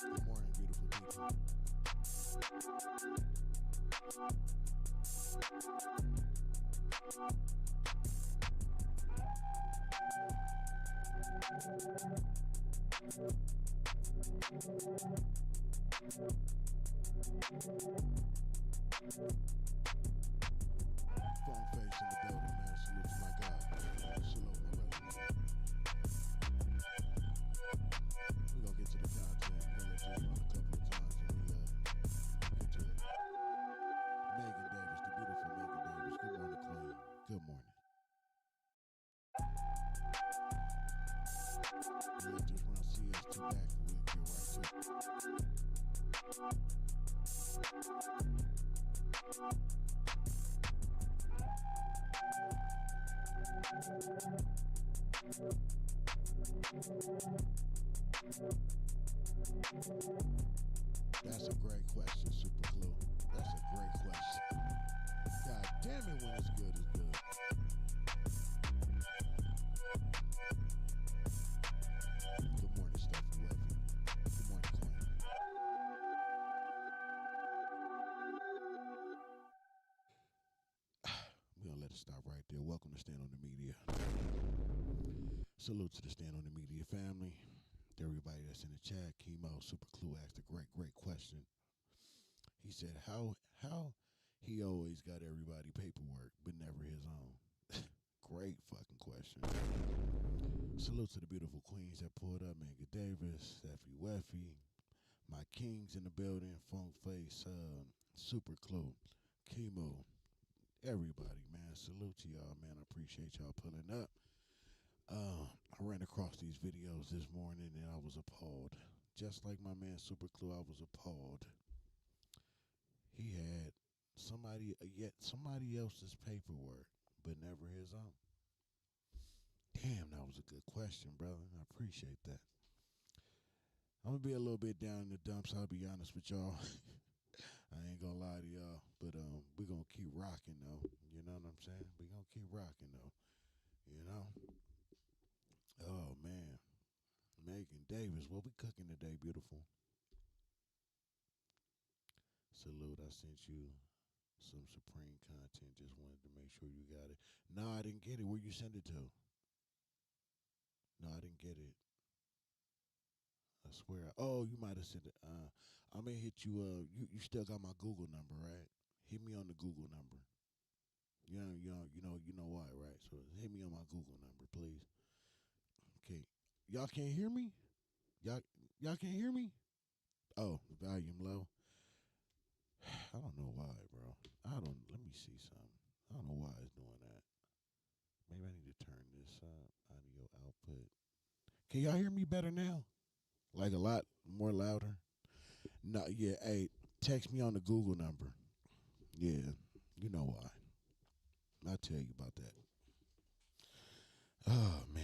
Good morning, beautiful people. Phone face in the building, man. Salute to my God. Salute, my brother. We're going to get to the content. We're going to let you run a couple of times and we get to it. Megan Davis, the beautiful Megan Davis. Good morning, Queen. Good morning. We'll let this round see us two back and we'll get right to it. That's a great question, Super Clue. That's a great question. God damn it, when it's good, it's good. Good morning, Stephen Levy. Good morning, Queen. We're going to let it stop right there. Welcome to Stand on the Media. Salute to the Stand on the Media family. To everybody that's in the chat. Chemo, Super Clue asked a great question. He said, how he always got everybody paperwork, but never his own. Great fucking question. Salute to the beautiful queens that pulled up. Megan Davis, Steffi Weffy, my kings in the building, Funk Face, Super Clue, Chemo, everybody, man. Salute to y'all, man. I appreciate y'all pulling up. I ran across these videos this morning and I was appalled. Just like my man Super Clue, I was appalled. He had somebody else's paperwork, but never his own. Damn, that was a good question, brother. I appreciate that. I'm gonna be a little bit down in the dumps, I'll be honest with y'all. I ain't gonna lie to y'all, but we're gonna keep rocking though. You know what I'm saying? We're gonna keep rocking though. You know? Oh man. Megan Davis, what we cooking today, beautiful? Salute, I sent you some Supreme content. Just wanted to make sure you got it. No, I didn't get it. Where you send it to? No, I didn't get it. I swear. Oh, you might have sent it. I'm gonna hit you. You still got my Google number, right? Hit me on the Google number. You know why, right? So hit me on my Google number, please. Okay. Y'all can't hear me? Y'all can't hear me? Oh, the volume low. I don't know why, bro. Let me see something. I don't know why it's doing that. Maybe I need to turn this audio output. Can y'all hear me better now? Like a lot more louder? No, yeah, hey, text me on the Google number. Yeah, you know why. I'll tell you about that. Oh, man.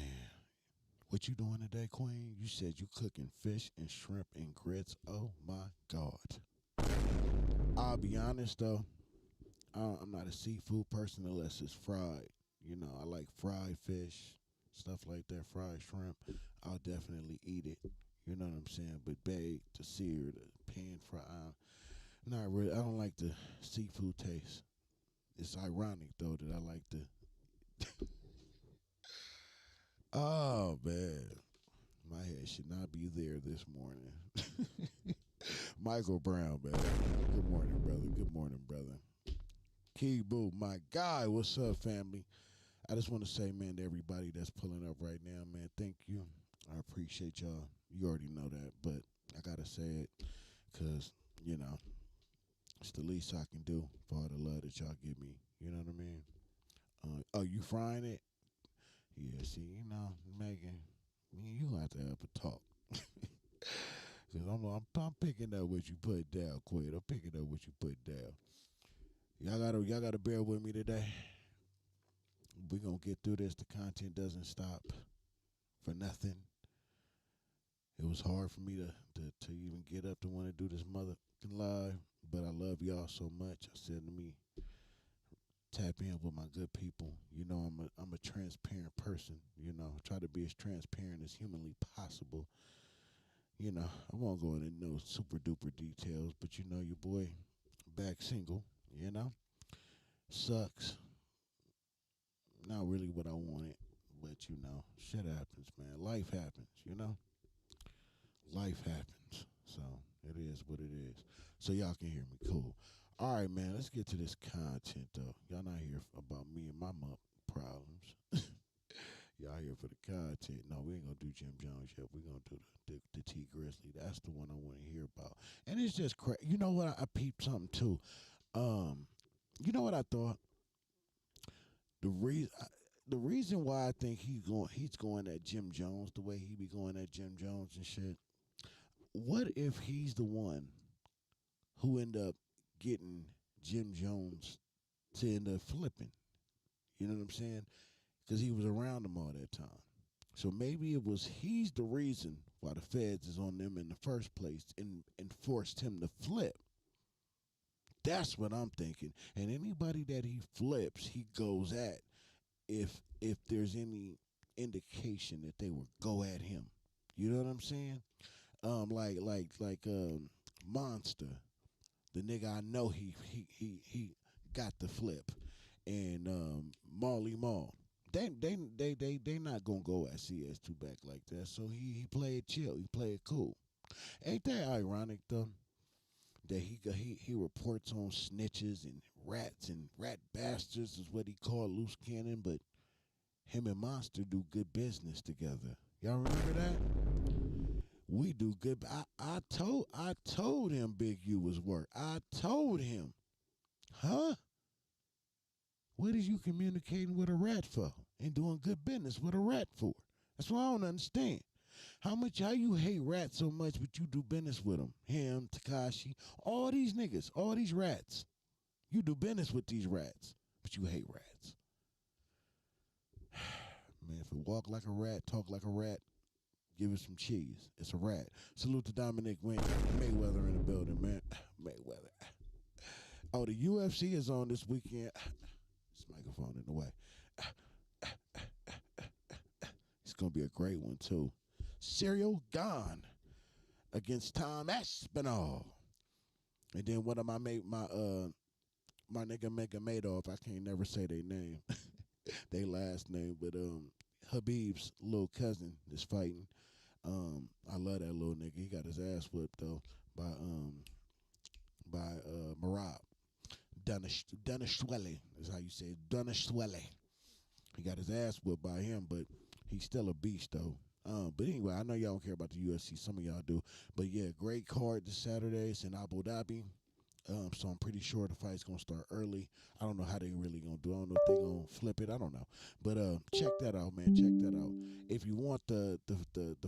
What you doing today, Queen? You said you cooking fish and shrimp and grits. Oh, my God. I'll be honest, though. I'm not a seafood person unless it's fried. You know, I like fried fish, stuff like that, fried shrimp. I'll definitely eat it. You know what I'm saying? But baked, to sear, to pan fry, not really. I don't like the seafood taste. It's ironic, though, that I like the... Oh, man. My head should not be there this morning. Michael Brown, man. Good morning, brother. Good morning, brother. Key Boo, my guy. What's up, family? I just want to say, man, to everybody that's pulling up right now, man, thank you. I appreciate y'all. You already know that, but I got to say it because, you know, It's the least I can do for all the love that y'all give me. You know what I mean? Oh, you frying it? Yeah, see, Megan, me and you have to have a talk. Cause I'm picking up what you put down, Quid. I'm picking up what you put down. Y'all gotta bear with me today. We gonna get through this. The content doesn't stop for nothing. It was hard for me to even get up to want to do this motherfucking live, but I love y'all so much. I said to me, tap in with my good people. I'm a transparent person. I try to be as transparent as humanly possible. I won't go into no super duper details, but your boy back single. You know, sucks. Not really what I wanted, but shit happens, man. Life happens. Life happens. So it is what it is. So y'all can hear me. Cool. All right, man. Let's get to this content though. Y'all not here about me and my problems. Y'all here for the content. No, we ain't gonna do Jim Jones yet. We gonna do the T Grissley. That's the one I want to hear about. And it's just crazy. You know what? I peeped something too. You know what I thought? The reason. The reason why I think he's going at Jim Jones the way he be going at Jim Jones and shit. What if he's the one who end up getting Jim Jones to end up flipping? You know what I'm saying? Because he was around him all that time. So maybe he's the reason why the feds is on them in the first place and forced him to flip. That's what I'm thinking. And anybody that he flips, he goes at if there's any indication that they will go at him. You know what I'm saying? Like Monster, the nigga I know he got the flip, and Marley Marl. They not gonna go at CS2 back like that. So he played chill. He played cool. Ain't that ironic though? That he reports on snitches and rats and rat bastards is what he called loose cannon, but him and Monster do good business together. Y'all remember that? We do good. I told him Big U was work. I told him, huh? What is you communicating with a rat for and doing good business with a rat for? That's what I don't understand. How you hate rats so much, but you do business with them? Him, Takashi, all these niggas, all these rats. You do business with these rats, but you hate rats. Man, if it walk like a rat, talk like a rat, give it some cheese. It's a rat. Salute to Dominic Mayweather in the building, man. Mayweather. Oh, the UFC is on this weekend. This microphone in the way. It's gonna be a great one too. Serial Gone against Tom Aspinall. And then one of my my nigga Mega Madoff, I can't never say their name. They last name, but Habib's little cousin is fighting. I love that little nigga. He got his ass whipped though by Marab. Danishwele is how you say it. Danishwele. He got his ass whipped by him, but he's still a beast though. But anyway, I know y'all don't care about the UFC. Some of y'all do. But yeah, great card this Saturday. It's in Abu Dhabi. So I'm pretty sure the fight's gonna start early. I don't know how they really gonna do. I don't know if they gonna flip it. I don't know. But check that out, man. Check that out. If you want the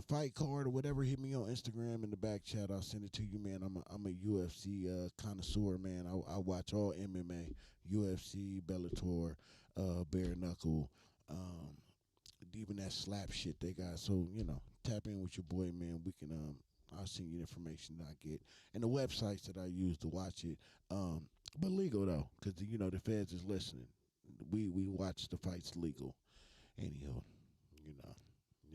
fight card or whatever, hit me on Instagram in the back chat. I'll send it to you, man. I'm a UFC connoisseur, man. I watch all MMA, UFC, Bellator, bare knuckle, even that slap shit they got. So tap in with your boy, man. We can I'll send you the information that I get and the websites that I use to watch it. But legal though, because the feds is listening. We watch the fights legal. Anyhow,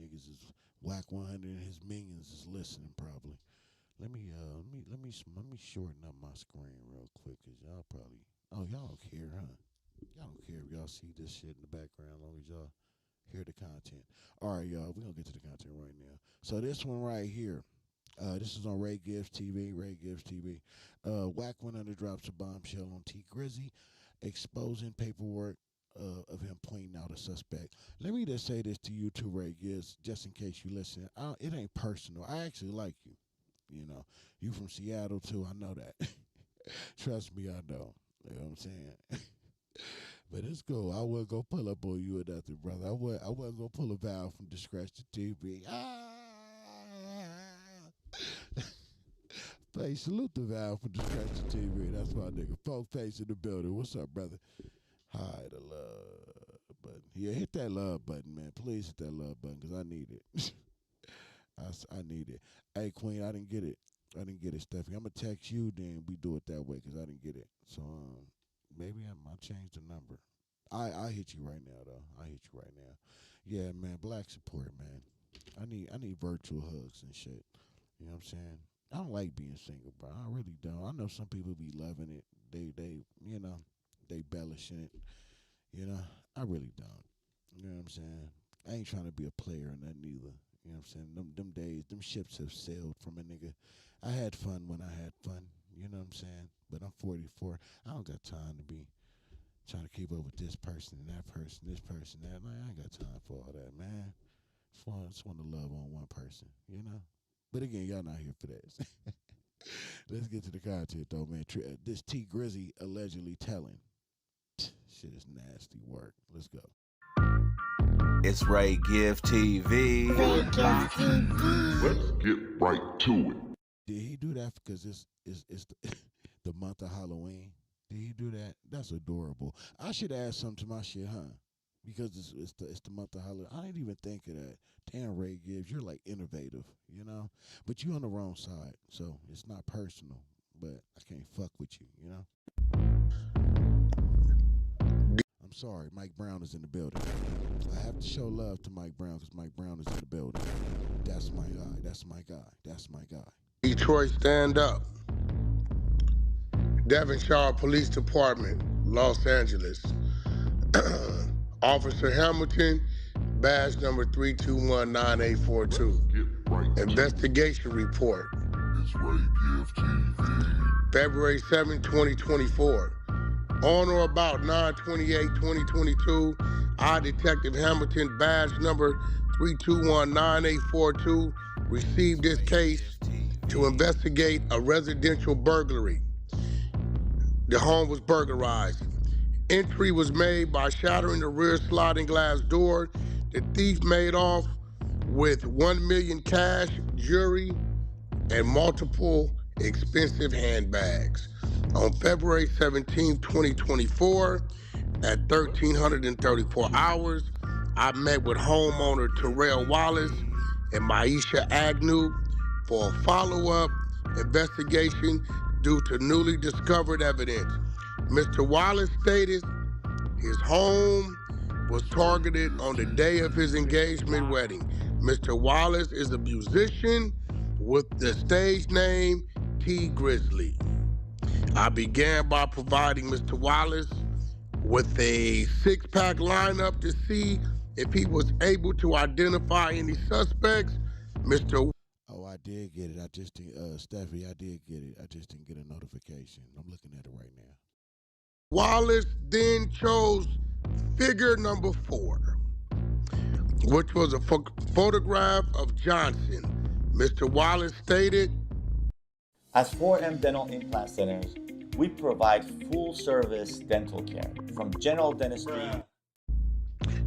niggas is WACK100 and his minions is listening probably. Let me shorten up my screen real quick, cause y'all probably y'all don't care, huh? Y'all don't care if y'all see this shit in the background, as long as y'all hear the content. All right, y'all, we're gonna get to the content right now. So this one right here. This is on Ray Gibbs TV. Ray Gibbs TV. WACK100 drops a bombshell on T Grizzy, exposing paperwork of him pointing out a suspect. Let me just say this to you too, Ray Gibbs, just in case you listen. It ain't personal. I actually like you. You from Seattle too. I know that. Trust me, I know. You know what I'm saying? But it's cool. I wasn't gonna pull up on you or nothing, brother. I wasn't gonna pull a valve from the Scratch the TV. Hey, salute the valve from the Scratch the TV. That's my nigga. Folk face in the building. What's up, brother? Hi, the love button. Yeah, hit that love button, man. Please hit that love button because I need it. I need it. Hey, Queen, I didn't get it. I didn't get it, Stephanie. I'm gonna text you, then we do it that way because I didn't get it. So maybe I'll change the number. I hit you right now though. I hit you right now. Yeah, man. Black support, man. I need virtual hugs and shit. You know what I'm saying? I don't like being single, bro. I really don't. I know some people be loving it. They you know they embellishing it. You know, I really don't. You know what I'm saying? I ain't trying to be a player or nothing either. You know what I'm saying? Them days, them ships have sailed from a nigga. I had fun when I had fun. You know what I'm saying? But I'm 44. I don't got time to be trying to keep up with this person and that person, this person, that. Man, I ain't got time for all that, man. Just want to love on one person, you know? But again, y'all not here for that. Let's get to the content, though, man. This T Grissley allegedly telling. Shit is nasty work. Let's go. It's Ray Give TV. Let's get right to it. Did he do that because it's the month of Halloween? Did he do that? That's adorable. I should add something to my shit, huh? Because it's the month of Halloween. I didn't even think of that. Damn, Ray Gibbs, you're like innovative, you know? But you on the wrong side, so it's not personal. But I can't fuck with you, you know? I'm sorry, Mike Brown is in the building. I have to show love to Mike Brown because Mike Brown is in the building. That's my guy. That's my guy. That's my guy. Detroit, stand up. Devonshire Police Department, Los Angeles. Officer Hamilton, badge number 3219842. Right Investigation report. It's Ray Give TV. February 7, 2024. On or about 9/28/2022, I, Detective Hamilton, badge number 3219842, received this case to investigate a residential burglary. The home was burglarized. Entry was made by shattering the rear sliding glass door. The thief made off with $1 million cash, jewelry, and multiple expensive handbags. On February 17, 2024, at 1334 hours, I met with homeowner Terrell Wallace and Maisha Agnew for a follow-up investigation due to newly discovered evidence. Mr. Wallace stated his home was targeted on the day of his engagement wedding. Mr. Wallace is a musician with the stage name T Grissley. I began by providing Mr. Wallace with a 6-pack lineup to see if he was able to identify any suspects. Mr. Oh, I did get it. I just didn't, Stephanie, I did get it. I just didn't get a notification. I'm looking at it right now. Wallace then chose figure number 4, which was a photograph of Johnson. Mr. Wallace stated, As 4M Dental Implant Centers, we provide full-service dental care, from general dentistry.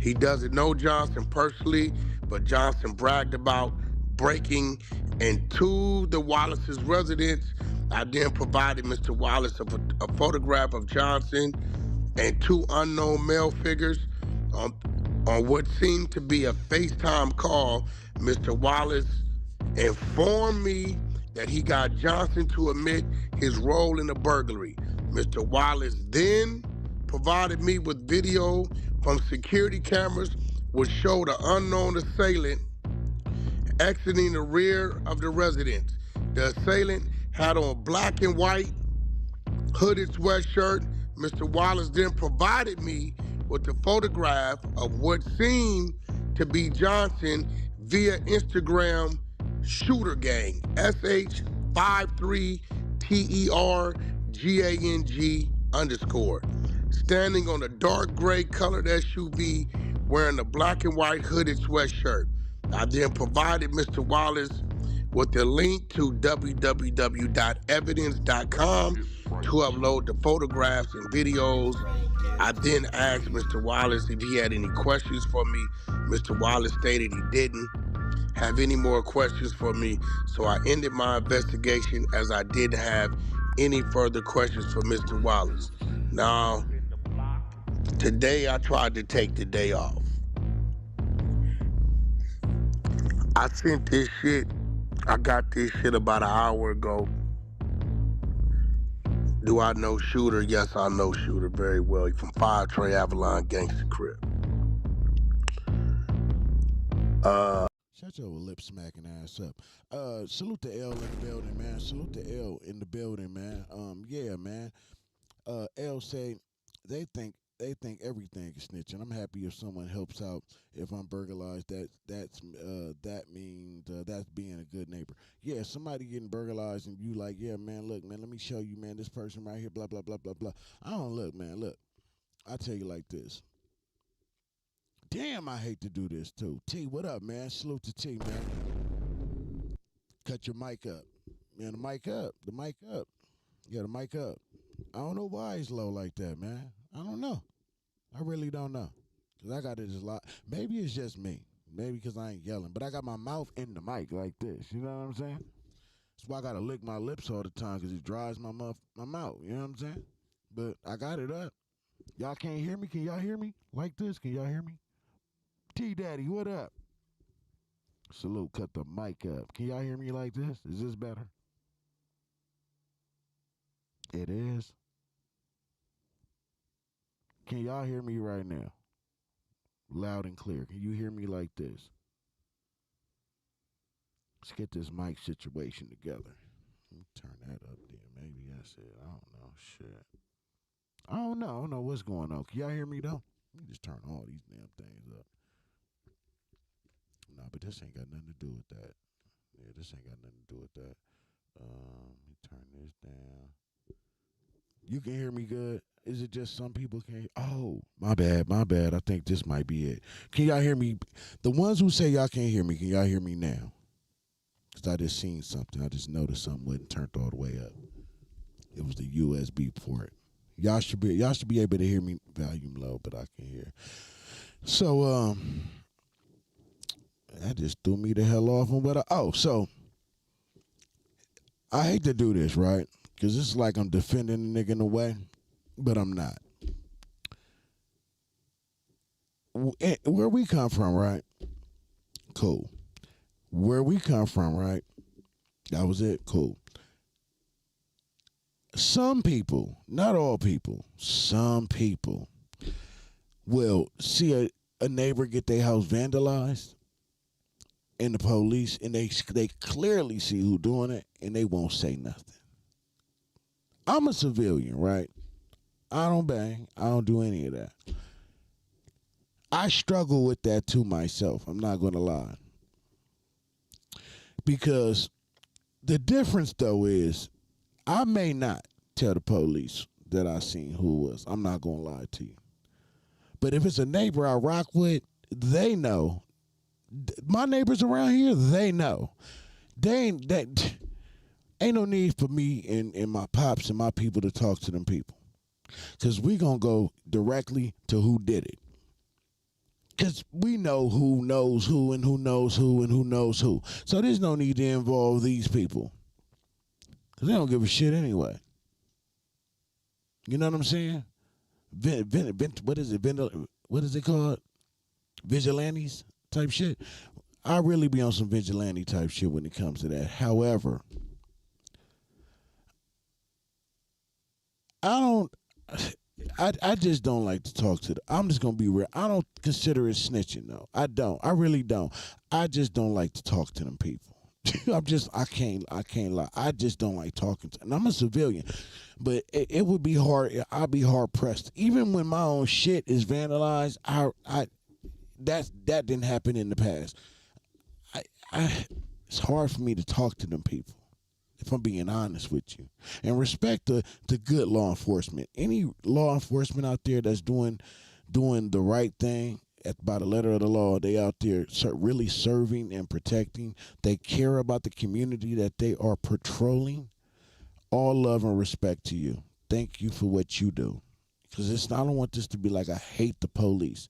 He doesn't know Johnson personally, but Johnson bragged about breaking into the Wallace's residence. I then provided Mr. Wallace a photograph of Johnson and 2 unknown male figures on what seemed to be a FaceTime call. Mr. Wallace informed me that he got Johnson to admit his role in the burglary. Mr. Wallace then provided me with video from security cameras which showed an unknown assailant exiting the rear of the residence. The assailant had on black and white hooded sweatshirt. Mr. Wallace then provided me with a photograph of what seemed to be Johnson via Instagram Shooter Gang, SH53TERGANG_, standing on a dark gray colored SUV wearing a black and white hooded sweatshirt. I then provided Mr. Wallace with the link to www.evidence.com to upload the photographs and videos. I then asked Mr. Wallace if he had any questions for me. Mr. Wallace stated he didn't have any more questions for me, so I ended my investigation as I didn't have any further questions for Mr. Wallace. Now, today I tried to take the day off. I sent this shit. I got this shit about an hour ago. Do I know Shooter? Yes, I know Shooter very well. He's from 5 Trey Avalon Gangsta Crib. Shut your lip smacking ass up. Salute to L in the building, man. Salute to L in the building, man. Yeah, man. L say they think everything is snitching. I'm happy if someone helps out. If I'm burglarized, that means that's being a good neighbor. Yeah, somebody getting burglarized and you like, yeah, man, look, man, let me show you, man, this person right here, blah blah blah blah blah. I don't look, man, look. I tell you like this. Damn, I hate to do this too. T, what up, man? Salute to T, man. Cut your mic up. Man, the mic up. The mic up. Yeah, the mic up. I don't know why it's low like that, man. I don't know. I really don't know. Because I got it a lot. Maybe it's just me. Maybe because I ain't yelling. But I got my mouth in the mic like this. You know what I'm saying? That's why I got to lick my lips all the time because it dries my mouth. You know what I'm saying? But I got it up. Y'all can't hear me? Can y'all hear me? Like this? Can y'all hear me? T-Daddy, what up? Salute, cut the mic up. Can y'all hear me like this? Is this better? It is. Can y'all hear me right now? Loud and clear. Can you hear me like this? Let's get this mic situation together. Let me turn that up there. Maybe that's it. I don't know. Shit. I don't know what's going on. Can y'all hear me though? Let me just turn all these damn things up. No, but this ain't got nothing to do with that. Yeah, this ain't got nothing to do with that. Let me turn this down. You can hear me good? Is it just some people can't? Oh, my bad. I think this might be it. Can y'all hear me? The ones who say y'all can't hear me, can y'all hear me now? Because I just seen something. I just noticed something wasn't turned all the way up. It was the USB port. Y'all should be able to hear me volume low, but I can hear. So, that just threw me the hell off on what so I hate to do this, right? Because it's like I'm defending the nigga in a way, but I'm not. Where we come from, right? Cool. Where we come from, right? That was it. Cool. Some people, not all people, some people will see a neighbor get their house vandalized and the police, and they clearly see who doing it, and they won't say nothing. I'm a civilian, right? I don't bang. I don't do any of that. I struggle with that too myself. I'm not going to lie. Because the difference, though, is I may not tell the police that I seen who it was. I'm not going to lie to you. But if it's a neighbor I rock with, they know. My neighbors around here, they know. Ain't no need for me and my pops and my people to talk to them people. Because we going to go directly to who did it. Because we know who knows who and who knows who and who knows who. So there's no need to involve these people. Because they don't give a shit anyway. You know what I'm saying? What is it called? Vigilantes type shit. I really be on some vigilante type shit when it comes to that. However, I just don't like to talk to I'm just going to be real. I don't consider it snitching, though. I don't. I really don't. I just don't like to talk to them people. I can't lie. I just don't like talking to them. And I'm a civilian, but it would be hard. I'd be hard pressed. Even when my own shit is vandalized, that didn't happen in the past. It's hard for me to talk to them people, if I'm being honest with you. And respect to good law enforcement. Any law enforcement out there that's doing the right thing, by the letter of the law. They out there really serving and protecting. They care about the community that they are patrolling. All love and respect to you. Thank you for what you do. Because I don't want this to be like I hate the police.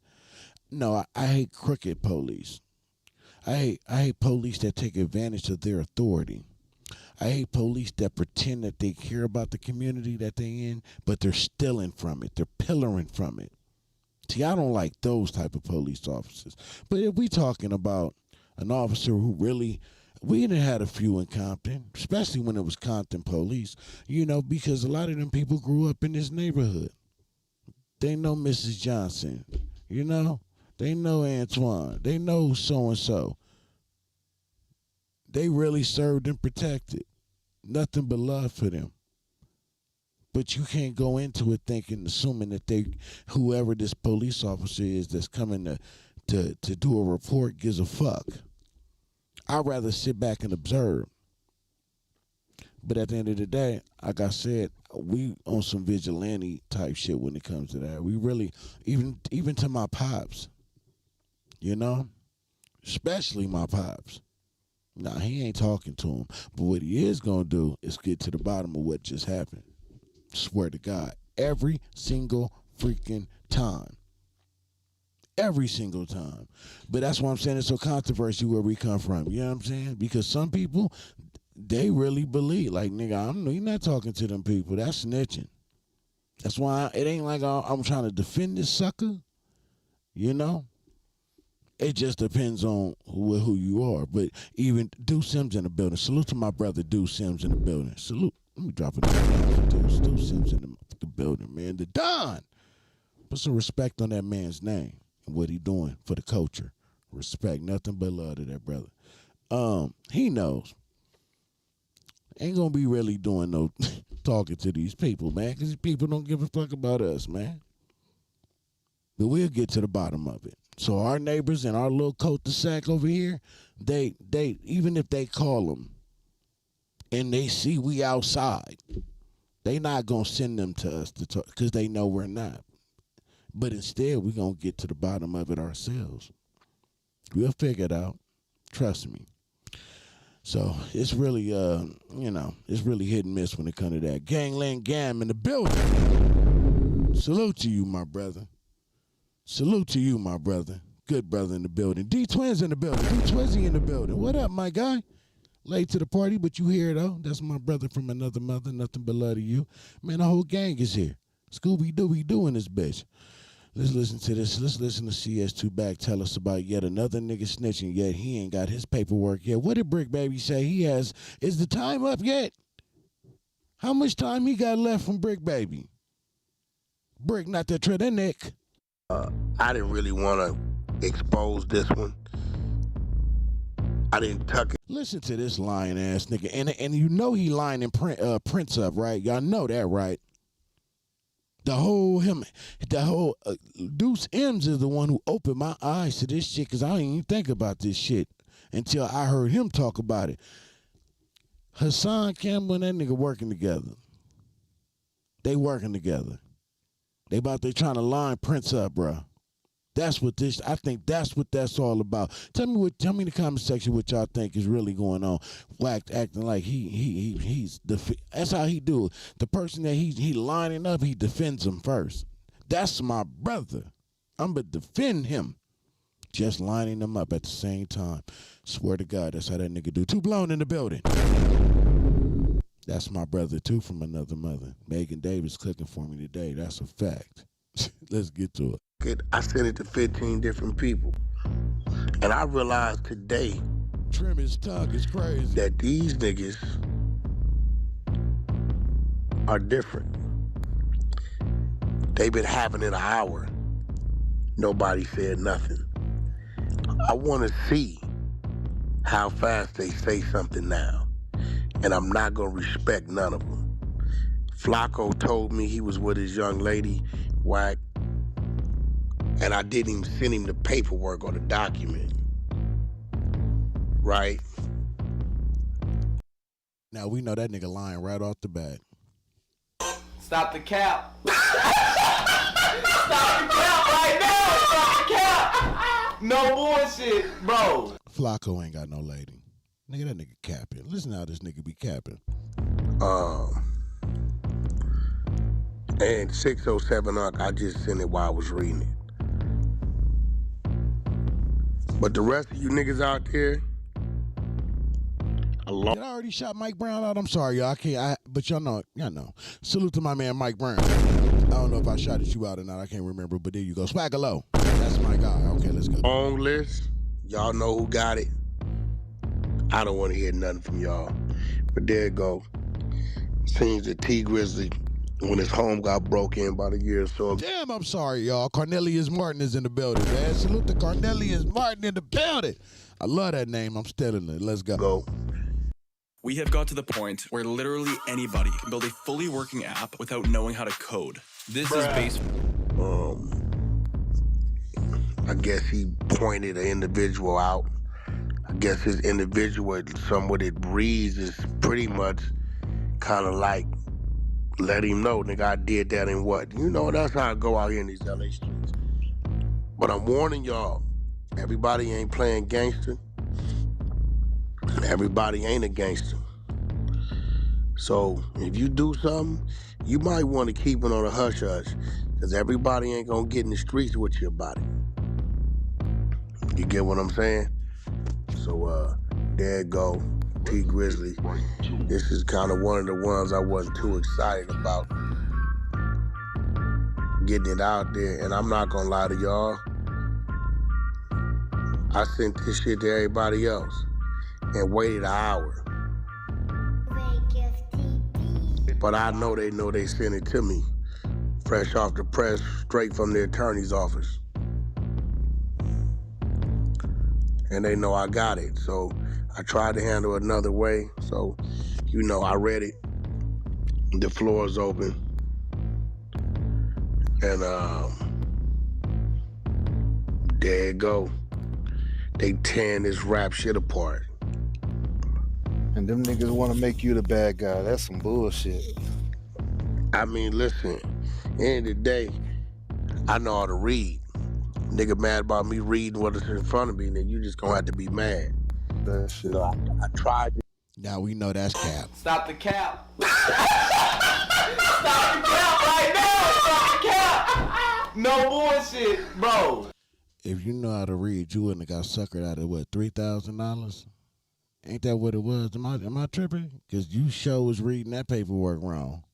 No, I hate crooked police. I hate police that take advantage of their authority. I hate police that pretend that they care about the community that they in, but they're stealing from it. They're pillaring from it. See, I don't like those type of police officers. But if we talking about an officer who really, we done had a few in Compton, especially when it was Compton police, because a lot of them people grew up in this neighborhood. They know Mrs. Johnson, They know Antoine. They know so-and-so. They really served and protected. Nothing but love for them. But you can't go into it assuming that whoever this police officer is that's coming to do a report gives a fuck. I'd rather sit back and observe. But at the end of the day, like I said, we on some vigilante type shit when it comes to that. We really, even to my pops, especially my pops. Nah, he ain't talking to him. But what he is going to do is get to the bottom of what just happened. Swear to God. Every single freaking time. Every single time. But that's why I'm saying it's so controversial where we come from. You know what I'm saying? Because some people, they really believe. Like, nigga, you're not talking to them people. That's snitching. That's why it ain't like I'm trying to defend this sucker. It just depends on who you are. But even Deuce Sims in the building. Salute to my brother Deuce Sims in the building. Salute. Let me drop it down for Deuce Sims in the building, man. The Don. Put some respect on that man's name and what he doing for the culture. Respect. Nothing but love to that brother. He knows. Ain't gonna be really doing no talking to these people, man, because these people don't give a fuck about us, man. But we'll get to the bottom of it. So our neighbors in our little cul-de-sac over here, they even if they call them and they see we outside, they not going to send them to us to talk because they know we're not. But instead, we're going to get to the bottom of it ourselves. We'll figure it out. Trust me. So it's really, it's really hit and miss when it comes to that. Gangland Gam in the building. Salute to you, my brother. Salute to you, my brother. Good brother in the building. D-Twins in the building. D-Twizzy in the building. What up, my guy? Late to the party, but you here, though. That's my brother from another mother. Nothing but love to you. Man, the whole gang is here. Scooby-Dooby-Doo in this bitch. Let's listen to this. Let's listen to CS2 Back tell us about yet another nigga snitching, yet he ain't got his paperwork yet. What did Brick Baby say he has? Is the time up yet? How much time he got left from Brick Baby? Brick, not that tread that neck. I didn't really want to expose this one. I didn't tuck it. Listen to this lying ass nigga, and you know he lying in Prince up, right? Y'all know that, right? The whole Deuce M's is the one who opened my eyes to this shit because I didn't even think about this shit until I heard him talk about it. Hassan Campbell and that nigga working together. They working together. They trying to line Prince up, bro. I think that's what that's all about. Tell me in the comment section what y'all think is really going on. WACK acting like that's how he do it. The person that he lining up, he defends him first. That's my brother. I'm gonna defend him. Just lining them up at the same time. Swear to God, that's how that nigga do. Too blown in the building. That's my brother, too, from another mother. Megan Davis cooking for me today. That's a fact. Let's get to it. I sent it to 15 different people. And I realized today Trim his tongue is crazy. that these niggas are different. They've been having it an hour. Nobody said nothing. I want to see how fast they say something now. And I'm not going to respect none of them. Flacco told me he was with his young lady, WACK, and I didn't even send him the paperwork or the document. Right? Now we know that nigga lying right off the bat. Stop the cap. Stop the cap right now. Stop the cap. No bullshit, bro. Flacco ain't got no lady. Nigga, that nigga capping. Listen how this nigga be capping. And 607 I just sent it while I was reading it. But the rest of you niggas out there, Did I already shot Mike Brown out? I'm sorry, y'all. I can't. But y'all know. Salute to my man Mike Brown. I don't know if I shot you out or not. I can't remember. But there you go. Swagger low. That's my guy. Okay, let's go. long list. Y'all know who got it. I don't want to hear nothing from y'all. But there it go. Seems that T Grissley, when his home got broke in about a year or so ago. Damn, I'm sorry, y'all. Cornelius Martin is in the building, man. Salute to Cornelius Martin in the building. I love that name. I'm stealing it. Let's go. We have got to the point where literally anybody can build a fully working app without knowing how to code. This is based. I guess he pointed an individual out. I guess his individual, what it reads is pretty much kind of like, let him know, nigga, I did that and what. You know, that's how I go out here in these LA streets. But I'm warning y'all, everybody ain't playing gangster. Everybody ain't a gangster. So if you do something, you might want to keep it on a hush-hush, because everybody ain't gonna get in the streets with you about it. You get what I'm saying? So there it go, T Grissley. This is kind of one of the ones I wasn't too excited about getting it out there, and I'm not gonna lie to y'all. I sent this shit to everybody else and waited an hour. But I know they sent it to me, fresh off the press, straight from the attorney's office. And they know I got it, so I tried to handle it another way. So, you know, I read it. The floor is open. And there it go. They tearing this rap shit apart. And them niggas want to make you the bad guy. That's some bullshit. I mean, listen, at the end of the day, I know how to read. Nigga mad about me reading what is in front of me, then you just gonna have to be mad. That shit. You know, I tried to. Now we know that's cap. Stop the cap. Stop the cap right now. Stop the cap. No bullshit, bro. If you know how to read, you wouldn't have got suckered out of what, $3,000? Ain't that what it was? Am I tripping? Because you sure was reading that paperwork wrong.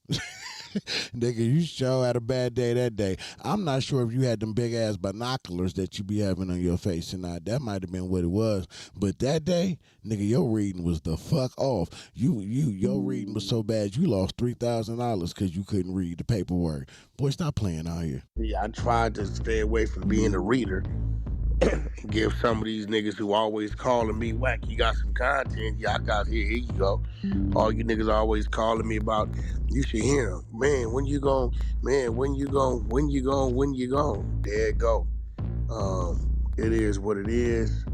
Nigga, you sure had a bad day that day. I'm not sure if you had them big ass binoculars that you be having on your face or not. That might have been what it was. But that day, nigga, your reading was the fuck off. Your reading was so bad you lost $3,000 because you couldn't read the paperwork. Boy, stop playing out here. Yeah, I tried to stay away from being a reader. Give some of these niggas who always calling me, whack, you got some content? Yeah, I got here you go. All you niggas always calling me about, you should hear them. Man, when you gon', man, when you gon'. There it go. It is what it is,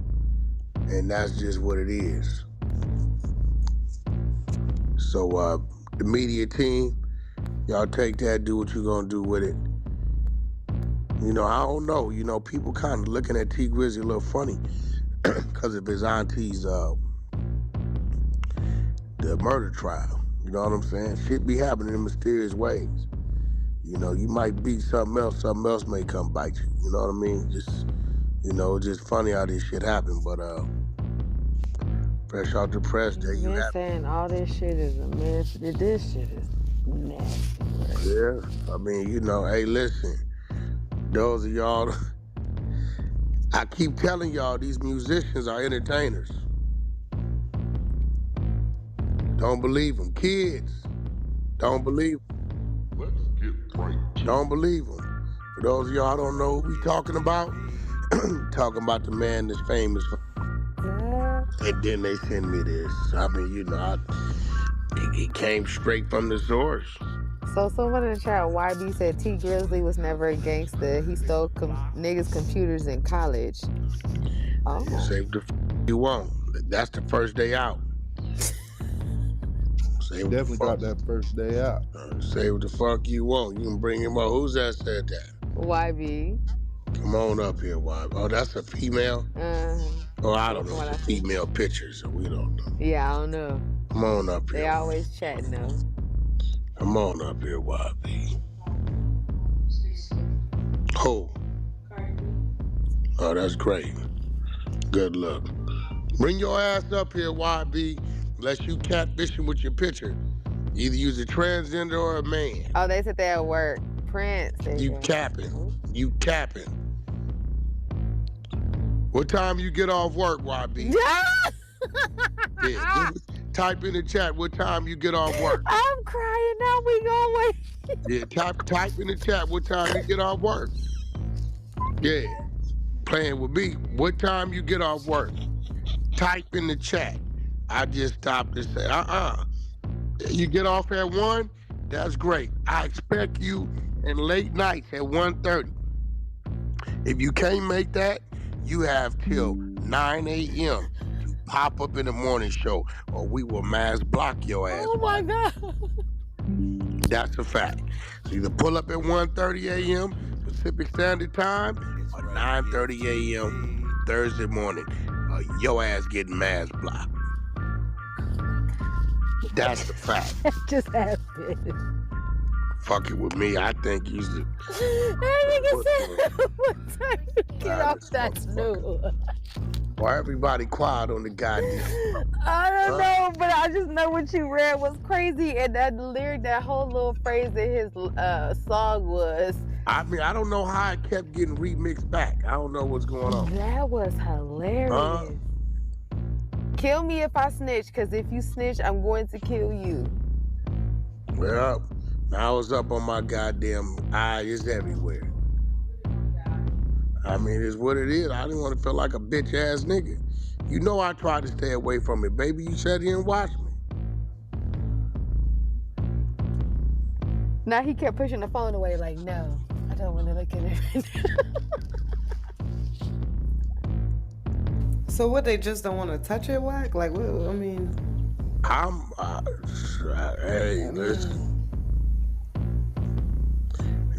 and that's just what it is. So, the media team, y'all take that, do what you gonna do with it. You know, I don't know. You know, people kind of looking at T Grissley a little funny because of his auntie's the murder trial. You know what I'm saying? Shit be happening in mysterious ways. You know, you might beat something else may come bite you. You know what I mean? Just, you know, just funny how this shit happened. But fresh out the press, there you have it. Saying all this shit is a mess. This shit is nasty. Right? Yeah, I mean, you know, hey, listen. Those of y'all, I keep telling y'all, these musicians are entertainers. Don't believe them. Kids, don't believe them. Let's get right to Don't believe them. For those of y'all who don't know who we talking about, talking about the man that's famous. And then they send me this. I mean, you know, it came straight from the source. So someone in the chat, YB said T Grissley was never a gangster. He stole niggas' computers in college. Oh. Say what the you want. That's the first day out. Say what Definitely got that first day out. Say what the fuck you want. You can bring him up. Who's that said that? YB. Come on up here, Why? Oh, that's a female? Oh, I don't know. What I It's a see. female picture, so we don't know. Yeah, I don't know. Come on up here. They always chatting though. Come on up here, YB. Who? Oh, that's great. Good luck. Bring your ass up here, YB, unless you catfishing with your picture. Either use a transgender or a man. Oh, they said they at work. Prince. You capping. You capping. What time you get off work, YB? Yeah, type in the chat what time you get off work. I'm crying now. We gonna wait. Yeah, type in the chat what time you get off work. Yeah, playing with me. What time you get off work? Type in the chat. I just stopped to say, You get off at 1? That's great. I expect you in late nights at 1:30. If you can't make that, you have till 9 a.m. to pop up in the morning show, or we will mass block your ass. Oh my God. That's a fact. So either pull up at 1:30 a.m. Pacific Standard Time or 9:30 a.m. Thursday morning. Your ass getting mass blocked. That's the fact. That just happened. Fuck it with me. I think you should. That nigga said, what time you get off that snooze? Why everybody quiet on the goddamn? I don't know, but I just know what you read was crazy, and that lyric, that whole little phrase in his song was. I mean, I don't know how it kept getting remixed back. I don't know what's going on. That was hilarious. Kill me if I snitch, because if you snitch, I'm going to kill you. Well, now it's up on my goddamn eye. It's everywhere. I mean, it's what it is. I didn't want to feel like a bitch ass nigga. You know I tried to stay away from it, baby. You sat here and watched me. Now he kept pushing the phone away like, no, I don't want to look at it. So what, they just don't want to touch it, Wack? Like, what, I mean... Hey, listen.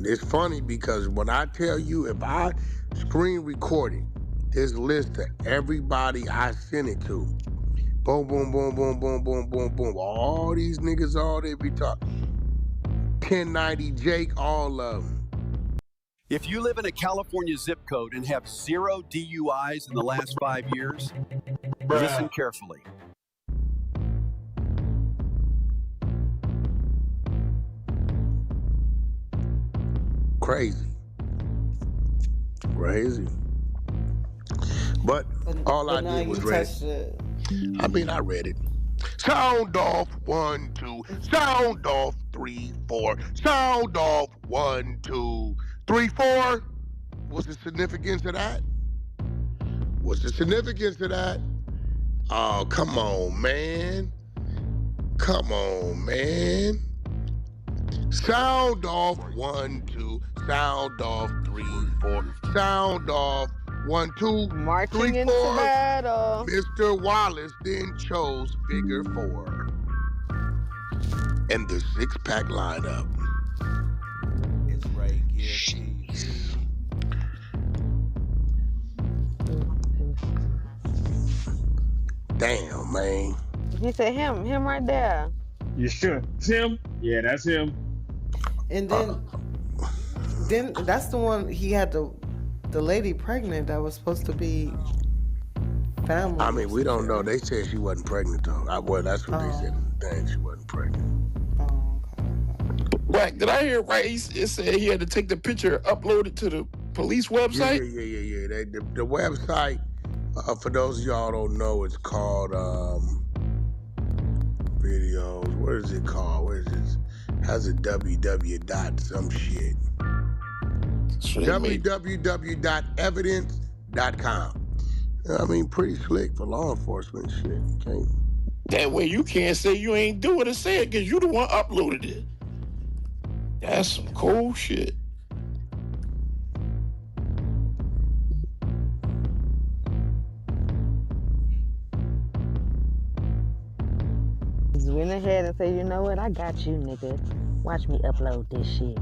It's funny because when I tell you, if I screen recorded this list of everybody I sent it to, boom, boom, boom, boom, boom, boom, boom, boom, all these niggas, all they be talking. 1090 Jake, all of them. If you live in a California zip code and have 0 DUIs in the last 5 years, listen carefully. Crazy. But all I did was read it. I mean, I read it. Sound off, 1, 2. Sound off, 3, 4. Sound off, 1, 2, 3, 4. What's the significance of that? What's the significance of that? Oh, come on, man. Come on, man. Sound off, 1, 2. Sound off, 3, 4. Sound off, 1, 2, Marching 3, 4. into battle. Mr. Wallace then chose figure 4. And the 6-pack lineup. It's right here. Damn, man. He said him right there. You sure? It's him? Yeah, that's him. And then that's the one he had the lady pregnant that was supposed to be family. I mean, we don't know. They said she wasn't pregnant though. Well, that's what they said in the thing. She wasn't pregnant. Right? Did I hear right? It said he had to take the picture, upload it to the police website. Yeah. The website, for those of y'all don't know, it's called videos. What is it called? What is this? Has a www dot some shit. www.evidence.com. I mean, pretty slick for law enforcement shit. Okay. That way you can't say you ain't do it or say it because you the one uploaded it. That's some cool shit. Just went ahead and said, you know what? I got you, nigga. Watch me upload this shit.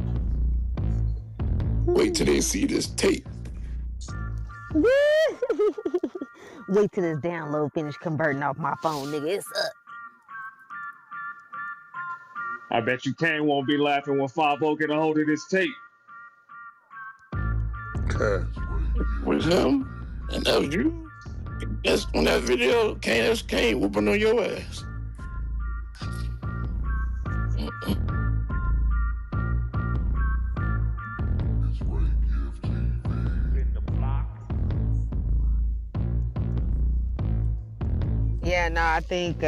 Wait till they see this tape. Wait till this download finish converting off my phone, nigga. It's up. I bet you Kane won't be laughing when 5-0 get a hold of this tape. Was him, and that was you. That's on that video. That's Kane whooping on your ass. Yeah, no, I think,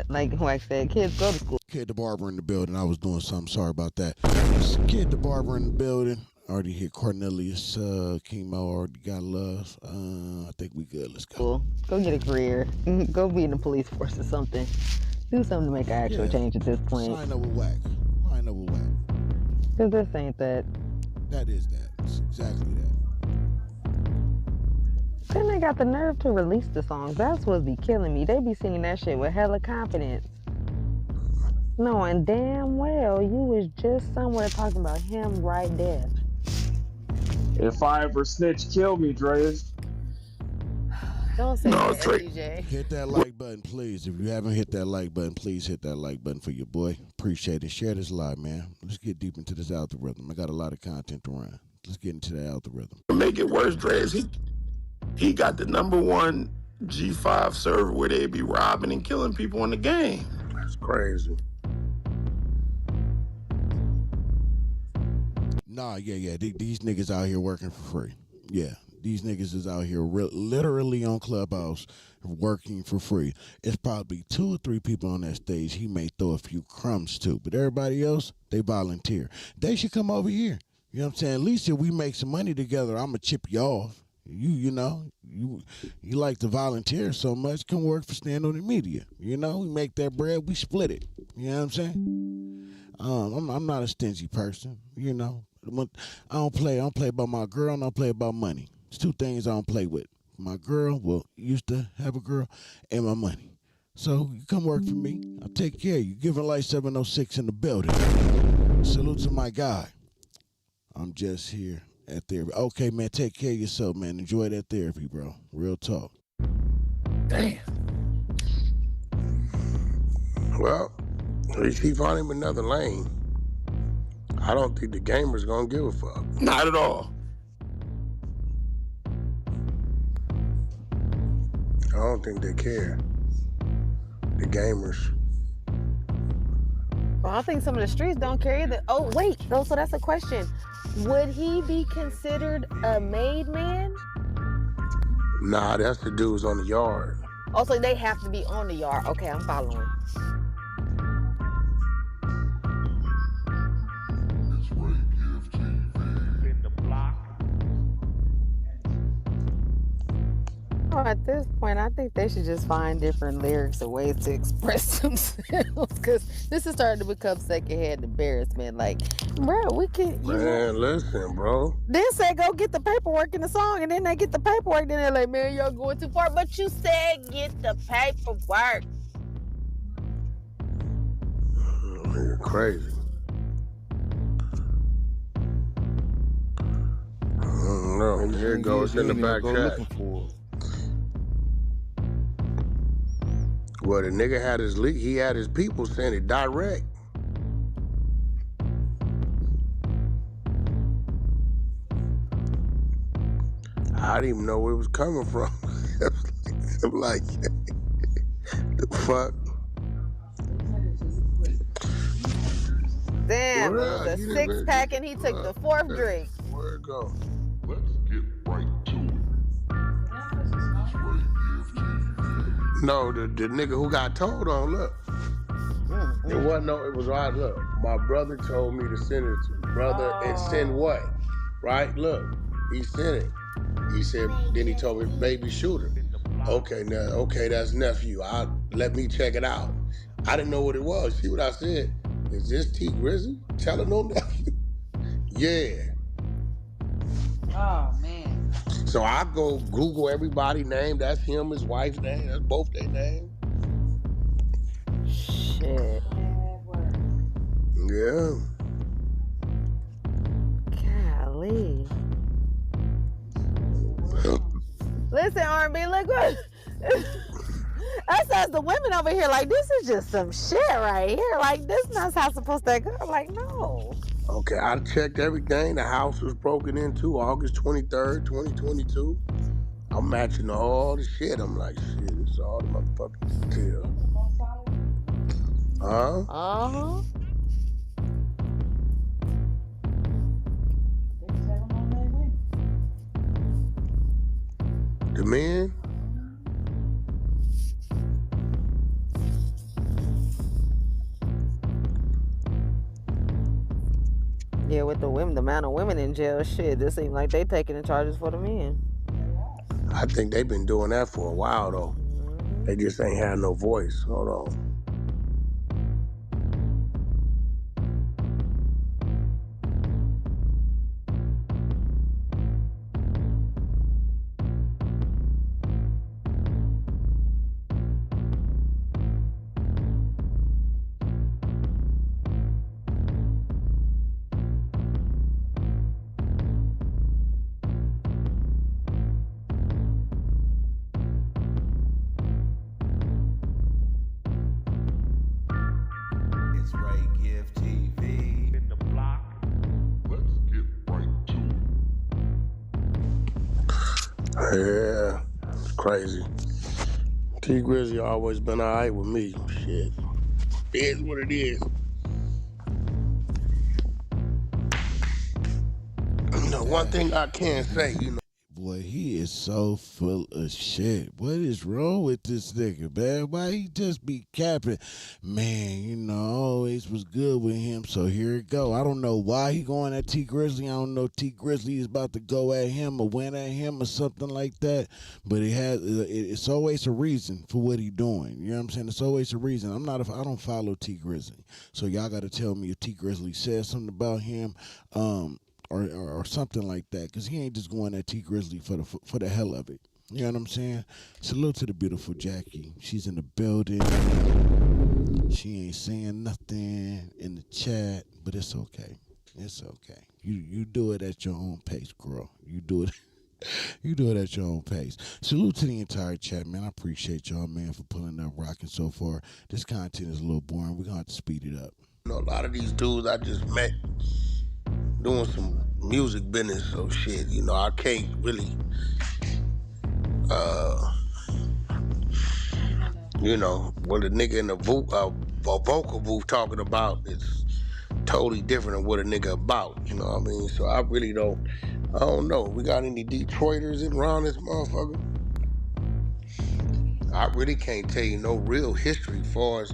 like Wax said, kids go to school. Kid the barber in the building. I was doing something. Sorry about that. Kid the barber in the building. Already hit Cornelius. Chemo already got love. I think we good. Let's go. Go get a career. Go be in the police force or something. Do something to make an actual change at this point. Sign up with WACK. Sign up with WACK. Because this ain't that. That is that. It's exactly that. Then they got the nerve to release the songs. That's what be killing me. They be singing that shit with hella confidence. Knowing damn well you was just somewhere talking about him right there. If I ever snitch, kill me, Dreas. Don't say that, DJ. Hit that like button, please. If you haven't hit that like button, please hit that like button for your boy. Appreciate it. Share this live, man. Let's get deep into this algorithm. I got a lot of content to run. Let's get into that algorithm. To make it worse, Dreas, he got the #1 G5 server where they be robbing and killing people in the game. That's crazy. Nah, yeah. These niggas out here working for free. Yeah, these niggas is out here literally on Clubhouse working for free. It's probably 2 or 3 people on that stage he may throw a few crumbs to, but everybody else, they volunteer. They should come over here. You know what I'm saying? At least if we make some money together, I'm going to chip you off. You know, you like to volunteer so much, come work for Stand On The Media. You know, we make that bread, we split it. You know what I'm saying? I'm not a stingy person, you know. I don't play about my girl, and I don't play about money. It's 2 things I don't play with. My girl, well, used to have a girl, and my money. So you come work for me, I'll take care of you. Giving Light 706 in the building. Salute to my guy. I'm just here at therapy. Okay, man, take care of yourself, man. Enjoy that therapy, bro. Real talk. Damn. Well, at least he found him another lane. I don't think the gamers gonna give a fuck. Not at all. I don't think they care. The gamers. Well, I think some of the streets don't care either. Oh, wait. Oh, so that's a question. Would he be considered a made man? Nah, that's the dudes on the yard. Oh, so they have to be on the yard. Okay, I'm following. Oh, at this point, I think they should just find different lyrics or ways to express themselves, because this is starting to become secondhand embarrassment. Like, bro, we can. Man, listen, bro. Then say go get the paperwork in the song, and then they get the paperwork. Then they're like, man, y'all going too far. But you said get the paperwork. You're crazy. I don't know. Here it goes in the back chat. Well, the nigga had he had his people send it direct. I didn't even know where it was coming from. I'm like, the fuck? Damn, it was a 6-pack and he took the 4th drink. Where'd it go? Let's get right to it. No, the nigga who got told on, look. It wasn't no, it was right, look. My brother told me to send it to brother and send what? Right? Look, he sent it. He said, then he told me, baby shooter. Okay, now, okay, that's nephew. Let me check it out. I didn't know what it was. See what I said? Is this T Grissley? Telling no nephew? Yeah. Oh, man. So I go Google everybody's name. That's him, his wife's name. That's both their names. Shit. Yeah. Golly. dancing R&B. Like what? Us as the women over here, like this is just some shit right here. Like this not how it's supposed to go. Like no. Okay, I checked everything. The house was broken into August 23rd, 2022. I'm matching all the shit. I'm like, shit, this is all the motherfucking detail. Huh? Uh-huh. The men? Yeah, with the women, the amount of women in jail, shit, this seems like they taking the charges for the men. I think they've been doing that for a while, though. They just ain't had no voice. Hold on. It's Ray Gift TV. In the block. Let's get right to it. Yeah, it's crazy. T Grissley always been alright with me. Shit. It is what it is. You know, one thing I can say, you know. Boy, he is so full of shit. What is wrong with this nigga, man? Why he just be capping? Man, you know, always was good with him, so here it go. I don't know why he going at T Grissley. I don't know if T Grissley is about to go at him or win at him or something like that. But it's always a reason for what he doing. You know what I'm saying? It's always a reason. I don't follow T Grissley, so y'all got to tell me if T Grissley says something about him. Or something like that, because he ain't just going at T Grissley for the hell of it. You know what I'm saying? Salute to the beautiful Jackie. She's in the building. She ain't saying nothing in the chat, but it's okay. It's okay. You do it at your own pace, girl. You do it. You do it at your own pace. Salute to the entire chat, man. I appreciate y'all, man, for pulling up, rocking so far. This content is a little boring. We're gonna have to speed it up. You know, a lot of these dudes I just met doing some music business, so shit, you know, I can't really, you know, what a nigga in a vocal booth talking about is totally different than what a nigga about, you know what I mean? So I really don't know. We got any Detroiters around this motherfucker? I really can't tell you no real history as far as,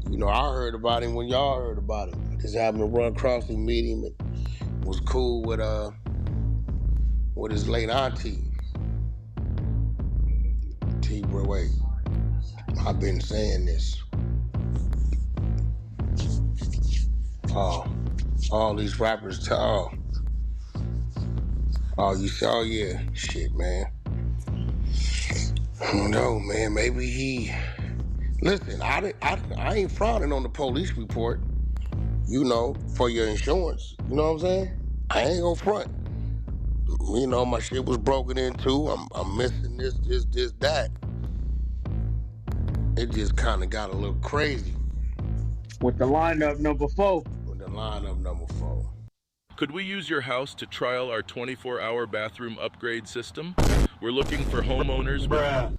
you know, I heard about him when y'all heard about him. Just happened to run across him, meet him, and was cool with his late auntie. Wait, I've been saying this. All these rappers you say, oh yeah, shit, man. No, man, maybe he. Listen, I ain't frowning on the police report, you know, for your insurance. You know what I'm saying? I ain't gonna front. You know, my shit was broken into. I'm missing this, that. It just kind of got a little crazy. With the lineup number 4. Could we use your house to trial our 24-hour bathroom upgrade system? We're looking for homeowners with...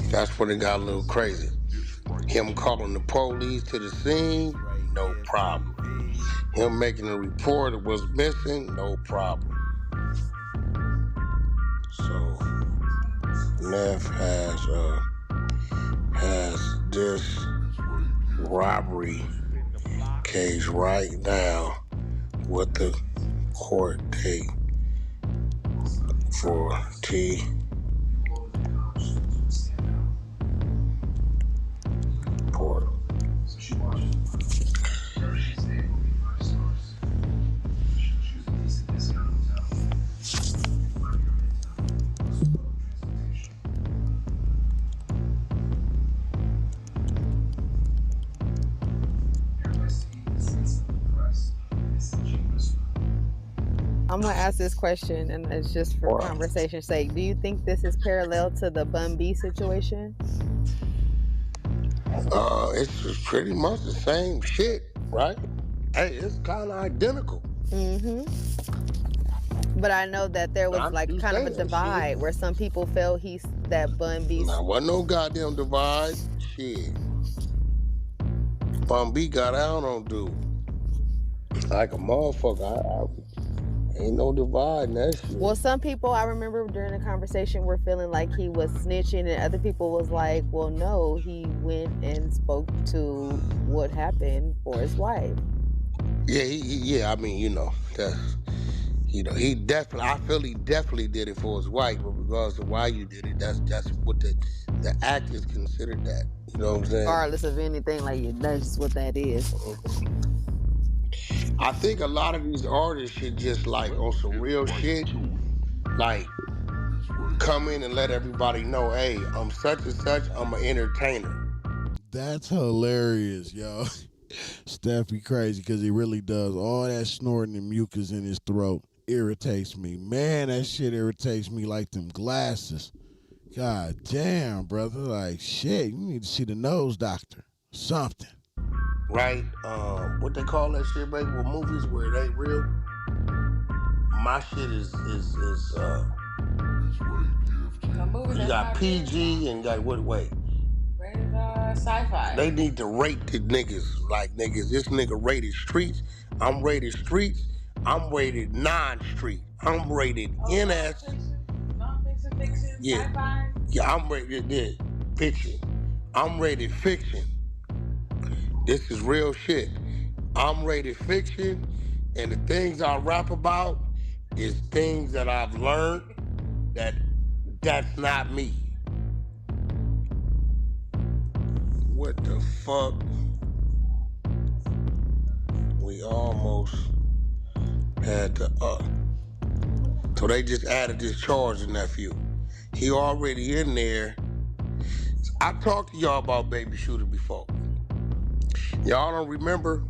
That's when it got a little crazy. Him calling the police to the scene, no problem. Him making a report of what's missing, no problem. So, Neff has this robbery case right now with the court date for T. Port. I'm gonna ask this question, and it's just for conversation's sake. Do you think this is parallel to the Bun B situation? It's pretty much the same shit, right? Hey, it's kind of identical. Mm-hmm. But I know that there was like kind of a divide where some people felt that Bun B. Nah, wasn't no goddamn divide. Shit. Bun B got out on dude like a motherfucker. Ain't no divide in that shit. Well, some people I remember during the conversation were feeling like he was snitching, and other people was like, well, no, he went and spoke to what happened for his wife. Yeah. I mean, he definitely. I feel he definitely did it for his wife, but regardless of why you did it, that's what the act is considered. That you know what I'm saying. Regardless of anything, like that's just what that is. I think a lot of these artists should just like on some real shit, like come in and let everybody know, hey, I'm such and such, I'm an entertainer. That's hilarious, yo. Steph be crazy because he really does. All that snorting and mucus in his throat irritates me. Man, that shit irritates me like them glasses. God damn, brother. Like, shit, you need to see the nose doctor. Something. Right? What they call that shit, baby, with movies where it ain't real? My shit is you got PG and got what way? Rated sci-fi. They need to rate the niggas like niggas. This nigga rated streets. I'm rated streets. I'm rated non-street. I'm rated NS. Non-fiction, fiction, sci-fi. Yeah, I'm rated fiction. I'm rated fiction. This is real shit. I'm rated fiction, and the things I rap about is things that I've learned that's not me. What the fuck? We almost had to So they just added this charge, nephew. He already in there. I talked to y'all about Baby Shooter before. Y'all don't remember?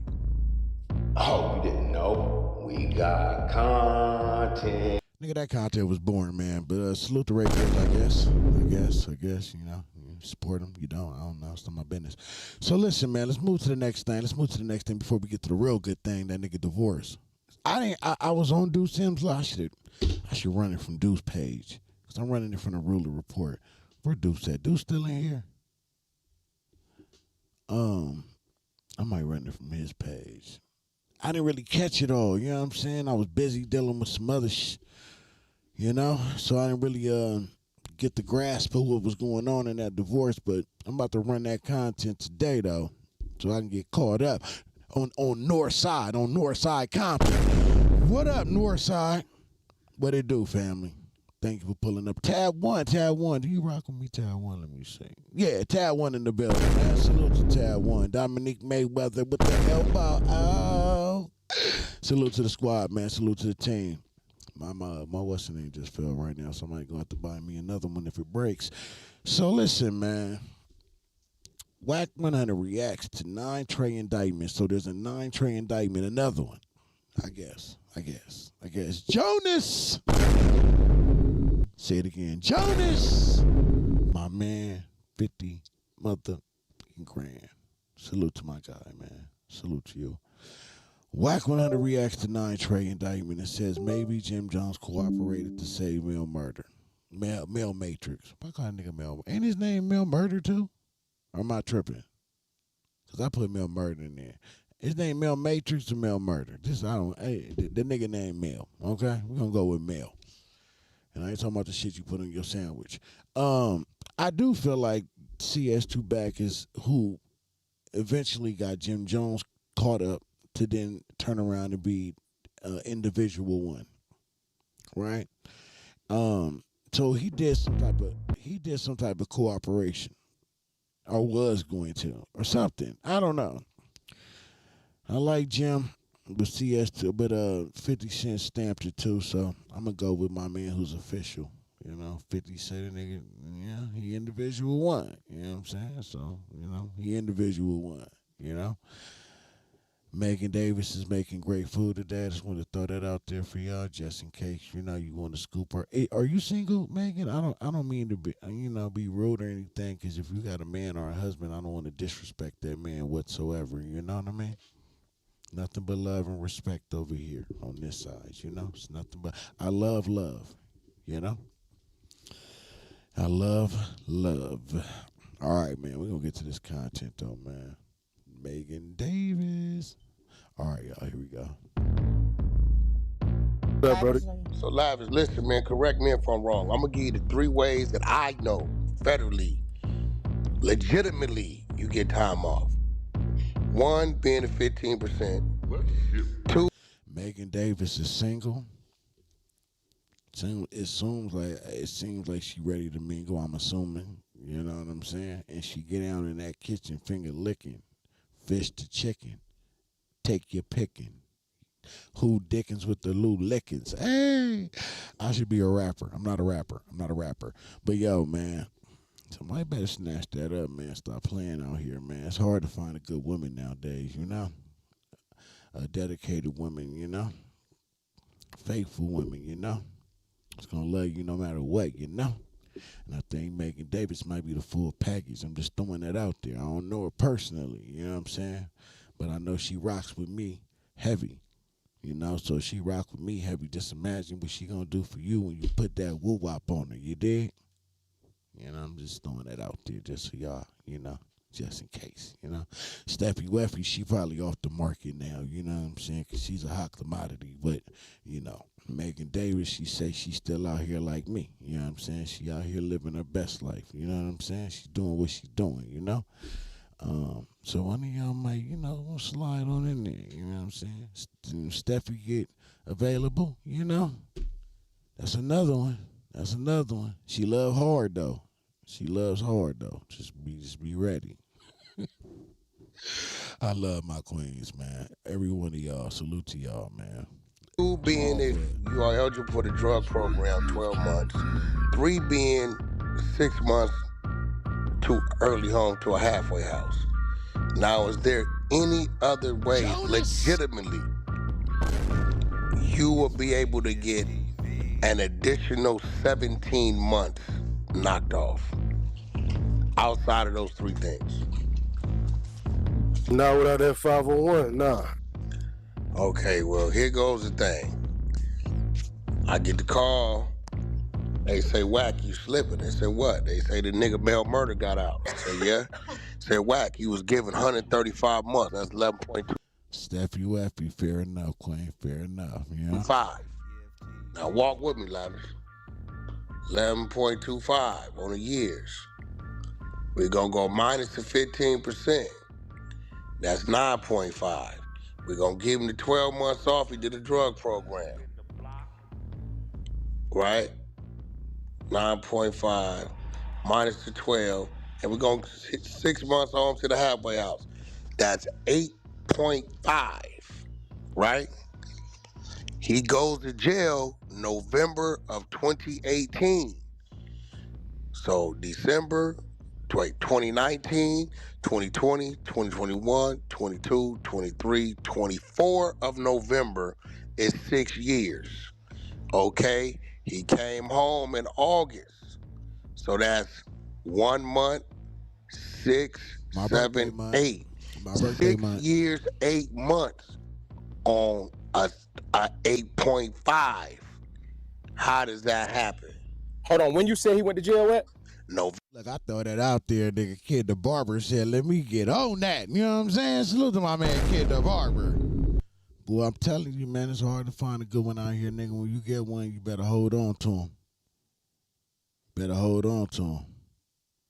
Oh, you didn't know? We got content. Nigga, that content was boring, man. But salute the radios, I guess, you know. You support them, you don't. I don't know. It's not my business. So listen, man, let's move to the next thing. Before we get to the real good thing, that nigga divorce. I was on Deuce Sims. I should run it from Deuce page. Because I'm running it from the Ruler Report. Where Deuce at? Deuce still in here? I might run it from his page. I didn't really catch it all, you know what I'm saying? I was busy dealing with some other you know? So I didn't really get the grasp of what was going on in that divorce, but I'm about to run that content today, though, so I can get caught up on Northside Compton. What up, Northside? What it do, family? Thank you for pulling up. Tab 1. Do you rock with me, Tab 1? Let me see. Yeah, Tab 1 in the building, man. Salute to Tab 1. Dominique Mayweather with the elbow. Oh. Salute to the squad, man. Salute to the team. My what's the name just fell right now. Somebody going to have to buy me another one if it breaks. So listen, man. WACK100 reacts to 9 Trey indictments. So there's a 9 Trey indictment. Another one. I guess. Jonas. Say it again. Jonas. My man. 50 motherfucking grand. Salute to my guy, man. Salute to you. WACK100 reacts to 9 Trey indictment and says maybe Jim Jones cooperated to save Mel Murda. Mel Matrix. Why call that nigga Mel? Ain't his name Mel Murda too? Or am I tripping? Because I put Mel Murda in there. His name Mel Matrix or Mel Murda? The nigga named Mel. Okay? We're going to go with Mel. And I ain't talking about the shit you put on your sandwich. I do feel like CS2 Back is who eventually got Jim Jones caught up to then turn around and be individual one, right? So he did some type of cooperation, or was going to, or something. I don't know. I like Jim with CS2, but 50 Cent stamped it too, so I'm gonna go with my man who's official. You know, 50 Cent, nigga, yeah, he individual one. You know what I'm saying? So, you know, he individual one. You know. Megan Davis is making great food today. I just want to throw that out there for y'all, just in case you want to scoop her. Hey, are you single, Megan? I don't mean to be rude or anything. Because if you got a man or a husband, I don't want to disrespect that man whatsoever. You know what I mean? Nothing but love and respect over here on this side. It's nothing but I love love. I love love. All right, man. We're gonna get to this content though, man. Megan Davis. All right, y'all, here we go. What's up, brother? So, Lavish, listen, man, correct me if I'm wrong. I'm going to give you the 3 ways that I know federally, legitimately, you get time off. 1, being at 15%. 2, Megan Davis is single. It seems like she ready to mingle, I'm assuming. You know what I'm saying? And she get down in that kitchen finger licking, fish to chicken, take your picking. Who dickens with the Lou Lickens? Hey, I should be a rapper. I'm not a rapper. But yo, man, somebody better snatch that up, man. Stop playing out here, man. It's hard to find a good woman nowadays, a dedicated woman, faithful women, it's gonna love you no matter what, And I think Megan Davis might be the full package. I'm just throwing that out there. I don't know her personally, you know what I'm saying? But I know she rocks with me heavy. So she rock with me heavy. Just imagine what she gonna do for you when you put that woo-wop on her. You dig? I'm just throwing that out there just so y'all, just in case, Steffi Weffy, she probably off the market now, you know what I'm saying? Because she's a hot commodity. But, Megan Davis, she say she's still out here like me. You know what I'm saying? She out here living her best life. You know what I'm saying? She's doing what she's doing, So one of y'all might, slide on in there, you know what I'm saying? Steffi get available, That's another one. She love hard though. Just be ready. I love my queens, man. Every one of y'all. Salute to y'all, man. 2, being if you are eligible for the drug program, 12 months. 3, being 6 months to early home to a halfway house. Now, is there any other way, legitimately, you will be able to get an additional 17 months knocked off outside of those 3 things? Not without that 501, nah. Okay, well, here goes the thing. I get the call. They say, WACK, you slipping. They say, what? They say the nigga Mel Murda got out. I say, yeah. Said, WACK, he was given 135 months. That's 11.2. Steffi Weffy, fair enough, Queen. Fair enough. 5. Now walk with me, Lavish. 11.25 on the years. We're going to go minus the 15%. That's 9.5. We're going to give him the 12 months off. He did a drug program. Right? 9.5 minus the 12. And we're going to hit 6 months home to the halfway house. That's 8.5. Right? He goes to jail November of 2018. So December, 2019, 2020, 2021, 22, 23, 24 of November is 6 years. Okay? He came home in August. So that's 1 month, 6, 7, 8. 6 years, 8 months on a 8.5. How does that happen? Hold on, when you say he went to jail at? No. Look, I throw that out there, nigga. Kid the Barber said, let me get on that. You know what I'm saying? Salute to my man, Kid the Barber. Boy, I'm telling you, man, it's hard to find a good one out here, nigga. When you get one, you better hold on to him.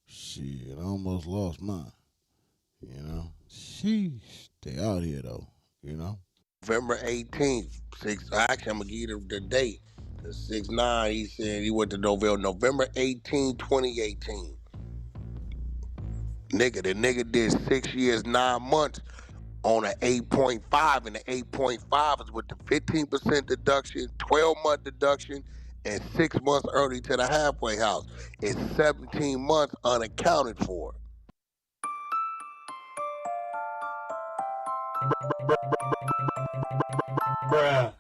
Shit, I almost lost mine. Sheesh. They out here, though, November 18th. Actually, I'm going to give you the date. The 6/9, he said he went to November 18, 2018. The nigga did 6 years, 9 months on an 8.5, and the 8.5 is with the 15% deduction, 12-month deduction, and 6 months early to the halfway house. It's 17 months unaccounted for. Bruh.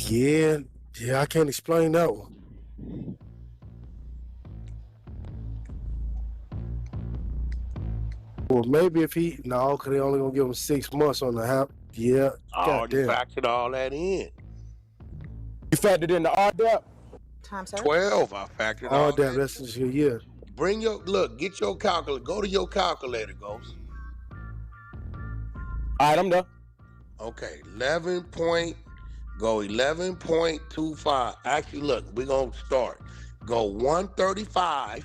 Yeah, I can't explain that one. Well, maybe if he, no, because they only gonna give him 6 months on the half. Yeah, I already goddamn. factored all that in. You factored in the RDAP? Time, sir. 12, I factored All all that, that. that's just, yeah. Bring your, look, get your calculator. Go to your calculator, Ghost. All right, I'm done. Okay, 11.25. Actually, look, we're going to start. Go 135.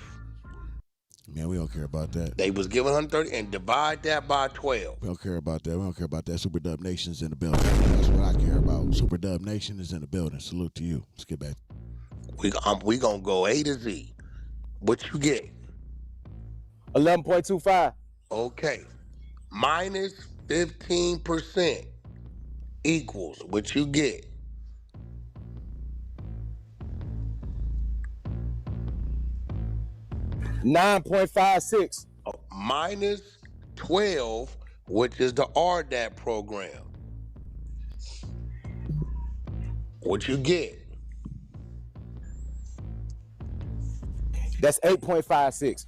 Man, we don't care about that. They was given 130 and divide that by 12. We don't care about that. We don't care about that. Super Dub Nation's in the building. That's what I care about. Super Dub Nation is in the building. Salute to you. Let's get back. We going to go A to Z. What you get? 11.25. Okay. Minus 15% equals what you get. $9.56. Minus 12, which is the RDAP program. What you get? That's 8.56.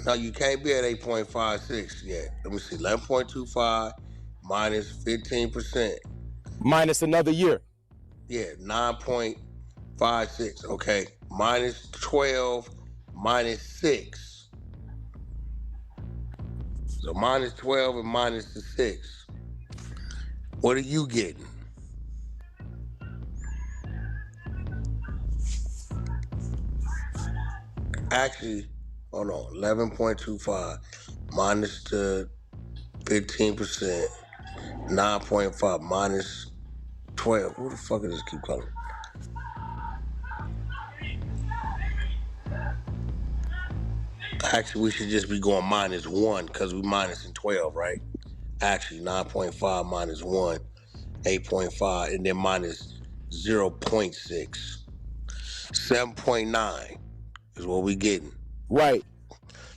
No, you can't be at 8.56 yet. Let me see. 11.25 minus 15%. Minus another year. Yeah, 9.56. Okay. Minus 12 minus 6. So minus 12 and minus the 6. What are you getting? Actually, hold on. 11.25 minus the 15%. 9.5 minus 12. Who the fuck does this keep calling? Actually, we should just be going minus 1 because we minus in 12, right? Actually, 9.5 minus 1, 8.5, and then minus 0.6. 7.9 is what we getting. Right.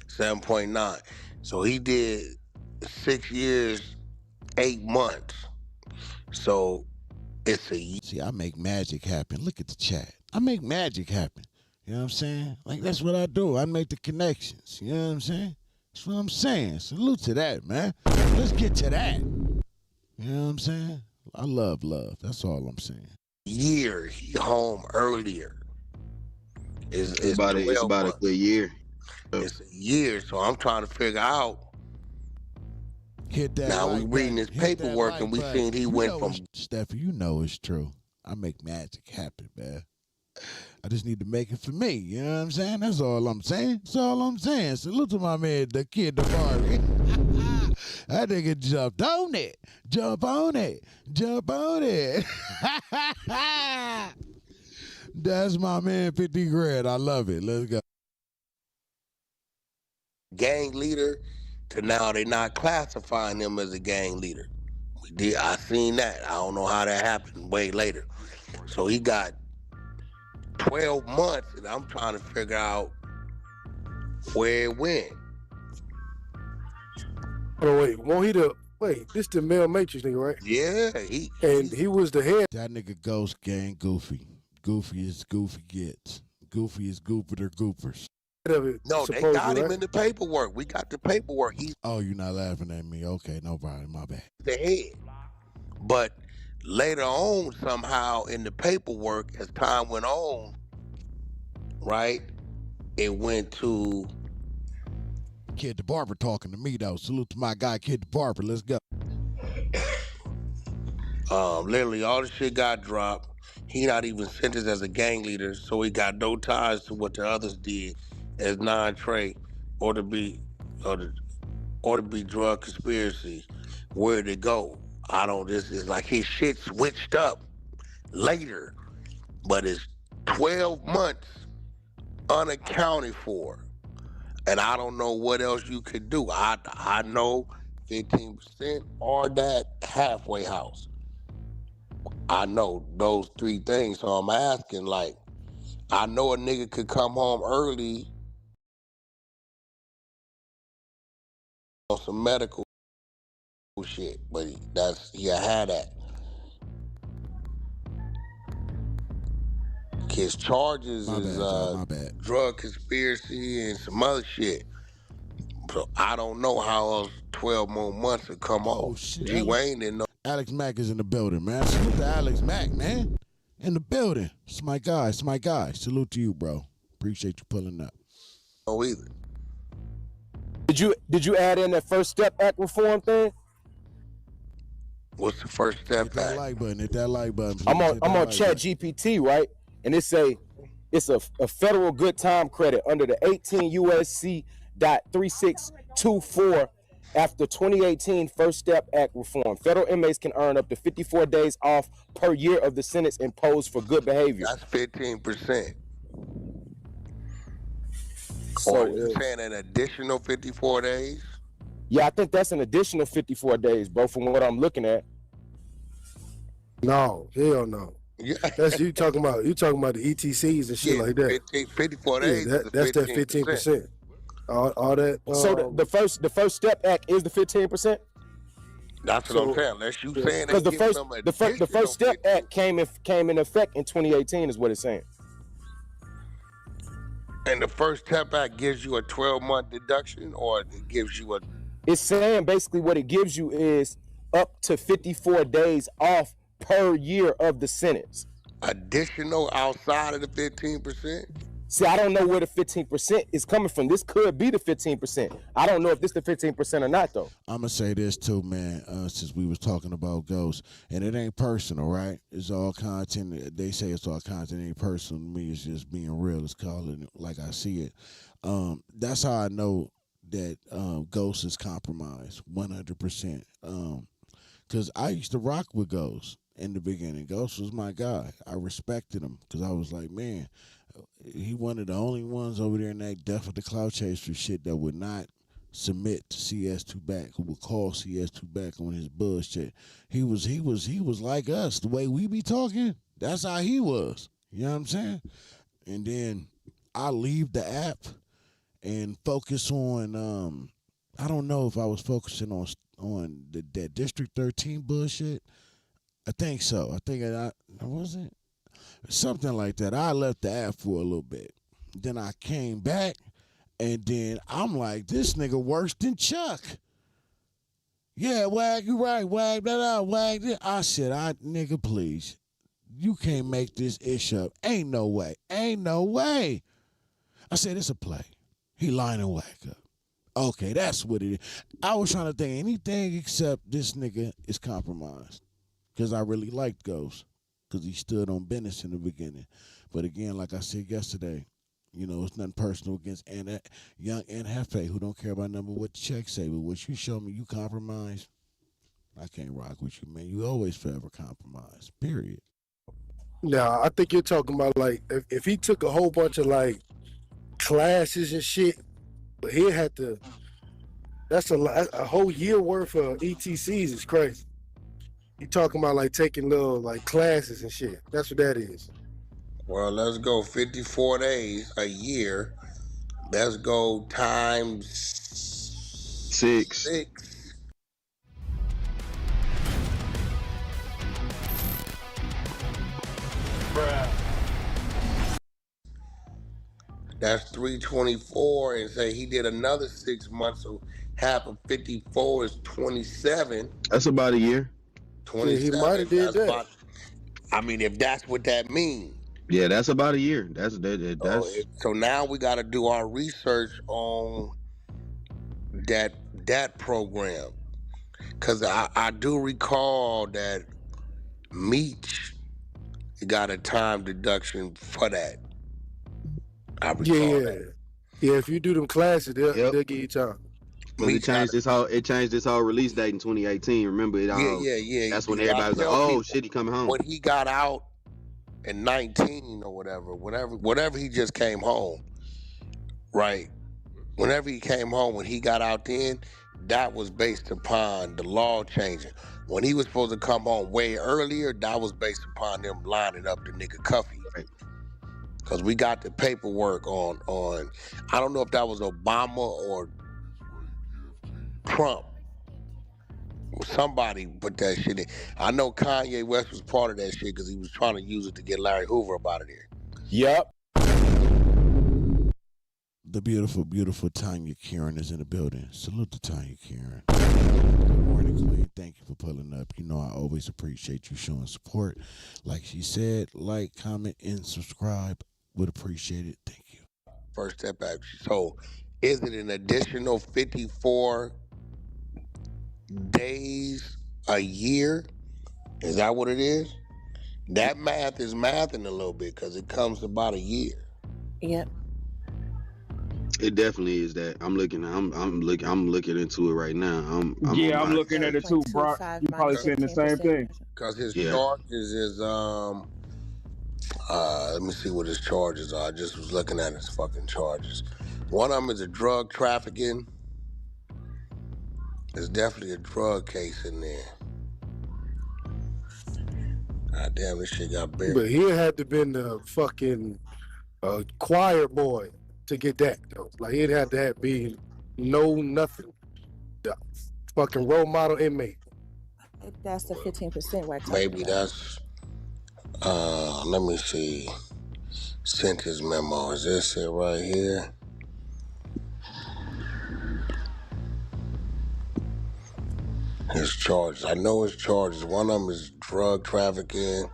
7.9. So he did 6 years, 8 months. So it's a... See, I make magic happen. Look at the chat. I make magic happen. You know what I'm saying? Like, that's what I do. I make the connections. You know what I'm saying? That's what I'm saying. Salute to that, man. Let's get to that. You know what I'm saying? I love love. That's all I'm saying. Year he home earlier. It's about a good year. It's a year, so I'm trying to figure out. Hit that. Now like we reading button. his Hit paperwork that and we like seen button. he went from. Steffi, you know it's true. I make magic happen, man. I just need to make it for me. You know what I'm saying? That's all I'm saying. That's all I'm saying. Salute to my man, the kid, the Barbie. That nigga jumped on it. Jump on it. Jump on it. That's my man, 50 grand. I love it. Let's go. Gang leader to now they not classifying him as a gang leader. I seen that. I don't know how that happened way later. So he got 12 months, and I'm trying to figure out where it went. Oh wait, this the male matrix nigga, right? Yeah, he was the head. That nigga Ghost Gang Goofy. Goofy as Goofy gets. Goofy is Gooper Goopers. No, they got him in the paperwork. We got the paperwork. He's you're not laughing at me. Okay, no problem. My bad. the head. But later on, somehow in the paperwork, as time went on, right, it went to Kid the Barber talking to me though. Salute to my guy, Kid the Barber. Let's go. literally all the shit got dropped. He not even sentenced as a gang leader, so he got no ties to what the others did as non-Trey or to be drug conspiracy. Where'd it go? I don't. This is like his shit switched up later, but it's 12 months unaccounted for, and I don't know what else you could do. I know 15% or that halfway house. I know those 3 things, so I'm asking, like, I know a nigga could come home early on some medical shit, but he had that. His charges is my bad. drug conspiracy and some other shit. So I don't know how else 12 more months will come off. Shit, G Wayne didn't know. Alex Mack is in the building, man. Salute to Alex Mack, man. In the building. It's my guy. It's my guy. Salute to you, bro. Appreciate you pulling up. No either. Did you add in that First Step Act reform thing? What's the First Step Hit that like button. Hit that like button. Please. I'm on Chat GPT, right? And it's a federal good time credit under the 18 USC .3624 after 2018 First Step Act reform. Federal inmates can earn up to 54 days off per year of the sentence imposed for good behavior. That's 15%. So, or you saying an additional 54 days? Yeah, I think that's an additional 54 days, bro, from what I'm looking at. No, hell no. Yeah. That's you talking about the ETCs and shit like that. 54 days. Yeah, that's that 15%. All that. So the first Step Act is the 15%. That's what I'm saying. Unless you saying because the first Step Act came in effect in 2018 is what it's saying. And the First Step Act gives you a 12-month deduction, or it gives you a. It's saying basically what it gives you is up to 54 days off per year of the sentence. Additional outside of the 15%? See, I don't know where the 15% is coming from. This could be the 15%. I don't know if this the 15% or not, though. I'm going to say this, too, man, since we was talking about ghosts. And it ain't personal, right? It's all content. They say it's all content. It ain't personal to me. It's just being real. It's calling it like I see it. That's how I know that Ghost is compromised, 100%. Because I used to rock with Ghost in the beginning. Ghost was my guy. I respected him because I was like, man, he one of the only ones over there in that Death of the Cloud Chaser shit that would not submit to CS2 back, who would call CS2 back on his bullshit. He was like us. The way we be talking, that's how he was. You know what I'm saying? And then I leave the app and focus on I don't know if I was focusing on that District 13 bullshit. I think so. I think I wasn't. Something like that. I left the app for a little bit. Then I came back, and then I'm like, this nigga worse than Chuck. Yeah, Wag, you right. Wag that out. Wag this. I said, nigga, please. You can't make this ish up. Ain't no way. Ain't no way. I said, it's a play. He lining Wag up. Okay, that's what it is. I was trying to think anything except this nigga is compromised. Because I really liked Ghost. Because he stood on business in the beginning. But again, like I said yesterday, you know, it's nothing personal against young Aunt Hefe, who don't care about nothing but what the check say. But what you show me, you compromise, I can't rock with you, man. You always forever compromise, period. Now, I think you're talking about, like, if he took a whole bunch of, like, classes and shit, but he had to, that's a whole year worth of ETCs is crazy. You talking about like taking little like classes and shit. That's what that is. Well, let's go 54 days a year. Let's go times 6. Bruh. That's 324, and say he did another 6 months, so half of 54 is 27. That's about a year. 27. Yeah, he might have did that. About, I mean, if that's what that means. Yeah, that's about a year. That's so now we got to do our research on that program, because I do recall that Meech got a time deduction for that. I recall that. Yeah. If you do them classes, they'll give you time. But it changed this whole release date in 2018. Remember it all? Yeah. That's when everybody was like, "Oh shit, he coming home." When he got out in 19 or whatever, he just came home, right? Whenever he came home, when he got out then, that was based upon the law changing. When he was supposed to come home way earlier, that was based upon them lining up the nigga Cuffy. Right. Because we got the paperwork on. I don't know if that was Obama or Trump. Somebody put that shit in. I know Kanye West was part of that shit because he was trying to use it to get Larry Hoover up out of there. Yep. The beautiful, beautiful Tanya Kieran is in the building. Salute to Tanya Kieran. Good morning, Queen. Thank you for pulling up. You know I always appreciate you showing support. Like she said, like, comment, and subscribe. Would appreciate it. Thank you. First step back. So, is it an additional 54 days a year? Is that what it is? That math is mathing a little bit because it comes about a year. Yep. It definitely is that. I'm looking into it right now. I'm I'm looking at it too, bro. You probably saying the same thing. Because his charges is let me see what his charges are. I just was looking at his fucking charges. One of them is a drug trafficking. There's definitely a drug case in there. God damn, this shit got buried. But he had to been the fucking choir boy to get that though. Like he'd had to have been nothing. The fucking role model inmate. That's the 15% WAC. Maybe that's let me see. Sent his memo. Is this it right here? His charges. I know his charges. One of them is drug trafficking.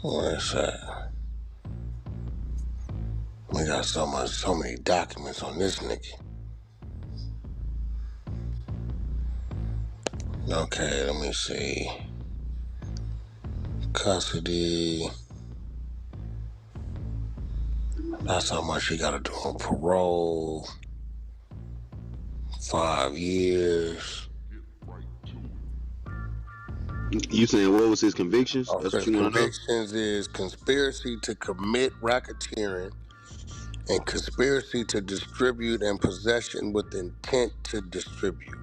What is that? We got so many documents on this nigga. Okay, let me see. Custody. That's how much he gotta do on parole. 5 years. You saying what was his convictions? That's what His you want to know? convictions is conspiracy to commit racketeering and conspiracy to distribute and possession with intent to distribute.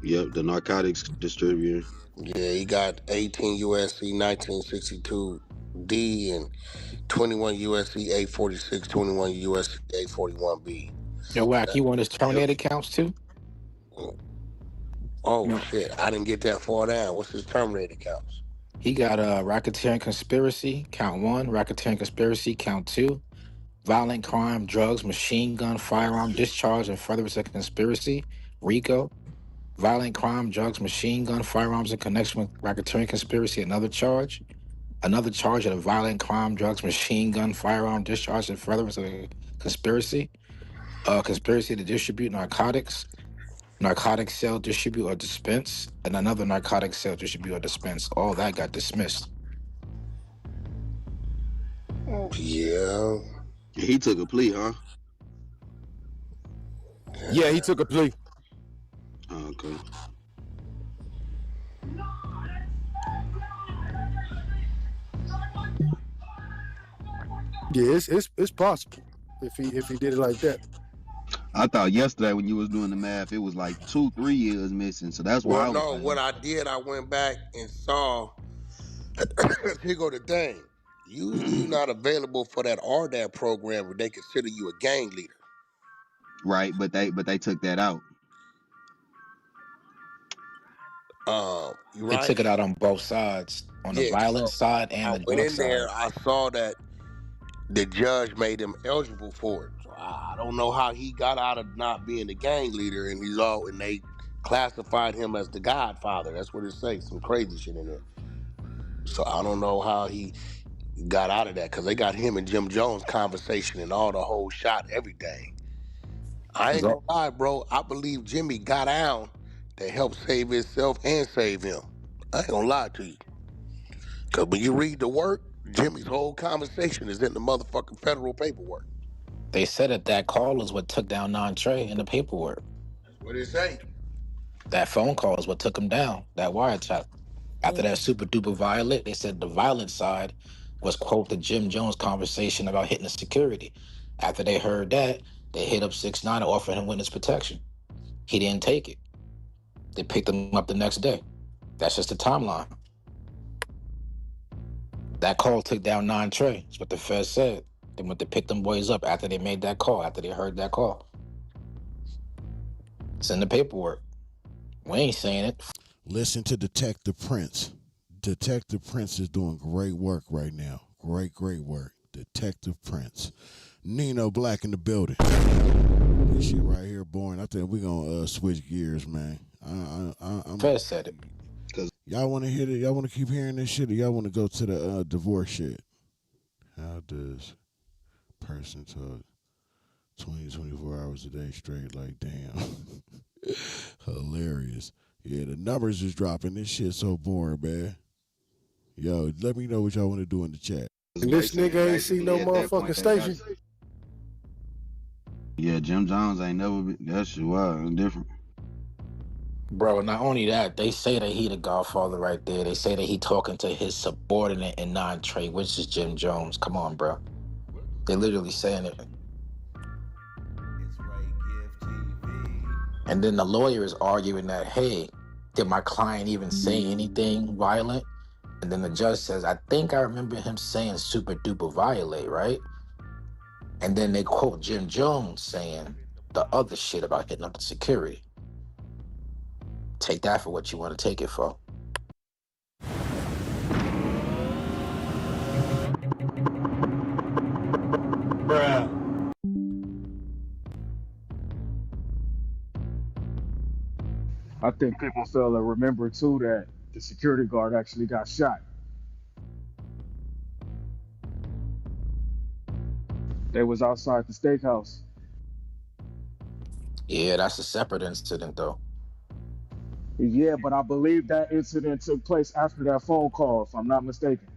Yep, the narcotics distributor. Yeah, he got 18 USC 1962 D and 21 USC 846, 21 USC 841B. Yo, Wack, you want his terminated counts too? Oh, shit. I didn't get that far down. What's his terminated counts? He got racketeering conspiracy, count 1, racketeering conspiracy, count 2, violent crime, drugs, machine gun, firearm, discharge, and furtherance of conspiracy, RICO, violent crime, drugs, machine gun, firearms in connection with racketeering conspiracy, another charge of violent crime, drugs, machine gun, firearm, discharge, and furtherance of conspiracy, conspiracy to distribute narcotics, narcotic sale, distribute, or dispense, and another narcotic sale, distribute, or dispense. All that got dismissed. Yeah. He took a plea, huh? Yeah, he took a plea. Oh, okay. Yeah, it's possible if he did it like that. I thought yesterday when you was doing the math, it was like 2-3 years missing. So that's why. What I did, I went back and saw. Here go the thing. Usually you're not available for that RDAP program where they consider you a gang leader. Right, but they took that out. They took it out on both sides, on the violent side and the drug side. There, I saw that the judge made him eligible for it. So I don't know how he got out of not being a gang leader, and they classified him as the Godfather. That's what it says. Some crazy shit in there. So I don't know how he got out of that because they got him and Jim Jones conversation and all the whole shot, everything. I ain't gonna lie, bro. I believe Jimmy got down to help save himself and save him. I ain't gonna lie to you. Because when you read the work, Jimmy's whole conversation is in the motherfucking federal paperwork. They said that call is what took down Trey in the paperwork. That's what it say. That phone call is what took him down, that wiretap. After that super duper violent, they said the violent side was, quote, the Jim Jones conversation about hitting the security. After they heard that, they hit up 6ix9ine and offered him witness protection. He didn't take it. They picked him up the next day. That's just the timeline. That call took down Trey. That's what the Fed said. They went to pick them boys up after they made that call, after they heard that call. It's in the paperwork. We ain't saying it. Listen to Detective Prince. Detective Prince is doing great work right now. Great work. Detective Prince. Nino Black in the building. This shit right here, boring. I think we're going to switch gears, man. I'm Fez said it. Y'all want to hear it? Y'all want to keep hearing this shit, or y'all want to go to the divorce shit? How does person talk 24 hours a day straight? Like, damn. Hilarious. Yeah, the numbers is dropping. This shit so boring, man. Yo, let me know what y'all want to do in the chat. And this nigga ain't see no motherfucking station. Yeah, Jim Jones ain't never been. That shit wild and different. Bro, not only that, they say that he the godfather right there. They say that he talking to his subordinate in non-trade, which is Jim Jones. Come on, bro. They literally saying it. And then the lawyer is arguing that, hey, did my client even say anything violent? And then the judge says, I think I remember him saying super duper violate, right? And then they quote Jim Jones saying the other shit about hitting up the security. Take that for what you want to take it for. Bruh. I think people fail to remember too that the security guard actually got shot. They was outside the steakhouse. Yeah, that's a separate incident, though. Yeah, but I believe that incident took place after that phone call, if I'm not mistaken.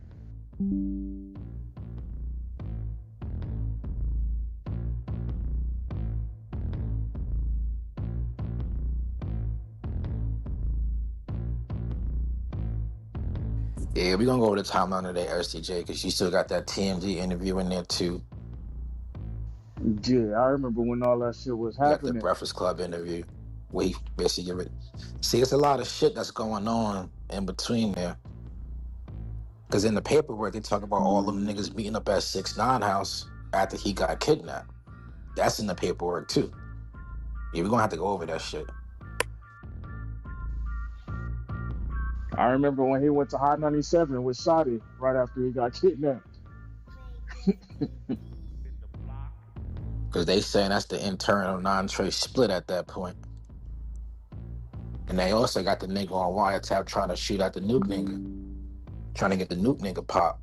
Yeah, we're going to go over the timeline today, RCJ, because you still got that TMZ interview in there, too. Yeah, I remember when all that shit was You got the happening. Breakfast Club interview. Where he basically give it. See, it's a lot of shit that's going on in between there. Because in the paperwork, they talk about all them niggas meeting up at 6ix9ine house after he got kidnapped. That's in the paperwork, too. Yeah, we're going to have to go over that shit. I remember when he went to Hot 97 with Shotty right after he got kidnapped. Because they saying that's the internal non-trade split at that point. And they also got the nigga on wiretap trying to shoot at the nuke nigga. Trying to get the nuke nigga pop.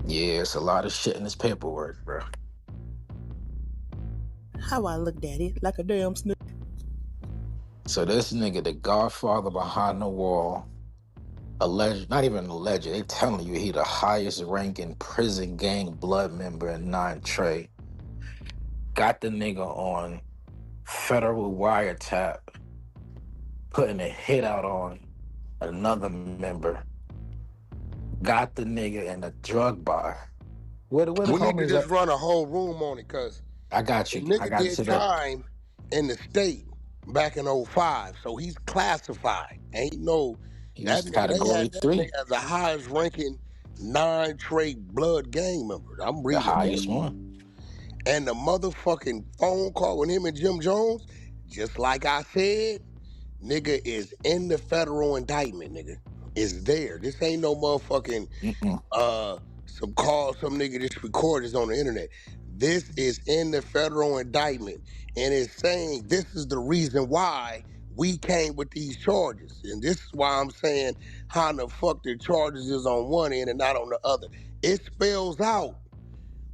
Yeah, it's a lot of shit in this paperwork, bro. How I look, daddy, like a damn snake. So this nigga, the godfather behind the wall, alleged, not even alleged, they telling you he the highest ranking prison gang blood member in 9-Trey. Got the nigga on federal wiretap, putting a hit out on another member. Got the nigga in a drug bar. Where the We need to homies just at? run a whole room on it, cause I got the you. I nigga got did to that. time in the state back in 05, so he's classified. Ain't no He was that nigga. They category had that 3, nigga as the highest ranking non-trade blood gang member. I'm the reading highest that. one. And the motherfucking phone call with him and Jim Jones, just like I said, nigga is in the federal indictment, nigga. Is there. This ain't no motherfucking some call some nigga just record this on the internet. This is in the federal indictment. And it's saying this is the reason why we came with these charges. And this is why I'm saying how the fuck the charges is on one end and not on the other. It spells out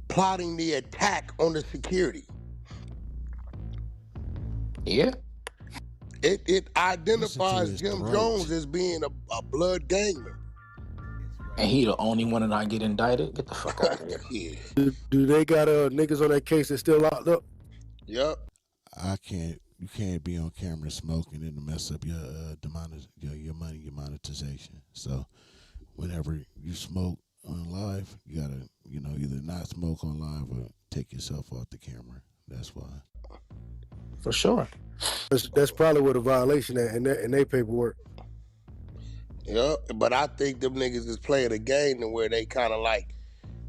plotting the attack on the security. Yeah. It identifies his Jim throat. Jones as being a blood gang member. And he the only one to not get indicted? Get the fuck out of here. Yeah. Do they got niggas on that case that still locked up? Yep. You can't be on camera smoking and mess up your your money, your monetization. So whenever you smoke on live, you gotta either not smoke on live or take yourself off the camera. That's why. For sure. That's probably what a violation at in their paperwork. Yeah, but I think them niggas is playing a game to where they kind of like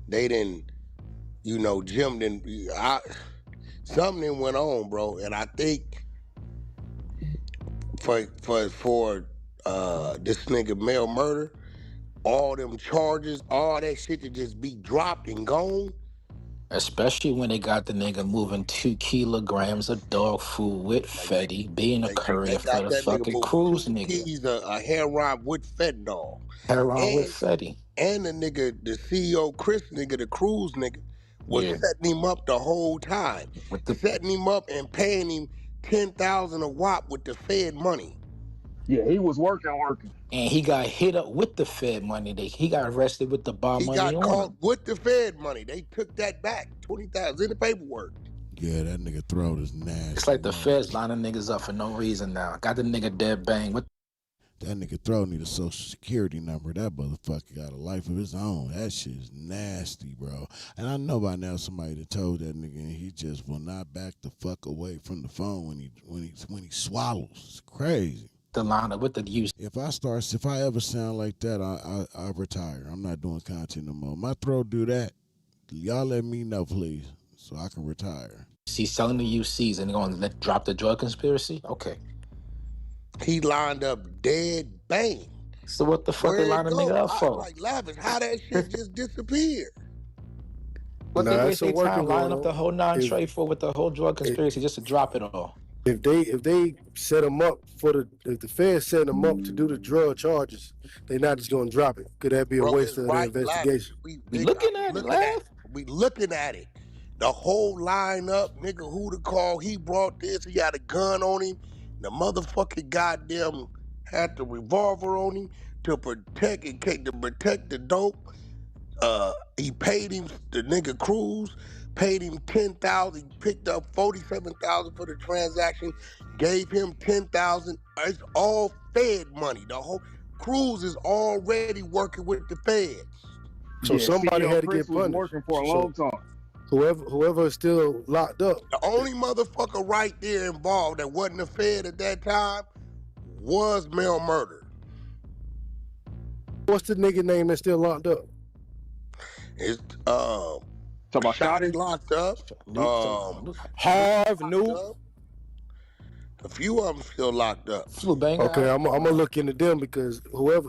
they didn't, Jim didn't. Something done went on, bro, and I think for this nigga Mel Murda, all them charges, all that shit to just be dropped and gone. Especially when they got the nigga moving 2 kilograms of dog food with Fetty, being a They courier for got the that nigga fucking moving cruise 2 nigga. keys of heroin with fentanyl. Heroin with And Fetty. and the CEO Chris nigga, the cruise nigga, was Yeah. setting him up the whole time. With the Setting him up and paying him 10,000 a wop with the Fed money. Yeah, he was working. And he got hit up with the Fed money. He got arrested with the bar He money got on caught him. with the Fed money. They took that back. 20,000 in the paperwork. Yeah, that nigga throat is nasty. It's like the Feds lining niggas up for no reason now. Got the nigga dead bang. What? That nigga throat need a social security number. That motherfucker got a life of his own. That shit is nasty, bro. And I know by now somebody that told that nigga and he just will not back the fuck away from the phone when he swallows. It's crazy. The line up with the use. If I ever sound like that, I retire. I'm not doing content no more. My throat do that. Y'all let me know, please, so I can retire. He's selling the UCs and going to drop the drug conspiracy? Okay. He lined up dead bang. So what the fuck Where they it line a go? nigga up for? Like Lavish, how that shit just disappeared? What they waste their time lining up the whole If for with the whole drug conspiracy just to drop it all? If they set them up if the feds set them up to do the drug charges, they're not just gonna drop it. Could that be a waste of their investigation? We looking at it. We looking at it. The whole lineup, nigga, who to call? He brought this. He had a gun on him. The motherfucker goddamn had the revolver on him to protect the dope. He paid him, the nigga Cruz paid him 10,000. He picked up 47,000 for the transaction. Gave him 10,000. It's all Fed money. The whole Cruz is already working with the Feds. So somebody had to get punished. Working for a long time. Whoever is still locked up. The only motherfucker right there involved that wasn't a Fed at that time was Mel Murda. What's the nigga name that's still locked up? It's Talk about Shotty locked up. Harv, New. A few of them still locked up. Okay, I'm gonna look into them because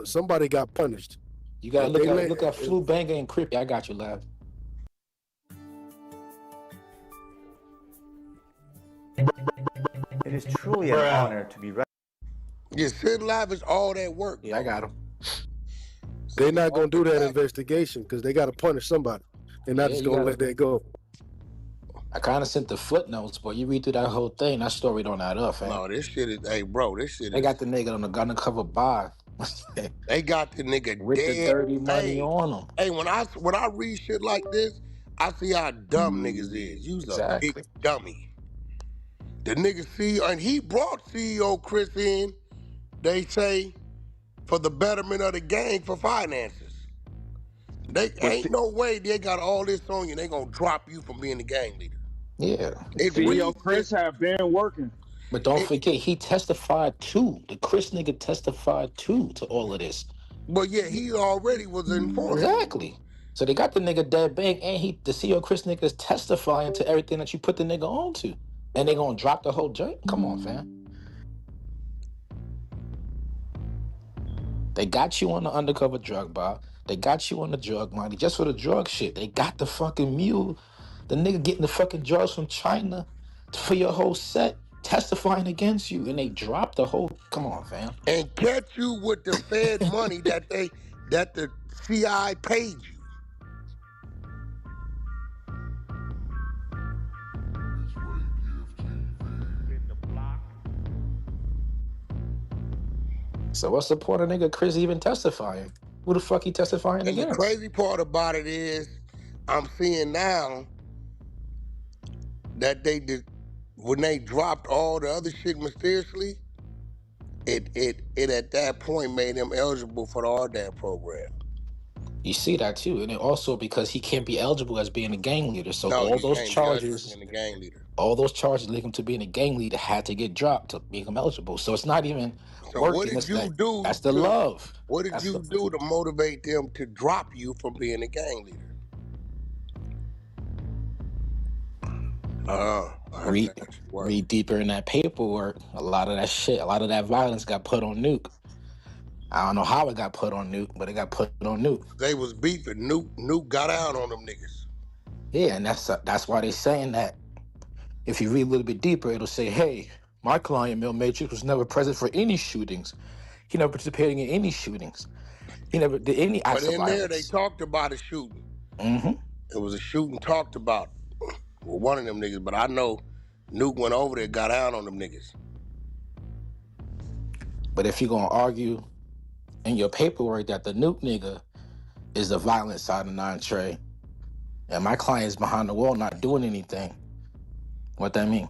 somebody got punished. You gotta look at Flu Banger and Crippy. I got you, Lav. It is truly an honor to be. Yeah, Sid Lavish, all that work. Yeah, I got him. They're not gonna do that investigation because they gotta punish somebody. They're not just gonna let that go. I kind of sent the footnotes, but you read through that whole thing, that story don't add up, fam. No, this shit is, hey, bro, this shit is. They got the nigga on the undercover bar. They got the nigga with dead. The dirty money on him. Hey, when I read shit like this, I see how dumb niggas is. You's a big dummy. The nigga and he brought CEO Chris in, they say, for the betterment of the gang for finances. They ain't no way they got all this on you. They gonna drop you from being the gang leader. Yeah. CEO Chris have been working. But don't forget, he testified too. The Chris nigga testified too to all of this. Well, yeah, he already was informed. Exactly. So they got the nigga dead bang, and the CEO Chris nigga is testifying to everything that you put the nigga on to. And they gonna drop the whole joint? Come on, fam. They got you on the undercover drug bar. They got you on the drug money just for the drug shit. They got the fucking mule. The nigga getting the fucking drugs from China for your whole set, testifying against you. And they dropped the whole, come on, fam. And catch you with the Fed money that the CI paid you. So what's the point of nigga Chris even testifying? Who the fuck he testifying against? And the crazy part about it is, I'm seeing now that they did when they dropped all the other shit mysteriously. It at that point made him eligible for the RDAP program. You see that too, and it also because he can't be eligible as being a gang leader. So all those charges, all those charges linking him to being a gang leader had to get dropped to make him eligible. So it's not even So what working. did It's you that do that's the to love. what did That's the you do to motivate them to drop you from being a gang leader? read deeper in that paperwork. A lot of that shit, a lot of that violence got put on Nuke. I don't know how it got put on Nuke, but it got put on Nuke. They was beefing. Nuke got out on them niggas. Yeah, and that's why they saying that. If you read a little bit deeper, it'll say, hey, my client, Mel Matrix, was never present for any shootings. He never participated in any shootings. He never did any acts But of in there, they violence. talked about a shooting. Mm-hmm. It was a shooting talked about with one of them niggas, but I know Nuke went over there, got out on them niggas. But if you're going to argue in your paperwork that the Nuke nigga is the violent side of 9 Trey, and my client's behind the wall not doing anything, what that mean?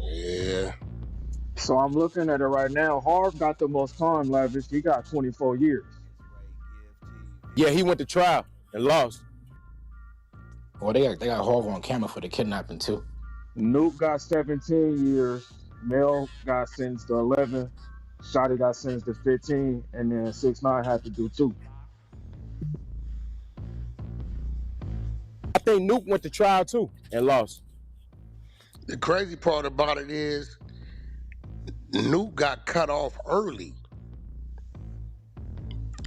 Yeah. So I'm looking at it right now. Harv got the most time, Lavish. He got 24 years. Yeah, he went to trial and lost. Well, they got Harv on camera for the kidnapping too. Nuke got 17 years. Mel got sentenced to 11. Shotty got sentenced to 15, and then 6ix9ine had to do 2. I think Nuke went to trial too and lost. The crazy part about it is Nuke got cut off early.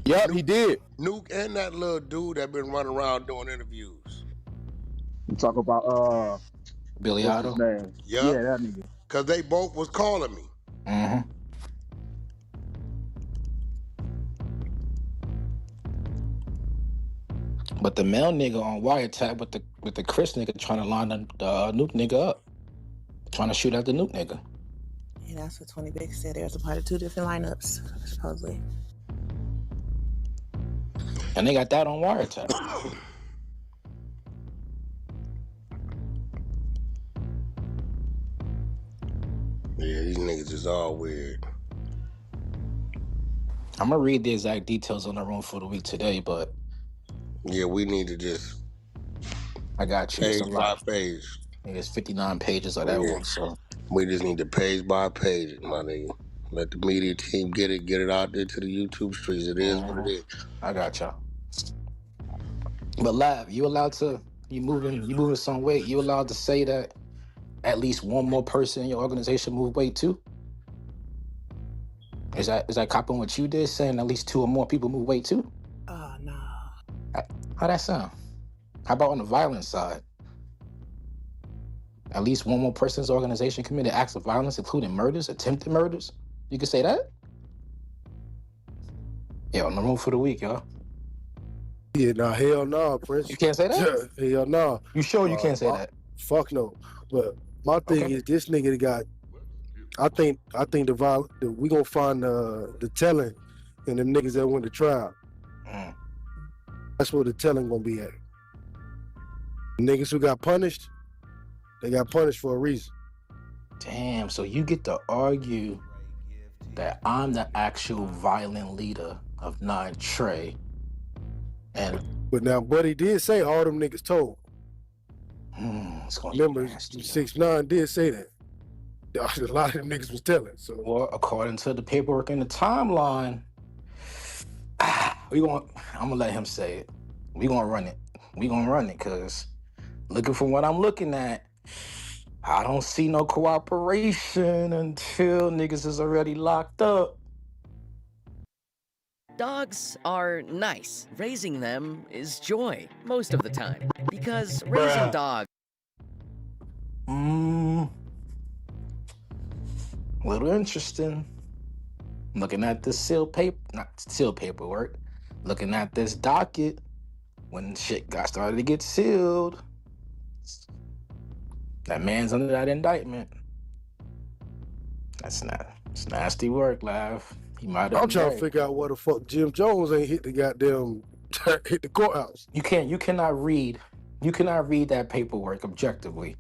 Yep, he did. Nuke and that little dude that been running around doing interviews. You talk about Billy what's Otto? his name? Yep. Yeah, that nigga. Cause they both was calling me. Mm-hmm. But the Mel nigga on wiretap with the Chris nigga trying to line the Nuke nigga up, trying to shoot at the Nuke nigga. Yeah, that's what 20 Big said. There's a part of 2 different lineups, supposedly. And they got that on wiretap. Yeah, these niggas is all weird. I'm gonna read the exact details on the room for the week today, but yeah, we need to just I got you. Page It's a lot. by page. I think it's 59 pages of that one. So we just need to page by page it, my nigga. Let the media team get it out there to the YouTube streets. It is what it is. I got y'all. But Lav, you allowed to you moving some weight. You allowed to say that at least one more person in your organization move weight too? Is that copying what you did, saying at least 2 or more people move weight too? Oh no. How that sound? How about on the violence side? At least one more person's organization committed acts of violence, including murders, attempted murders? You can say that? Yeah, on the room for the week, y'all. Yeah, nah, hell no, Prince. You can't say that? Hell no. You sure you can't say that? Fuck no. But my thing is, this nigga got. I think we gonna find the telling in them niggas that went to trial. That's where the telling gonna be at. Niggas who got punished, they got punished for a reason. Damn, so you get to argue that I'm the actual violent leader of 9 Trey. But now, Buddy did say all them niggas told. Remember, 6ix9ine did say that. A lot of them niggas was telling. So, well, according to the paperwork in the timeline, I'm gonna let him say it. We gonna run it. Because looking from what I'm looking at, I don't see no cooperation until niggas is already locked up. Dogs are nice. Raising them is joy, most of the time. Because raising dogs... Little interesting. Looking at this not sealed paperwork, looking at this docket, when shit got started to get sealed, that man's under that indictment. It's nasty work, Lav. He might have. I'm trying to figure out what the fuck Jim Jones ain't hit the goddamn hit the courthouse. You cannot read that paperwork objectively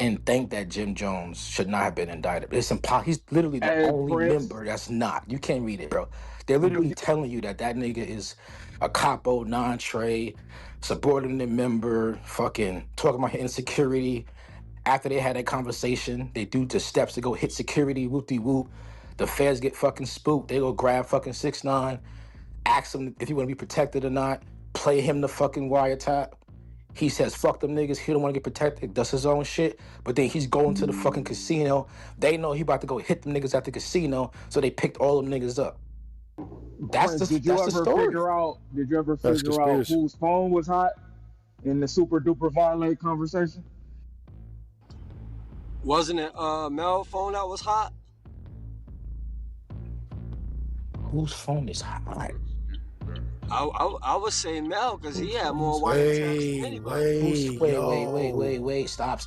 and think that Jim Jones should not have been indicted. It's impossible. He's literally the Hey, only Prince. member that's not. You can't read it, bro. They're literally telling you that nigga is a capo, non-tray, subordinate member, fucking talking about insecurity. After they had that conversation, they do the steps to go hit security, whoop-de-whoop. The feds get fucking spooked. They go grab fucking 6ix9ine, ask him if he want to be protected or not, play him the fucking wiretap. He says, fuck them niggas, he don't want to get protected, does his own shit, but then he's going to the fucking casino. They know he about to go hit them niggas at the casino, so they picked all them niggas up. That's Prince, the did you ever story. figure out That's conspiracy. whose phone was hot in the super duper violate conversation? Wasn't it Mel phone that was hot? Whose phone is hot? I would say Mel because he had more wiretaps than anybody. Wait. Stop.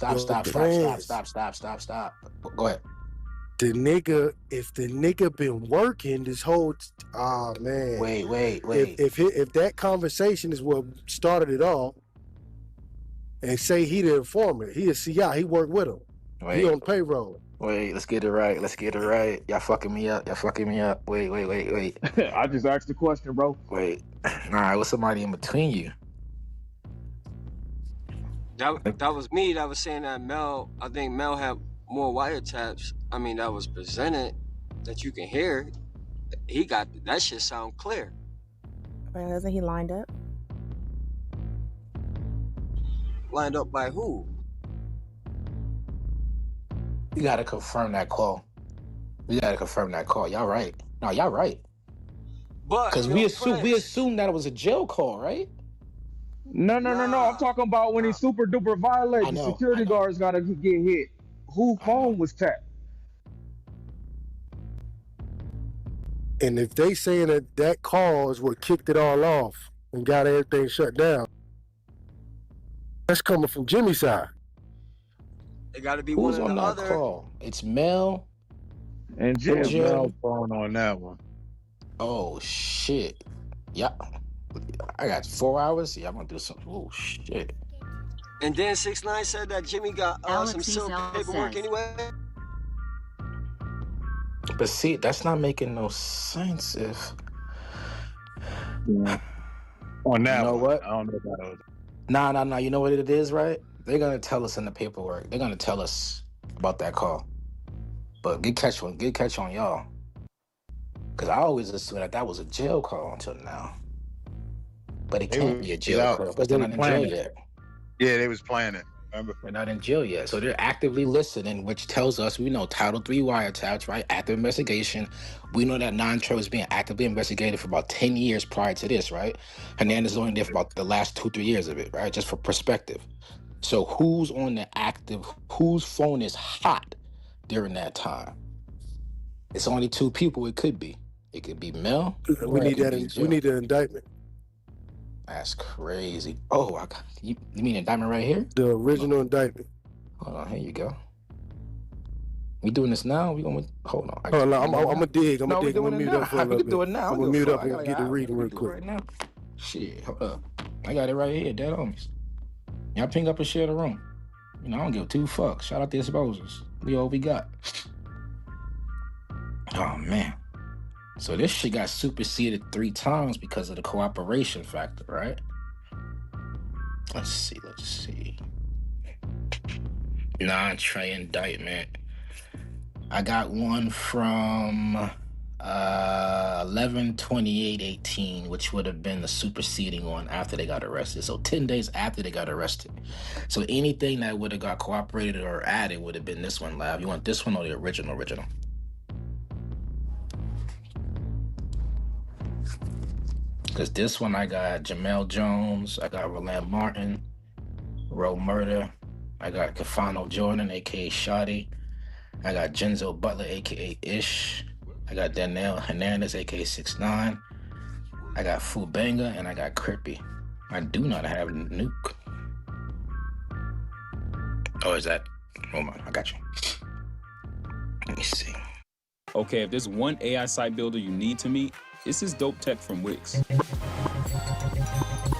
Go ahead. The nigga, if the nigga been working this whole, man. Wait. If that conversation is what started it all, and say he the informant, he a CI, he worked with him. He on payroll. Wait, let's get it right. Y'all fucking me up. Wait. I just asked the question, bro. Wait. All right, what's somebody in between you? That was me that was saying that I think Mel had more wiretaps. I mean, that was presented that you can hear. He got that shit sound clear. But isn't he lined up? Lined up by who? We gotta confirm that call. Y'all right. No, y'all right. But because we assumed that it was a jail call, right? No. I'm talking about when he super duper violate, the security guards gotta get hit. Whose phone was tapped? And if they saying that call is what kicked it all off and got everything shut down, that's coming from Jimmy's side. It got to be Who's one on of that the other. call? It's Mel and Jim. Mel's phone on that one. Oh shit! Yeah, I got 4 hours. Yeah, I'm gonna do something. Oh shit! And then 6ix9ine said that Jimmy got some sealed paperwork anyway. But see, that's not making no sense. If on that, you know one, what? I don't know about it. Nah. You know what it is, right? They're gonna tell us in the paperwork. They're gonna tell us about that call. But good catch on y'all. Cause I always assumed that was a jail call until now. But it can't be a jail call because they're not in jail yet. Yeah, they was playing it. Remember? They're not in jail yet. So they're actively listening, which tells us we know Title III wiretaps, right? Active investigation. We know that non-tray was being actively investigated for about 10 years prior to this, right? Hernandez is only there for about the last 2-3 years of it, right? Just for perspective. So who's on the active, whose phone is hot during that time? It's only 2 people it could be. It could be Mel. We need the indictment. That's crazy. Oh, you mean indictment right here? The original indictment. Hold on, here you go. We doing this now? Hold on. I'm gonna dig. I'm gonna mute up for a little bit. We can do it now. I'm gonna mute up and get the reading real quick. Right now. Shit, hold up. I got it right here, dead homies. Y'all ping up and share the room. I don't give 2 fucks. Shout out the exposers. We all we got. Oh, man. So this shit got superseded 3 times because of the cooperation factor, right? Let's see. Non-tray indictment. I got one from 11/28/18, which would have been the superseding one after they got arrested. So 10 days after they got arrested. So anything that would have got cooperated or added would have been this one, Lab. You want this one or the original? Because this one I got Jamel Jones, I got Roland Martin, Mel Murda, I got Kafano Jordan, a.k.a. Shotty, I got Genzo Butler, a.k.a. Ish, I got Danielle Hernandez, a.k.a. 6ix9ine, I got Fubanga, and I got Crippy. I do not have Nuke. Oh, is that? Hold on, I got you. Let me see. Okay, if there's one AI site builder you need to meet, this is Dope Tech from Wix.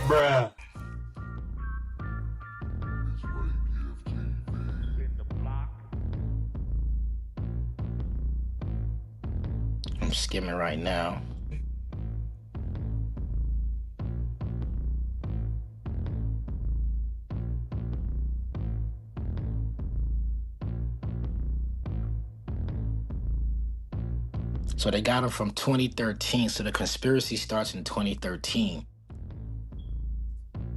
Bruh. skimming right now. So they got him from 2013. So the conspiracy starts in 2013.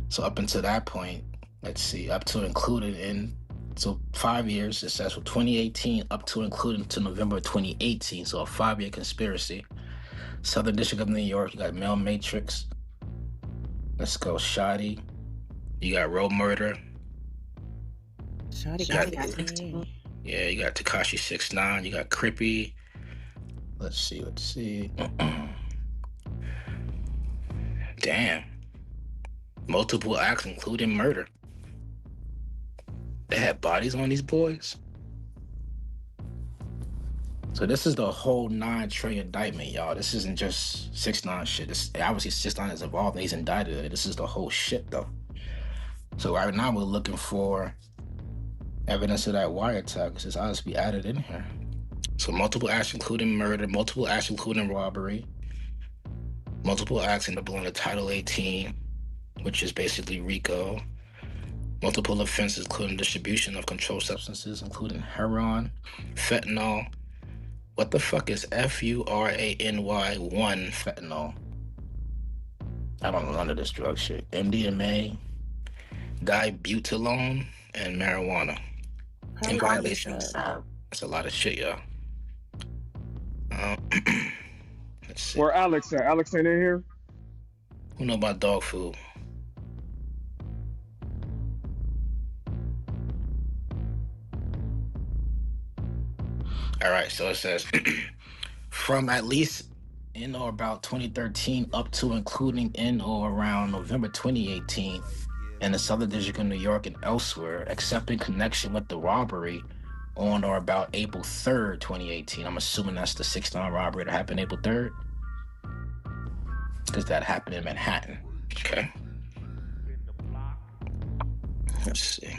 So up until that point, let's see, up to included in, so 5 years, it says from 2018 up to including to November 2018. So a 5-year conspiracy. Southern District of New York, you got Mel Matrix. Let's go, Shoddy. You got Mel Murda. Shawty got- got 15. Yeah, you got Tekashi 6ix9ine. You got Crippy. Let's see. Damn. Multiple acts, including murder. They had bodies on these boys. So this is the whole 9-tray indictment, y'all. This isn't just 6ix9ine shit. This obviously 6ix9ine is involved and he's indicted. This is the whole shit, though. So right now we're looking for evidence of that wiretap because it's obviously added in here. So multiple acts including murder, multiple acts including robbery, multiple acts in the Title 18, which is basically RICO, multiple offenses including distribution of controlled substances, including heroin, fentanyl. What the fuck is FURANY1 fentanyl? I don't know none of this drug shit. MDMA, dibutylone, and marijuana. In violation. That's a lot of shit, y'all. Let's see. Where Alex at? Alex ain't in here? Who know about dog food? All right, so it says from at least in or about 2013 up to including in or around November 2018 in the Southern District of New York and elsewhere, except in connection with the robbery on or about April 3rd, 2018. I'm assuming that's the 6ix9ine robbery that happened April 3rd. Because that happened in Manhattan. Okay. Let's see.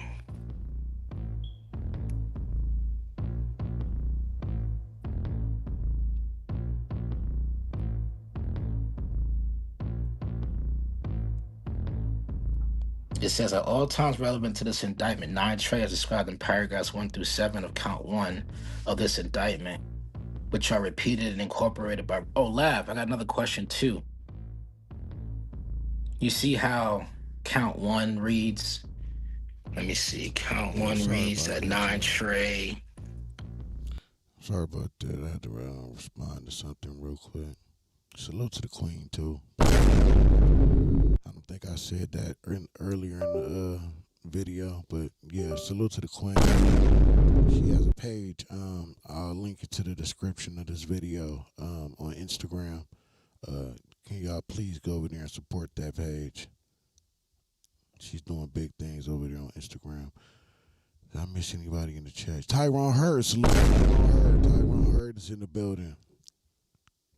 It says at all times relevant to this indictment, 9-tray as described in paragraphs 1 through 7 of count 1 of this indictment, which are repeated and incorporated by... Oh, Lav, I got another question too. You see how count 1 reads? Let me see. Count 1 reads that 9-tray. Sorry about that. I had to respond to something real quick. Salute to the queen, too. I don't think I said that earlier in the video, but yeah, salute to the queen. She has a page. I'll link it to the description of this video on Instagram. Can y'all please go over there and support that page? She's doing big things over there on Instagram. Did I miss anybody in the chat? Tyrone Hurd, salute to Tyrone Hurd. Tyrone Hurd is in the building.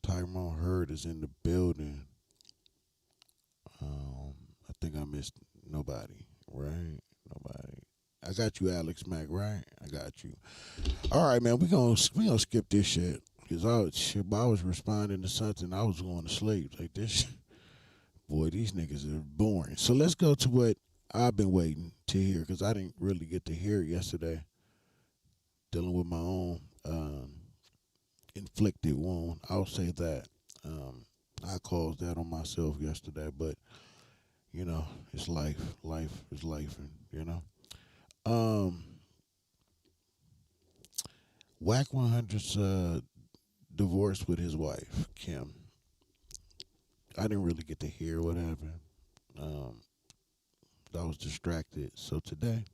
Tyrone Hurd is in the building. I think I missed nobody, right? Nobody. I got you, Alex Mack, right? I got you. All right, man. We gonna skip this shit because I was responding to something. I was going to sleep like this. Boy, these niggas are boring. So let's go to what I've been waiting to hear because I didn't really get to hear it yesterday. Dealing with my own inflicted wound. I'll say that. I caused that on myself yesterday, but you know, it's life. Life is life, and you know. WACK100's divorced with his wife, Kim. I didn't really get to hear what happened. I was distracted. So today,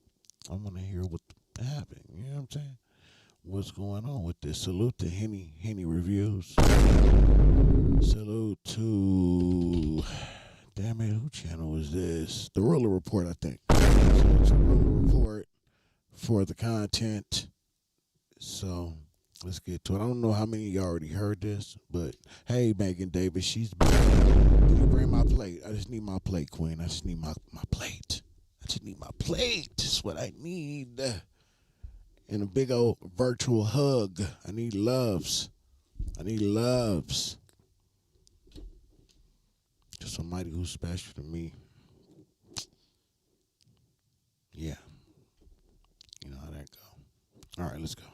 I want to hear what happened. You know what I'm saying? What's going on with this? Salute to Henny Reviews. Salute to... Damn it, who channel is this? The Ruler Report, I think. Salute to the Ruler Report for the content. So, let's get to it. I don't know how many of y'all already heard this, but hey, Megan Davis, she's back. Did you bring my plate? I just need my plate, Queen. I just need my plate. I just need my plate. That's what I need. And a big old virtual hug. I need loves. I need loves. Just somebody who's special to me. Yeah. You know how that go. All right, let's go.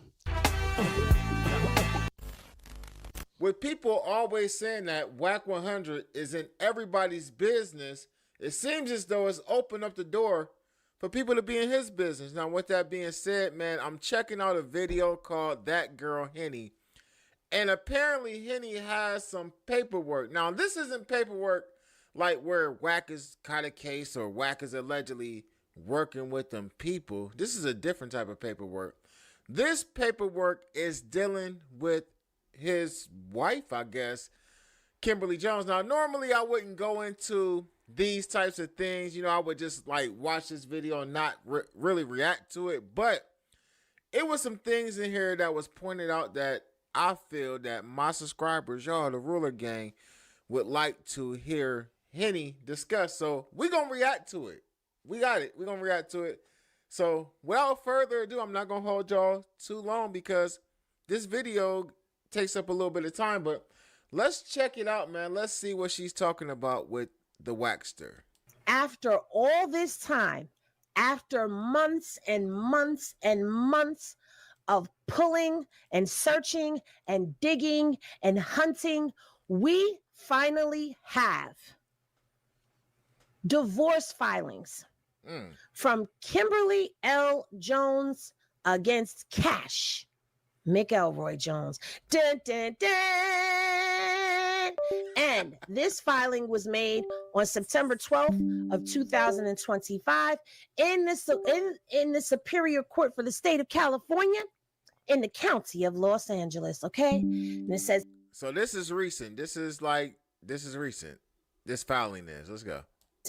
With people always saying that WACK100 is in everybody's business, it seems as though it's opened up the door for people to be in his business. Now, with that being said, man, I'm checking out a video called That Girl Henny. And apparently Henny has some paperwork. Now, this isn't paperwork like where WACK is caught a case or WACK is allegedly working with them people. This is a different type of paperwork. This paperwork is dealing with his wife, I guess, Kimberly Jones. Now, normally I wouldn't go into these types of things. You know, I would just like watch this video and not really react to it. But it was some things in here that was pointed out that I feel that my subscribers, y'all, the Ruler Gang, would like to hear Henny discuss. So we're going to react to it. We got it. We're going to react to it. So without further ado, I'm not going to hold y'all too long because this video takes up a little bit of time, but let's check it out, man. Let's see what she's talking about with the Waxster. After all this time, after months and months and months of pulling and searching and digging and hunting, we finally have divorce filings from Kimberly L. Jones against Cash McElroy Jones. Dun, dun, dun. And this filing was made on September 12th of 2025 in the Superior Court for the state of California in the county of Los Angeles. Okay. And it says, so this is recent. This is recent. This filing is. Let's go.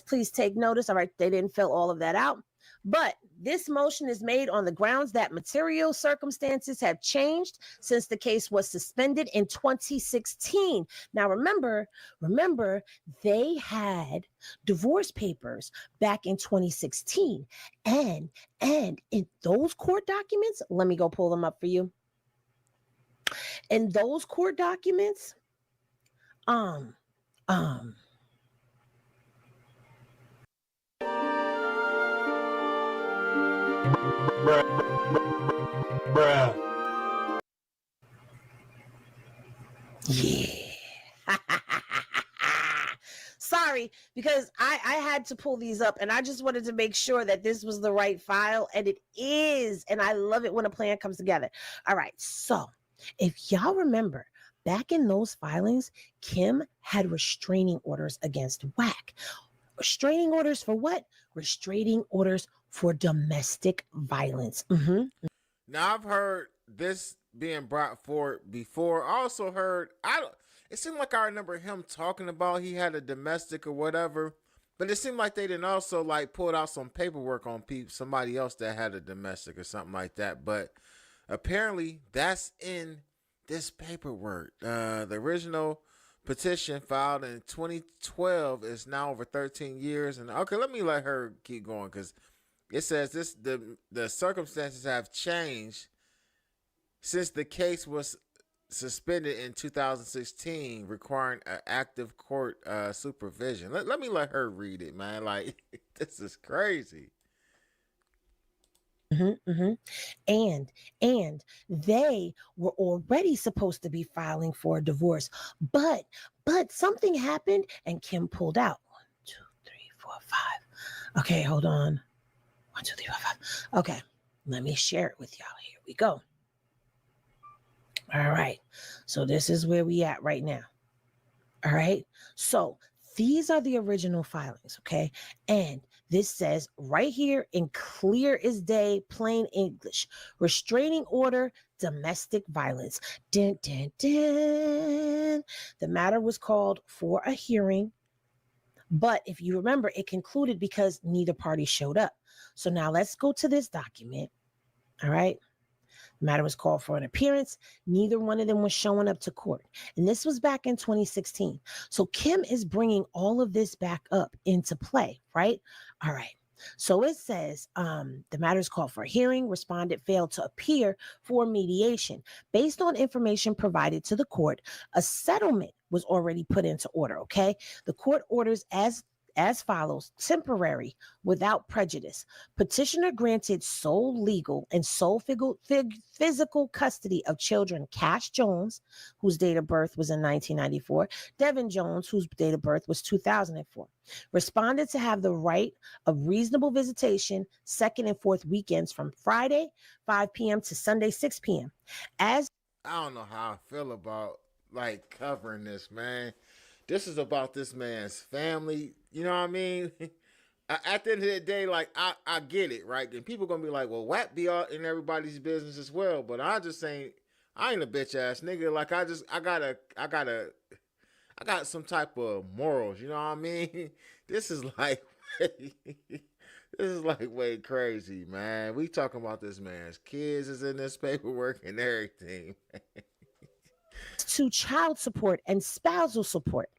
Please take notice. All right. They didn't fill all of that out. But this motion is made on the grounds that material circumstances have changed since the case was suspended in 2016. Now, remember, they had divorce papers back in 2016. And in those court documents, let me go pull them up for you. In those court documents, Bruh. Yeah. Sorry, because I had to pull these up and I just wanted to make sure that this was the right file, and it is. And I love it when a plan comes together. All right. So if y'all remember, back in those filings, Kim had restraining orders against WACK. Restraining orders for what? Restraining orders for domestic violence. Now, I've heard this being brought forward before. I also heard, it seemed like I remember him talking about he had a domestic or whatever, but it seemed like they didn't also like pulled out some paperwork on somebody else that had a domestic or something like that. But apparently that's in this paperwork. The original petition filed in 2012 is now over 13 years. And okay, let me let her keep going because it says the circumstances have changed since the case was suspended in 2016, requiring an active court supervision. Let me let her read it, man. Like, this is crazy. And they were already supposed to be filing for a divorce, but something happened and Kim pulled out. 1, 2, 3, 4, 5. Okay, hold on. 1, 2, 3, 4, 5. Okay, let me share it with y'all. Here we go. All right, so this is where we at right now. All right, so these are the original filings, okay? And this says right here in clear as day, plain English, restraining order, domestic violence. Dun, dun, dun. The matter was called for a hearing, but if you remember, it concluded because neither party showed up. So now let's go to this document, all right? The matter was called for an appearance. Neither one of them was showing up to court. And this was back in 2016. So Kim is bringing all of this back up into play, right? All right. So it says the matter is called for hearing. Respondent failed to appear for mediation. Based on information provided to the court, a settlement was already put into order. Okay. The court orders as follows: temporary, without prejudice. Petitioner granted sole legal and sole physical custody of children Cash Jones, whose date of birth was in 1994, Devin Jones, whose date of birth was 2004. Responded to have the right of reasonable visitation second and fourth weekends from Friday 5 p.m. to Sunday 6 p.m. As I don't know how I feel about like covering this, man. This is about this man's family. You know what I mean? At the end of the day, like I get it, right? Then people gonna be like, well, WAP be all in everybody's business as well. But I ain't a bitch ass nigga. Like I got some type of morals. You know what I mean? This is like way crazy, man. We talking about this man's kids is in this paperwork and everything. to child support and spousal support.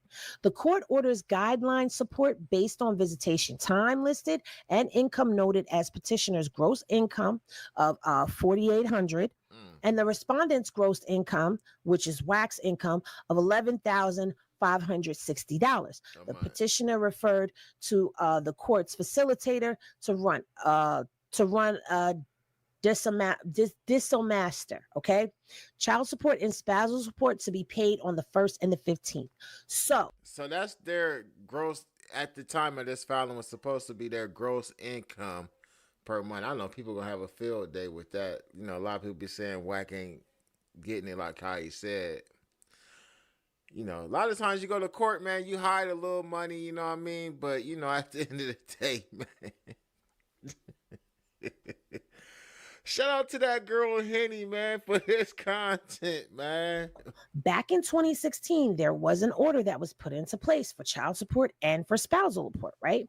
The court orders guideline support based on visitation time listed and income noted as petitioner's gross income of $4,800 and the respondent's gross income, which is WAC's income, of $11,560. The petitioner referred to the court's facilitator to run Disomaster, okay? Child support and spousal support to be paid on the 1st and the 15th. So that's their gross at the time of this filing was supposed to be their gross income per month. I know people gonna have a field day with that. You know, a lot of people be saying WAC ain't getting it like how he said. You know, a lot of times you go to court, man, you hide a little money, you know what I mean? But, you know, at the end of the day, man. Shout out to that girl Henny, man, for this content, man. Back in 2016, there was an order that was put into place for child support and for spousal support, right?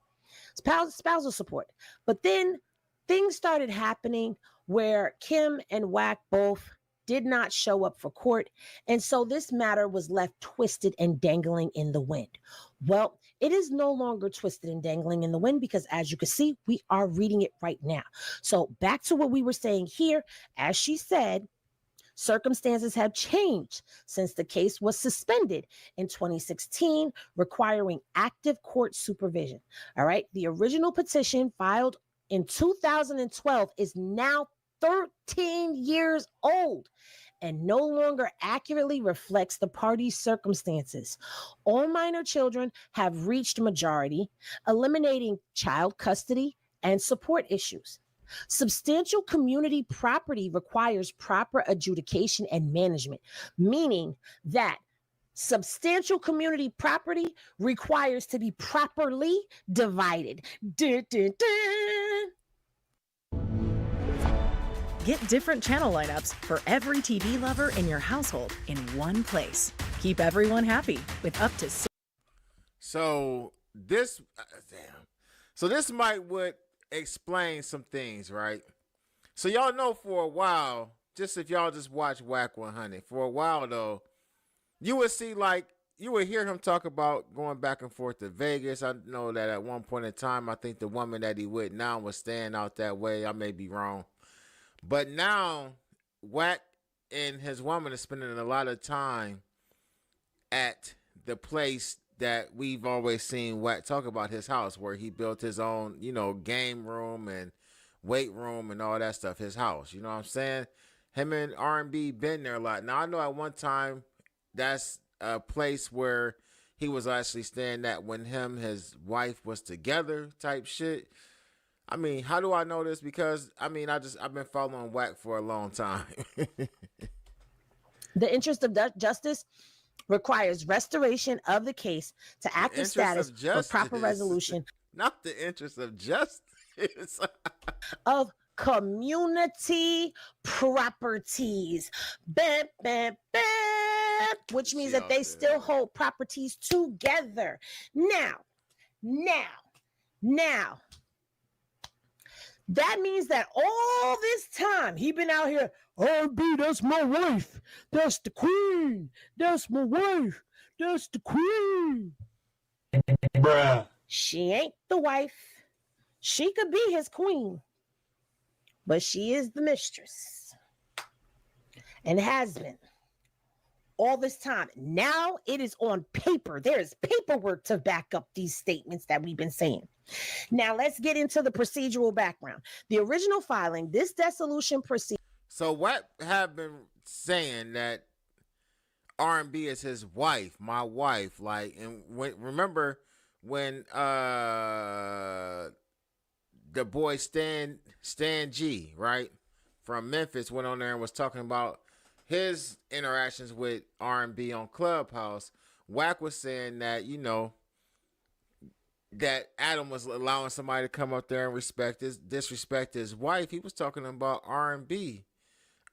Spousal support. But then things started happening where Kim and WAC both did not show up for court. And so this matter was left twisted and dangling in the wind. Well, it is no longer twisted and dangling in the wind because, as you can see, we are reading it right now. So back to what we were saying here, as she said, circumstances have changed since the case was suspended in 2016, requiring active court supervision. All right. The original petition filed in 2012 is now 13 years old and no longer accurately reflects the parties' circumstances. All minor children have reached majority, eliminating child custody and support issues. Substantial community property requires proper adjudication and management, meaning that substantial community property requires to be properly divided. Dun, dun, dun. Get different channel lineups for every TV lover in your household in one place. Keep everyone happy with up to 6. So this would explain some things, right? So y'all know for a while, just if y'all just watch WACK100, for a while though, you would hear him talk about going back and forth to Vegas. I know that at one point in time, I think the woman that he with now was staying out that way. I may be wrong. But now, WAC and his woman are spending a lot of time at the place that we've always seen WAC talk about, his house, where he built his own, game room and weight room and all that stuff, his house. You know what I'm saying? Him and R&B been there a lot. Now, I know at one time that's a place where he was actually staying at when his wife was together type shit. I mean, how do I know this? Because, I've been following WAC for a long time. The interest of justice requires restoration of the case to active status for proper resolution. Not the interest of justice. Of community properties. Bam, bam, bam, which means that they still hold properties together. Now, that means that all this time he been out here, R&B, that's my wife. That's the queen. That's my wife. That's the queen. Bruh. She ain't the wife. She could be his queen, but she is the mistress and has been all this time. Now it is on paper. There is paperwork to back up these statements that we've been saying. Now let's get into the procedural background. The original filing, this dissolution proceeding. So what have been saying that R&B is his wife, my wife, like, and remember when the boy Stan G, right, from Memphis went on there and was talking about his interactions with R&B on Clubhouse. WACK was saying that, you know, that Adam was allowing somebody to come up there and disrespect his wife. He was talking about R&B.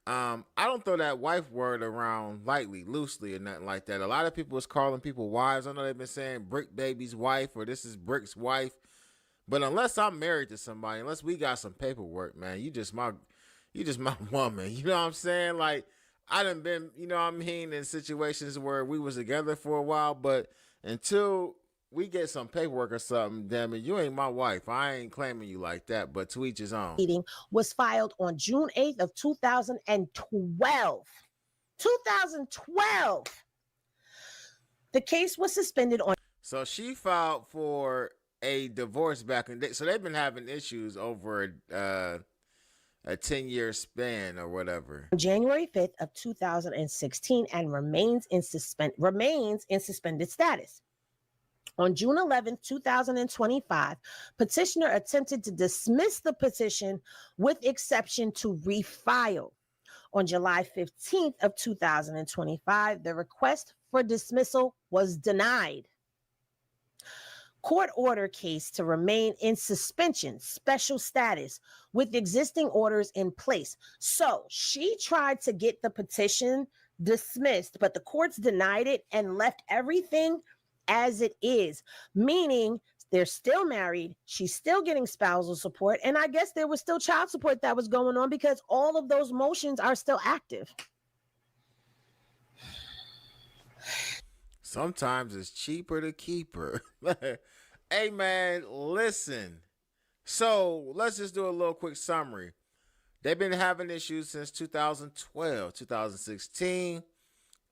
I don't throw that wife word around lightly, loosely, or nothing like that. A lot of people is calling people wives. I know they've been saying Brick Baby's wife or this is Brick's wife. But unless I'm married to somebody, unless we got some paperwork, man, you just my woman. You know what I'm saying? Like, I done been, you know what I mean, in situations where we was together for a while, but until we get some paperwork or something, damn it, you ain't my wife. I ain't claiming you like that, but to each his own. Meeting was filed on June 8th of 2012. 2012. The case was suspended on. So she filed for a divorce back in the day. So they've been having issues over a 10-year span or whatever. January 5th of 2016 and remains in suspended status. On June 11th, 2025, petitioner attempted to dismiss the petition with exception to refile. On July 15th of 2025, the request for dismissal was denied. Court order case to remain in suspension, special status, with existing orders in place. So she tried to get the petition dismissed, but the courts denied it and left everything as it is, meaning they're still married, she's still getting spousal support, and I guess there was still child support that was going on because all of those motions are still active. Sometimes it's cheaper to keep her. Hey, man, listen. So let's just do a little quick summary. They've been having issues since 2012, 2016.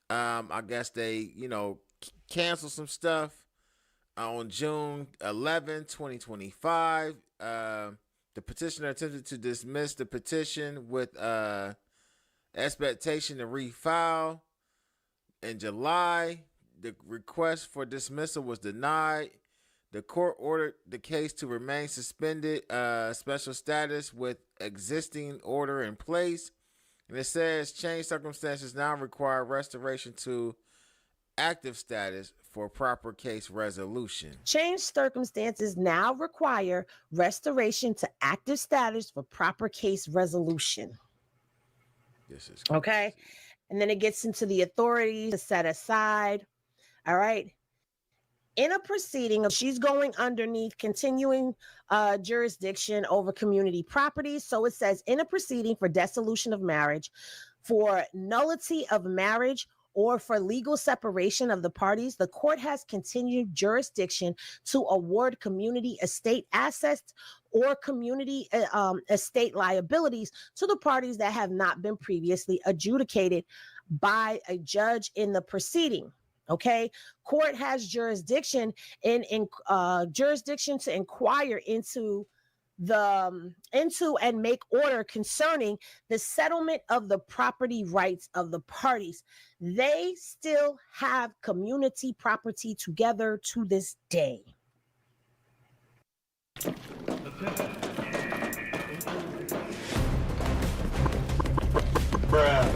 I guess they, you know, canceled some stuff on June 11, 2025. The petitioner attempted to dismiss the petition with expectation to refile. In July, the request for dismissal was denied. The court ordered the case to remain suspended, special status with existing order in place. And it says changed circumstances now require restoration to active status for proper case resolution. Changed circumstances now require restoration to active status for proper case resolution. This is okay. And then it gets into the authority to set aside. All right. In a proceeding, she's going underneath continuing jurisdiction over community properties. So it says in a proceeding for dissolution of marriage, for nullity of marriage, or for legal separation of the parties, the court has continued jurisdiction to award community estate assets or community estate liabilities to the parties that have not been previously adjudicated by a judge in the proceeding. Okay, court has jurisdiction jurisdiction to inquire into and make order concerning the settlement of the property rights of the parties. They still have community property together to this day. Bruh.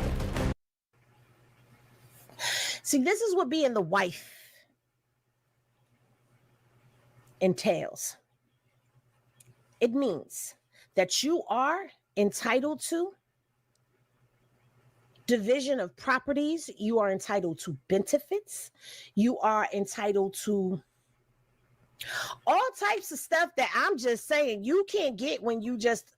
See, this is what being the wife entails. It means that you are entitled to division of properties. You are entitled to benefits. You are entitled to all types of stuff that I'm just saying you can't get when you just.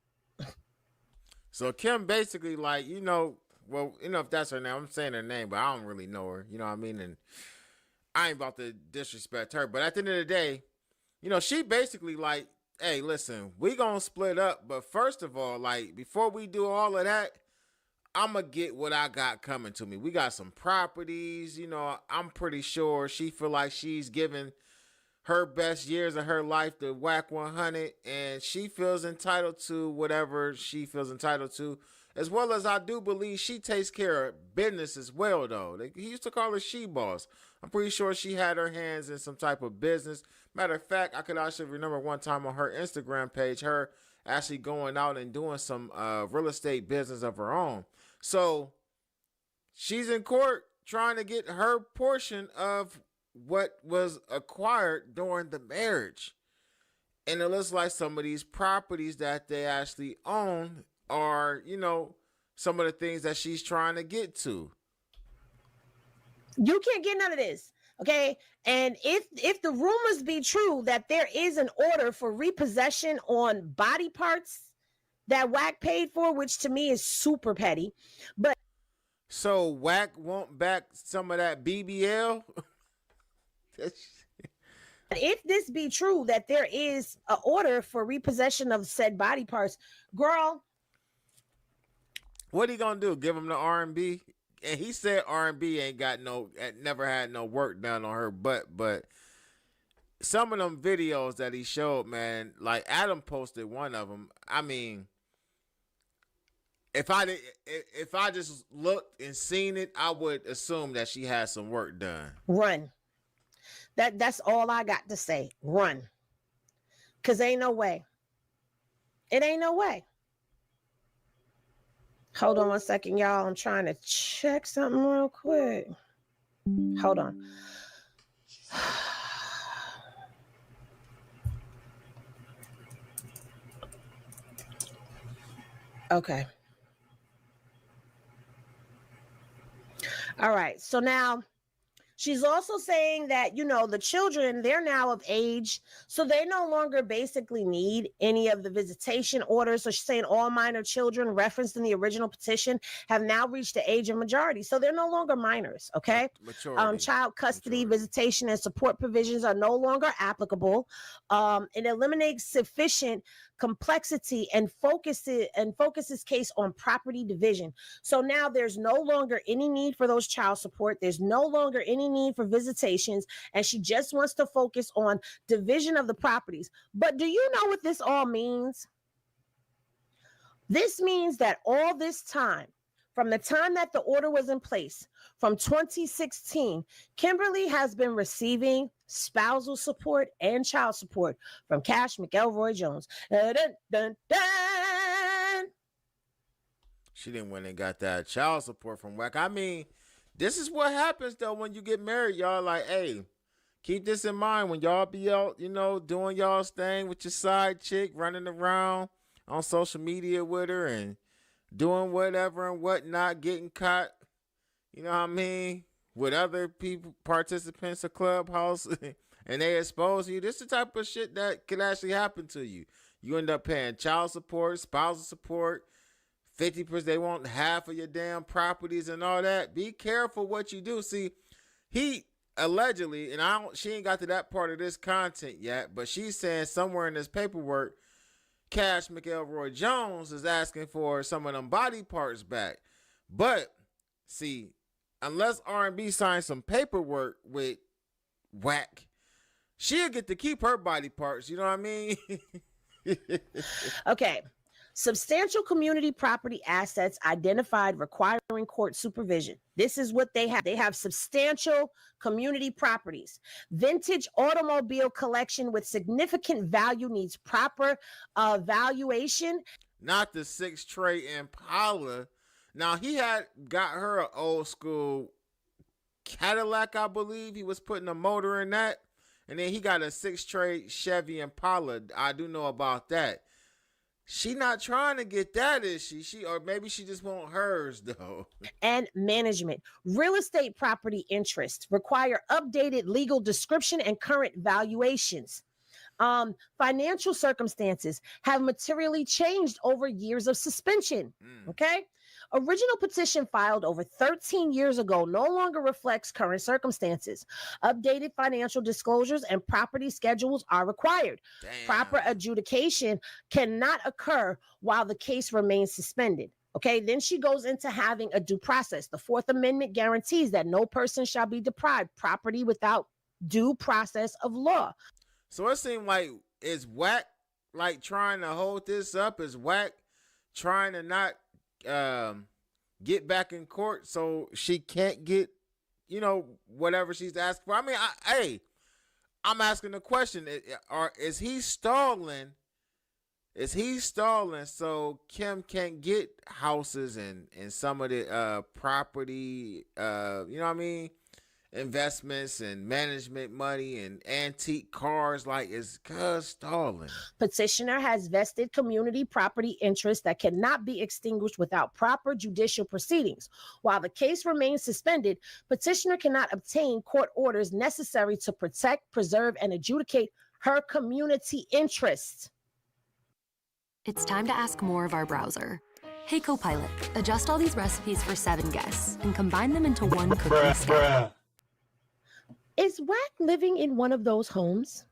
So Kim basically, like, you know, well, you know, if that's her name, I'm saying her name, but I don't really know her. You know what I mean? And I ain't about to disrespect her. But at the end of the day, you know, she basically, like, hey, listen, we gonna split up, but first of all, like before we do all of that, I'ma get what I got coming to me. We got some properties, I'm pretty sure she feel like she's giving her best years of her life to WACK100, and she feels entitled to whatever she feels entitled to, as well as I do believe she takes care of business as well, though. He used to call her she boss. I'm pretty sure she had her hands in some type of business. Matter of fact, I could actually remember one time on her Instagram page, her actually going out and doing some real estate business of her own. So she's in court trying to get her portion of what was acquired during the marriage. And it looks like some of these properties that they actually own are, some of the things that she's trying to get to. You can't get none of this. Okay. And if the rumors be true that there is an order for repossession on body parts that WACK paid for, which to me is super petty. But so WACK want back some of that BBL? If this be true that there is an order for repossession of said body parts, girl, what he gonna do? Give him the R&B? And he said R&B never had no work done on her butt, but some of them videos that he showed, man, like Adam posted one of them. I mean, if I just looked and seen it, I would assume that she had some work done. Run. That's all I got to say. Run. Cause ain't no way. It ain't no way. Hold on one second, y'all. I'm trying to check something real quick. Hold on. Okay. All right. So now she's also saying that, the children, they're now of age, so they no longer basically need any of the visitation orders. So she's saying all minor children referenced in the original petition have now reached the age of majority. So they're no longer minors, okay? Maturity. Child custody, visitation, and support provisions are no longer applicable. It eliminates sufficient complexity and focuses case on property division. So now there's no longer any need for those child support. There's no longer any need for visitations, and she just wants to focus on division of the properties. But do you know what this all means? This means that all this time, from the time that the order was in place, from 2016, Kimberly has been receiving spousal support and child support from Cash McElroy Jones. Dun, dun, dun. She didn't went and got that child support from WACK. I mean, this is what happens though when you get married, y'all. Like, hey, keep this in mind when y'all be out, doing y'all's thing with your side chick, running around on social media with her and doing whatever and whatnot, getting caught, you know what I mean, with other people, participants of Clubhouse, and they expose you. This is the type of shit that can actually happen to you. You end up paying child support, spousal support, 50%. They want half of your damn properties and all that. Be careful what you do. See, he allegedly, and she ain't got to that part of this content yet, but she's saying somewhere in this paperwork, Cash McElroy Jones is asking for some of them body parts back. But see, unless R&B signs some paperwork with WACK, she'll get to keep her body parts. You know what I mean? Okay. Substantial community property assets identified requiring court supervision. This is what they have. They have substantial community properties. Vintage automobile collection with significant value needs proper valuation. Not the 6-tray Impala. Now, he had got her an old school Cadillac, I believe. He was putting a motor in that. And then he got a 6-tray Chevy Impala. I do know about that. She not trying to get that, is she? Or maybe she just want hers, though. And management. Real estate property interests require updated legal description and current valuations. Financial circumstances have materially changed over years of suspension. Okay. Original petition filed over 13 years ago no longer reflects current circumstances. Updated financial disclosures and property schedules are required. Proper adjudication cannot occur while the case remains suspended. Okay, then she goes into having a due process. The Fourth Amendment guarantees that no person shall be deprived property without due process of law. So it seemed like is WACK like trying to hold this up? Is WACK trying to not get back in court so she can't get, whatever she's asking for? I mean, I'm asking the question: is he stalling? Is he stalling so Kim can't get houses and some of the property, investments and management money and antique cars? Like, is cuz stalling? Petitioner has vested community property interests that cannot be extinguished without proper judicial proceedings. While the case remains suspended, petitioner cannot obtain court orders necessary to protect, preserve, and adjudicate her community interests. It's time to ask more of our browser. Hey Copilot, adjust all these recipes for 7 guests and combine them into one cooking skill. Is WACK living in one of those homes?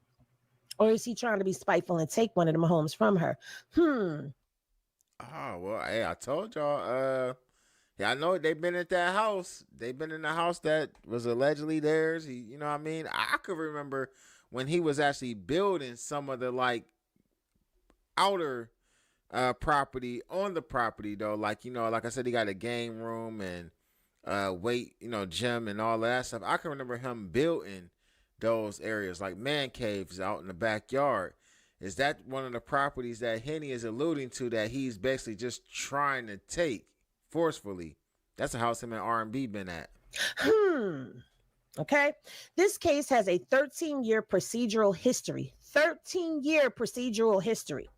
Or is he trying to be spiteful and take one of them homes from her? Oh, well, hey, I told y'all, I know they've been at that house. They've been in the house that was allegedly theirs. I could remember when he was actually building some of the, outer property on the property, though. Like I said, he got a game room and gym and all of that stuff. I can remember him building those areas like man caves out in the backyard. Is that one of the properties that Henny is alluding to that he's basically just trying to take forcefully? That's a house him and R&B been at. Okay. This case has a 13-year procedural history. 13-year procedural history.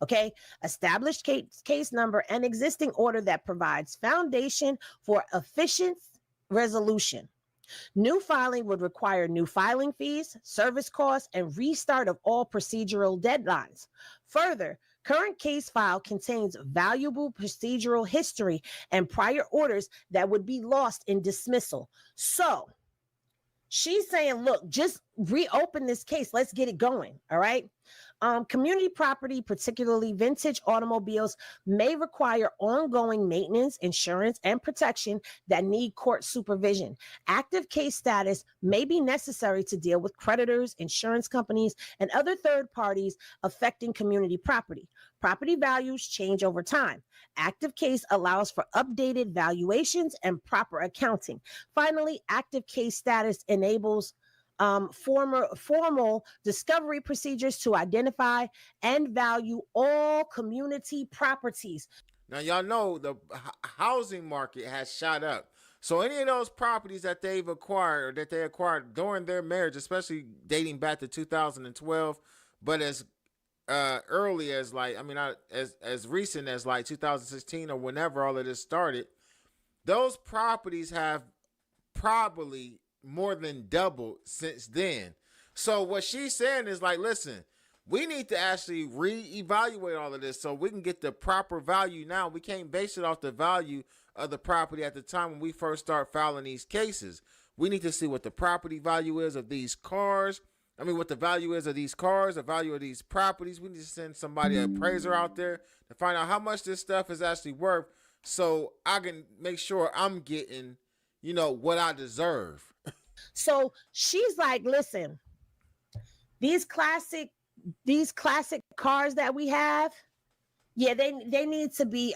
Okay, established case number and existing order that provides foundation for efficient resolution. New filing would require new filing fees, service costs, and restart of all procedural deadlines. Further, current case file contains valuable procedural history and prior orders that would be lost in dismissal. So she's saying, look, just reopen this case. Let's get it going. All right. Community property, particularly vintage automobiles, may require ongoing maintenance, insurance, and protection that need court supervision. Active case status may be necessary to deal with creditors, insurance companies, and other third parties affecting community property. Property values change over time. Active case allows for updated valuations and proper accounting. Finally, active case status enables formal discovery procedures to identify and value all community properties. Now, y'all know the housing market has shot up. So any of those properties that they've acquired or that they acquired during their marriage, especially dating back to 2012, but as early as as recent as 2016 or whenever all of this started, those properties have probably more than doubled since then. So what she's saying is listen, we need to actually reevaluate all of this so we can get the proper value now. We can't base it off the value of the property at the time when we first start filing these cases. We need to see what the property value is of these cars. What the value is of these cars, the value of these properties. We need to send somebody, an appraiser out there to find out how much this stuff is actually worth so I can make sure I'm getting, what I deserve. So she's like, listen, these classic cars that we have, yeah, they need to be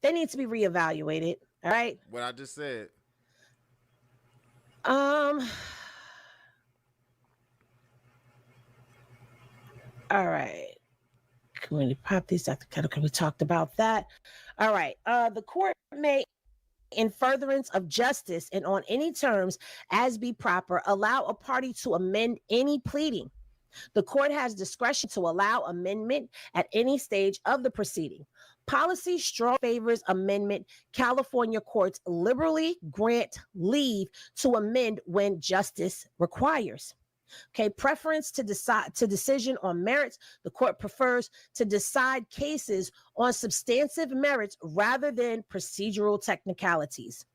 reevaluated. All right. What I just said. All right. Community properties, we talked about that. All right. The court may, in furtherance of justice and on any terms as be proper, allow a party to amend any pleading. The court has discretion to allow amendment at any stage of the proceeding. Policy strong favors amendment. California courts liberally grant leave to amend when justice requires. Okay, preference to decision on merits. The court prefers to decide cases on substantive merits rather than procedural technicalities.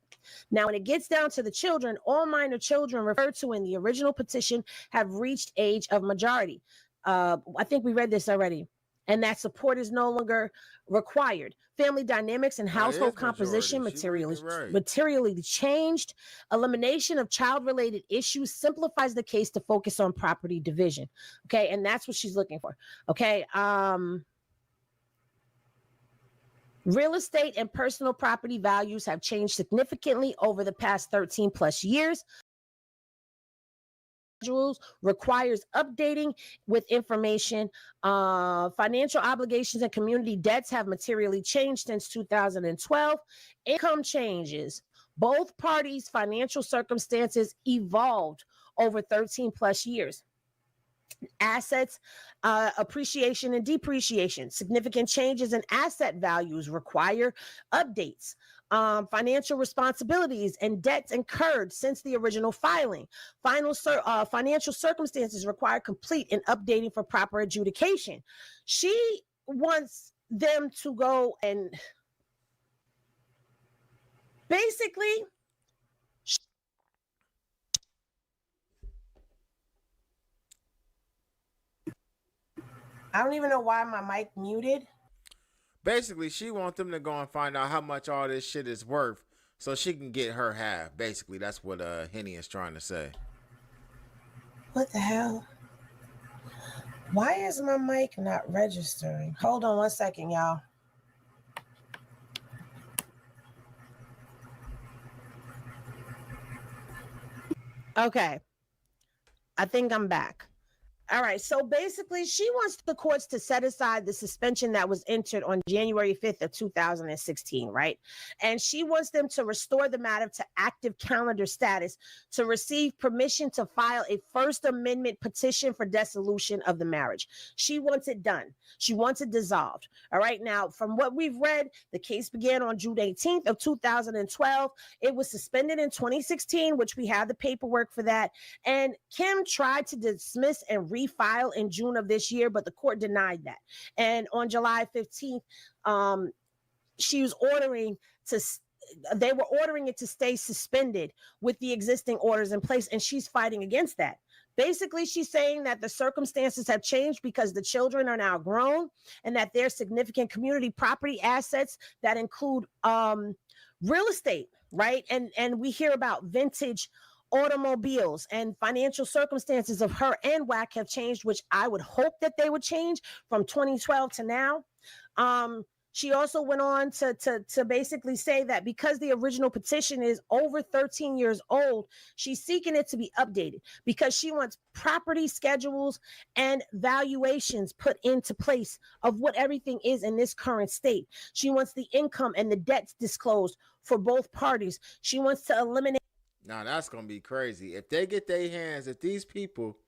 Now, when it gets down to the children, all minor children referred to in the original petition have reached age of majority. I think we read this already. And that support is no longer required. Family dynamics and household composition materially changed. Elimination of child-related issues simplifies the case to focus on property division. Okay, and that's what she's looking for. Okay, real estate and personal property values have changed significantly over the past 13 plus years. Requires updating with information. Financial obligations and community debts have materially changed since 2012. Income changes. Both parties' financial circumstances evolved over 13 plus years. Assets, appreciation and depreciation. Significant changes in asset values require updates. Financial responsibilities and debts incurred since the original filing. Financial circumstances require complete and updating for proper adjudication. She wants them to go and basically I don't even know why my mic muted. Basically, she wants them to go and find out how much all this shit is worth so she can get her half. Basically, that's what Henny is trying to say. What the hell? Why is my mic not registering? Hold on 1 second, y'all. Okay. I think I'm back. All right. So basically, she wants the courts to set aside the suspension that was entered on January 5th of 2016, right? And she wants them to restore the matter to active calendar status to receive permission to file a First Amendment petition for dissolution of the marriage. She wants it done. She wants it dissolved. All right. Now, from what we've read, the case began on June 18th of 2012. It was suspended in 2016, which we have the paperwork for that. And Kim tried to dismiss and refile in June of this year, but the court denied that. And on July 15th, she was they were ordering it to stay suspended with the existing orders in place, and she's fighting against that. Basically, she's saying that the circumstances have changed because the children are now grown and that there's significant community property assets that include real estate, right? And we hear about vintage automobiles, and financial circumstances of her and WACK have changed, which I would hope that they would change from 2012 to now. She also went on to basically say that because the original petition is over 13 years old, she's seeking it to be updated because she wants property schedules and valuations put into place of what everything is in this current state. She wants the income and the debts disclosed for both parties. She wants to eliminate. Now, that's going to be crazy. If they get their hands, if these people.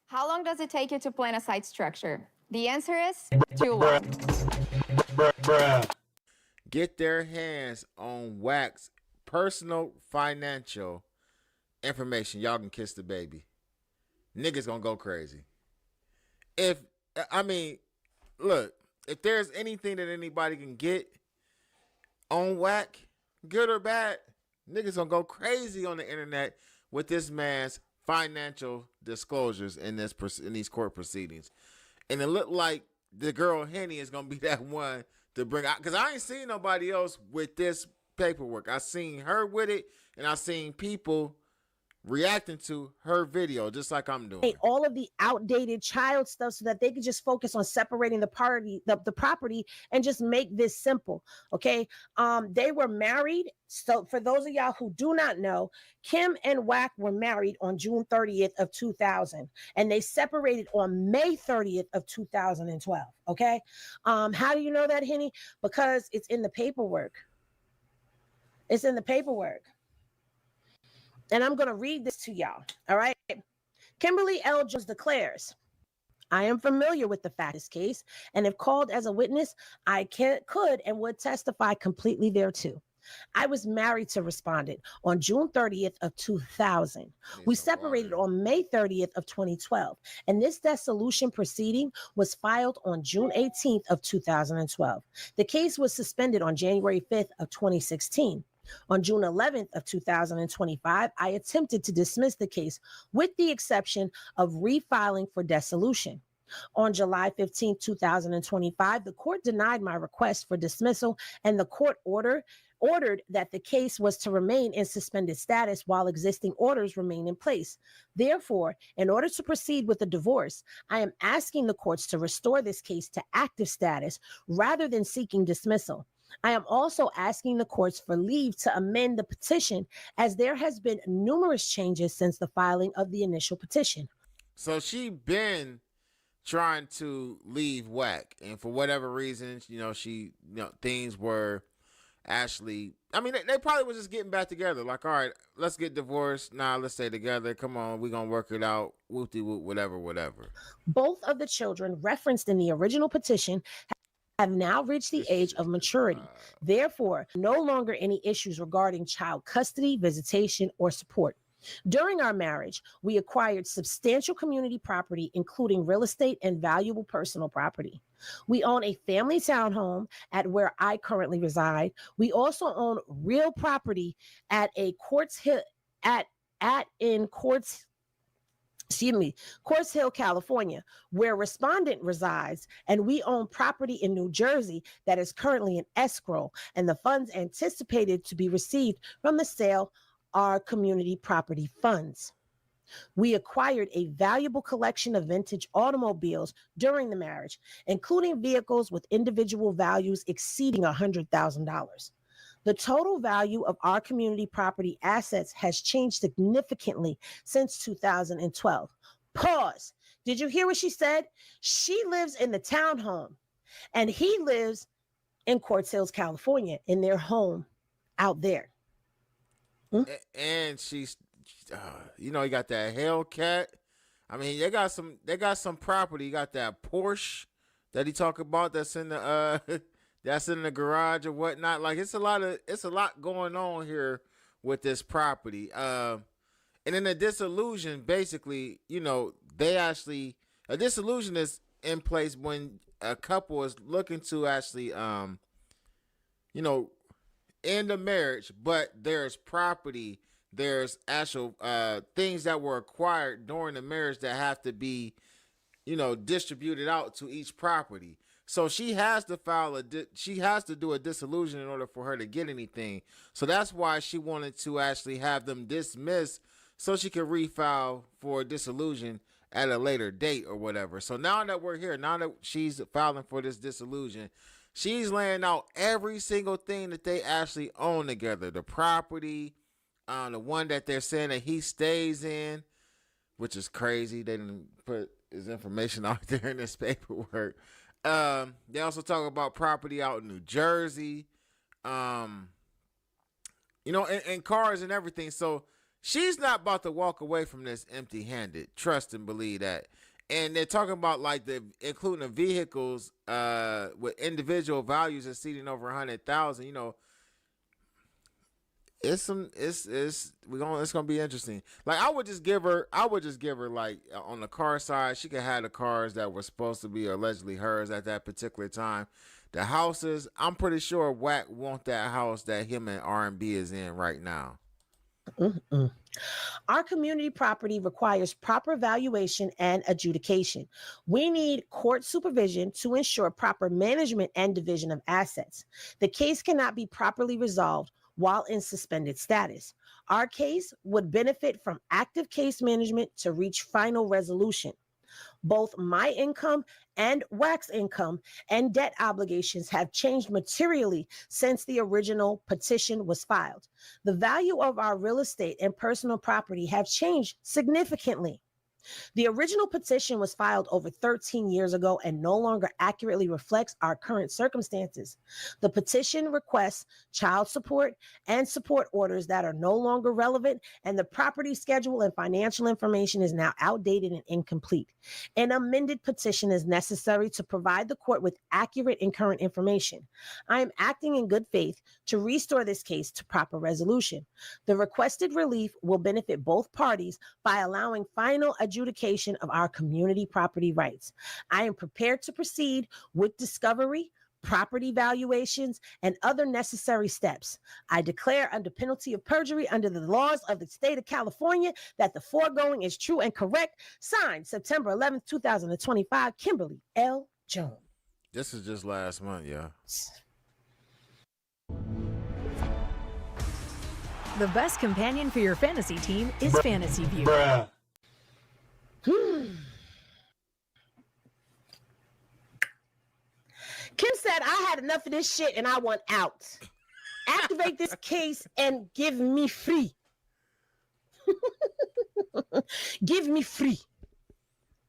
How long does it take you to plan a site structure? The answer is too long. Get their hands on WAC's personal financial information. Y'all can kiss the baby. Niggas gonna go crazy. Look, if there's anything that anybody can get on WAC, good or bad, niggas gonna go crazy on the internet with this man's financial disclosures in these court proceedings. And it looked like the girl Henny is gonna be that one to bring out, because I ain't seen nobody else with this paperwork. I seen her with it, and I seen people reacting to her video just like I'm doing. All of the outdated child stuff so that they could just focus on separating the property and just make this simple. Okay. They were married. So for those of y'all who do not know, Kim and WAC were married on June 30th of 2000, and they separated on May 30th of 2012. Okay. How do you know that, Henny? Because it's in the paperwork. It's in the paperwork. And I'm going to read this to y'all. All right. Kimberly L. Jones declares, I am familiar with the fact of this case, and if called as a witness, I could and would testify completely thereto. I was married to respondent on June 30th of 2000. We separated on May 30th of 2012, and this dissolution proceeding was filed on June 18th of 2012. The case was suspended on January 5th of 2016. On June 11th of 2025, I attempted to dismiss the case with the exception of refiling for dissolution. On July 15, 2025, the court denied my request for dismissal, and the court ordered that the case was to remain in suspended status while existing orders remain in place. Therefore, in order to proceed with the divorce, I am asking the courts to restore this case to active status rather than seeking dismissal. I am also asking the courts for leave to amend the petition, as there has been numerous changes since the filing of the initial petition. So she been trying to leave WAC, and for whatever reason, things were actually, they probably was just getting back together. Like, all right, let's get divorced. Nah, let's stay together. Come on, we're gonna work it out. Whoop-de-whoop, whatever. Both of the children referenced in the original petition have now reached the age of maturity. Therefore, no longer any issues regarding child custody, visitation, or support. During our marriage, we acquired substantial community property, including real estate and valuable personal property. We own a family townhome at where I currently reside. We also own real property at a Quartz Hill, Quartz Hill, California, where respondent resides, and we own property in New Jersey that is currently in escrow, and the funds anticipated to be received from the sale are community property funds. We acquired a valuable collection of vintage automobiles during the marriage, including vehicles with individual values exceeding $100,000. The total value of our community property assets has changed significantly since 2012. Pause. Did you hear what she said? She lives in the townhome, and he lives in Quartz Hills, California, in their home out there. And she's, you got that Hellcat. They got some property. You got that Porsche that he talked about that's in the that's in the garage or whatnot. Like, it's a lot going on here with this property. And then the dissolution, basically, a dissolution is in place when a couple is looking to actually end a marriage, but there's property, there's actual things that were acquired during the marriage that have to be, distributed out to each property. So she has to she has to do a dissolution in order for her to get anything. So that's why she wanted to actually have them dismissed so she could refile for dissolution at a later date or whatever. So now that we're here, now that she's filing for this dissolution, she's laying out every single thing that they actually own together. The property, the one that they're saying that he stays in, which is crazy. They didn't put his information out there in this paperwork. They also talk about property out in New Jersey, and cars and everything. So she's not about to walk away from this empty-handed. Trust and believe that. And they're talking about including the vehicles with individual values exceeding over 100,000. It's gonna be interesting. Like, I would just give her like, on the car side, she could have the cars that were supposed to be allegedly hers at that particular time. The houses, I'm pretty sure WAC want that house that him and R&B is in right now. Our community property requires proper valuation and adjudication. We need court supervision to ensure proper management and division of assets. The case cannot be properly resolved while in suspended status. Our case would benefit from active case management to reach final resolution. Both my income and WAC's income and debt obligations have changed materially since the original petition was filed. The value of our real estate and personal property have changed significantly. The original petition was filed over 13 years ago and no longer accurately reflects our current circumstances. The petition requests child support and support orders that are no longer relevant, and the property schedule and financial information is now outdated and incomplete. An amended petition is necessary to provide the court with accurate and current information. I am acting in good faith to restore this case to proper resolution. The requested relief will benefit both parties by allowing final adjudication of our community property rights. I am prepared to proceed with discovery, property valuations, and other necessary steps. I declare under penalty of perjury under the laws of the state of California that the foregoing is true and correct. Signed September 11th, 2025, Kimberly L. Jones. This is just last month, y'all. The best companion for your fantasy team is Fantasy View. Kim said, I had enough of this shit and I want out. Activate this case and give me free. Give me free.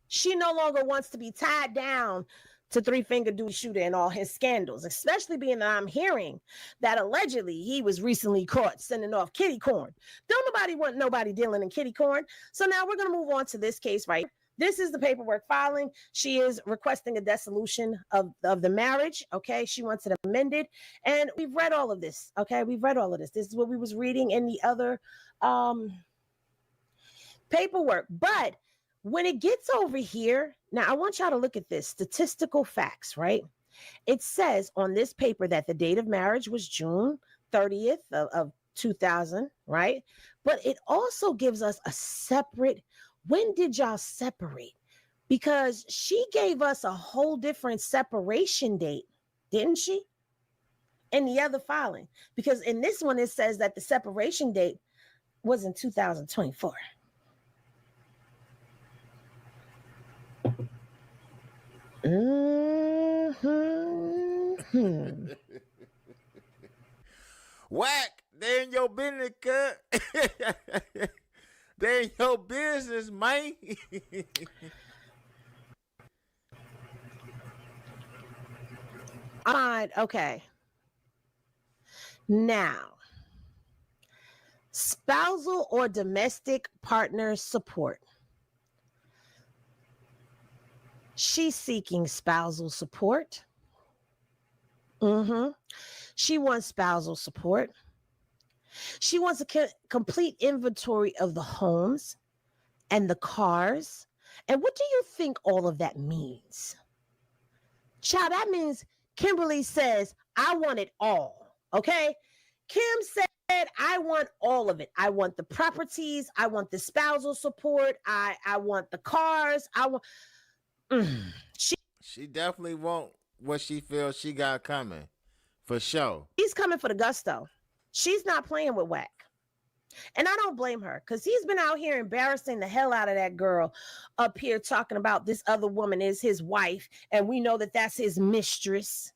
She no longer wants to be tied down to Three Finger Dude Shooter and all his scandals, especially being that I'm hearing that allegedly he was recently caught sending off kitty corn. Don't nobody want nobody dealing in kitty corn. So now we're going to move on to this case, right? This is the paperwork filing. She is requesting a dissolution of the marriage. Okay. She wants it amended. And we've read all of this. Okay. We've read all of this. This is what we was reading in the other paperwork. But when it gets over here, now I want y'all to look at this statistical facts, right? It says on this paper that the date of marriage was June 30th of 2000, right? But it also gives us a separate, when did y'all separate? Because she gave us a whole different separation date, didn't she? In the other filing, because in this one, it says that the separation date was in 2024. Whack, they in your business, cut. They in your business, man. All right, okay. Now, spousal or domestic partner support. She's seeking spousal support. She wants spousal support. She wants a complete inventory of the homes and the cars. And what do you think all of that means? Child, that means Kimberly says, I want it all. Okay? Kim said, I want all of it. I want the properties. I want the spousal support. I want the cars. I want... She definitely want what she feels she got coming. For sure. He's coming for the gusto. She's not playing with WACK. And I don't blame her, because he's been out here embarrassing the hell out of that girl up here talking about this other woman is his wife, and we know that that's his mistress.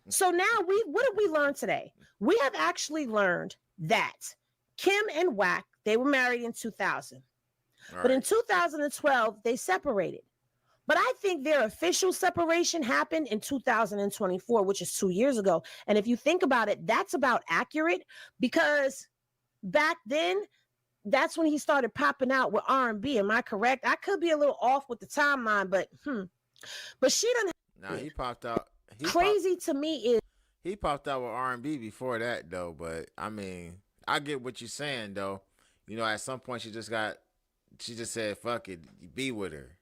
So now what did we learn today? We have actually learned that Kim and WACK, they were married in 2000. But in 2012, they separated. But I think their official separation happened in 2024, which is 2 years ago. And if you think about it, that's about accurate, because back then, that's when he started popping out with R&B. Am I correct? I could be a little off with the timeline, but she done. Nah, he popped out. To me is he popped out with R&B before that, though. But I mean, I get what you're saying, though. You know, at some point, she just said, "Fuck it, be with her."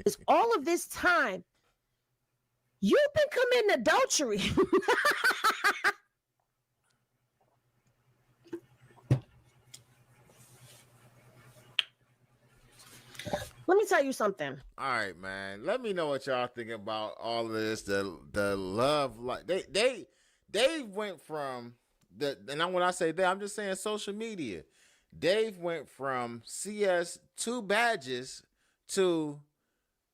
Is all of this time you've been committing adultery. Let me tell you something. All right, man. Let me know what y'all think about all of this. The love, like they went from and when I say that, I'm just saying social media. Dave went from CS 2 badges to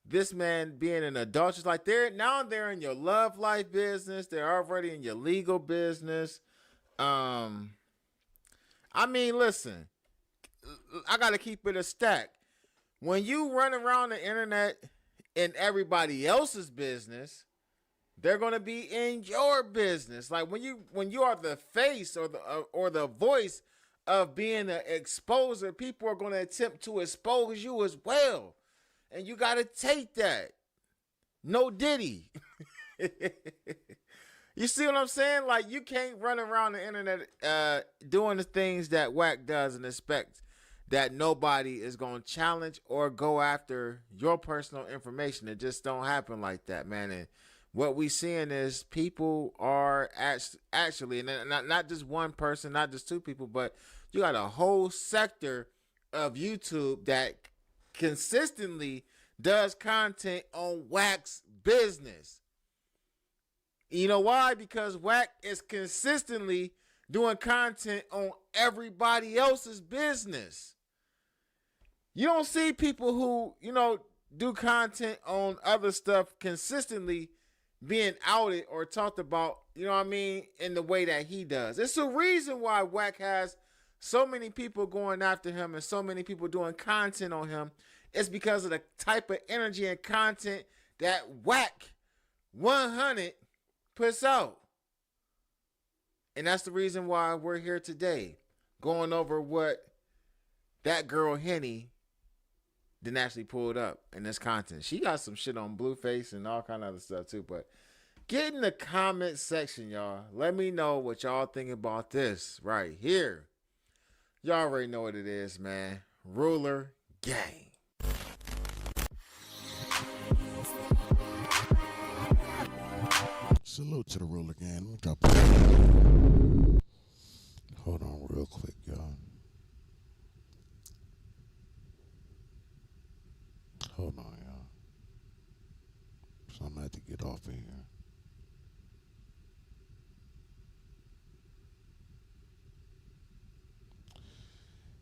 this man being an adulteress. Like they're in your love life business. They're already in your legal business. I mean, listen, I gotta keep it a stack. when you run around the internet in everybody else's business, they're going to be in your business. Like when you are the face or the voice of being an exposer, people are going to attempt to expose you as well. And you got to take that. No Diddy. You see what I'm saying? Like, you can't run around the internet doing the things that WACK does and expect that nobody is going to challenge or go after your personal information. It just don't happen like that, man. And what we seeing is people are actually, and not just one person, not just two people, but you got a whole sector of YouTube that consistently does content on WACK's business. You know why? Because WACK is consistently doing content on everybody else's business. You don't see people who, do content on other stuff consistently being outed or talked about, in the way that he does. It's a reason why WACK has so many people going after him and so many people doing content on him. It's because of the type of energy and content that WACK100 puts out. And that's the reason why we're here today, going over what that girl Henny didn't actually pull up in this content. She got some shit on Blueface and all kind of other stuff too. But get in the comment section, y'all. Let me know what y'all think about this right here. Y'all already know what it is, man. Ruler Gang. Salute to the Ruler Gang. Let me drop Hold on real quick, y'all. Hold on, y'all. So I'm going to have to get off of here.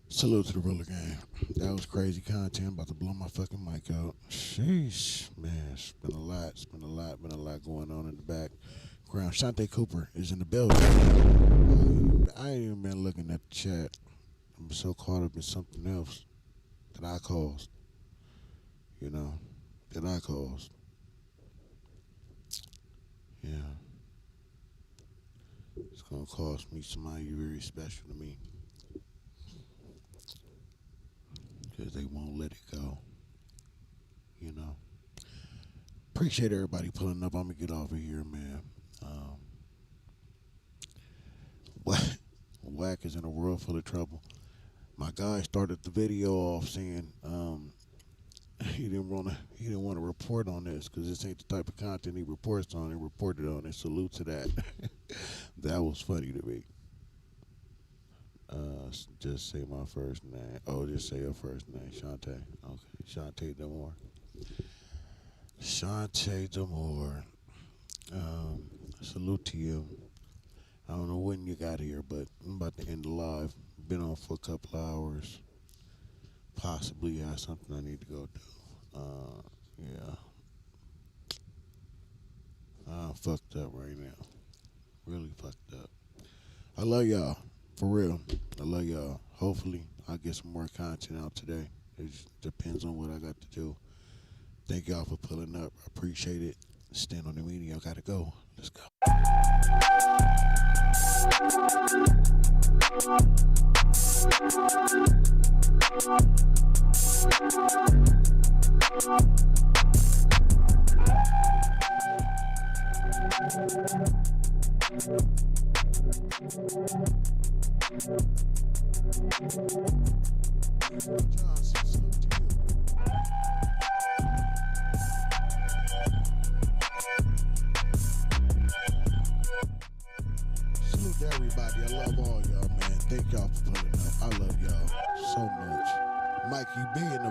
Salute to the Ruler Gang. That was crazy content. About to blow my fucking mic out. Sheesh. Man, it's been a lot. It's been a lot going on in the background. Shante Cooper is in the building. I ain't even been looking at the chat. I'm so caught up in something else that I caused. That I caused. Yeah. It's going to cost me somebody very special to me. Because they won't let it go. Appreciate everybody pulling up. I'm going to get off of here, man. WACK is in a world full of trouble. My guy started the video off saying he didn't want to report on this because this ain't the type of content he reports on. He reported on it. Salute to that. That was funny to me. Just say my first name. Oh, just say your first name, Shante. Okay, Shante Damore. Shante Damore. Salute to you. I don't know when you got here, but I'm about to end the live. Been on for a couple hours. Possibly have something I need to go do. Yeah. I'm fucked up right now. Really fucked up. I love y'all. For real. I love y'all. Hopefully, I'll get some more content out today. It just depends on what I got to do. Thank y'all for pulling up. I appreciate it. Stand on the media. I gotta go. Let's go. Salute to everybody. I love all y'all, man. Thank y'all for pulling up. I love y'all so much. Mikey B in the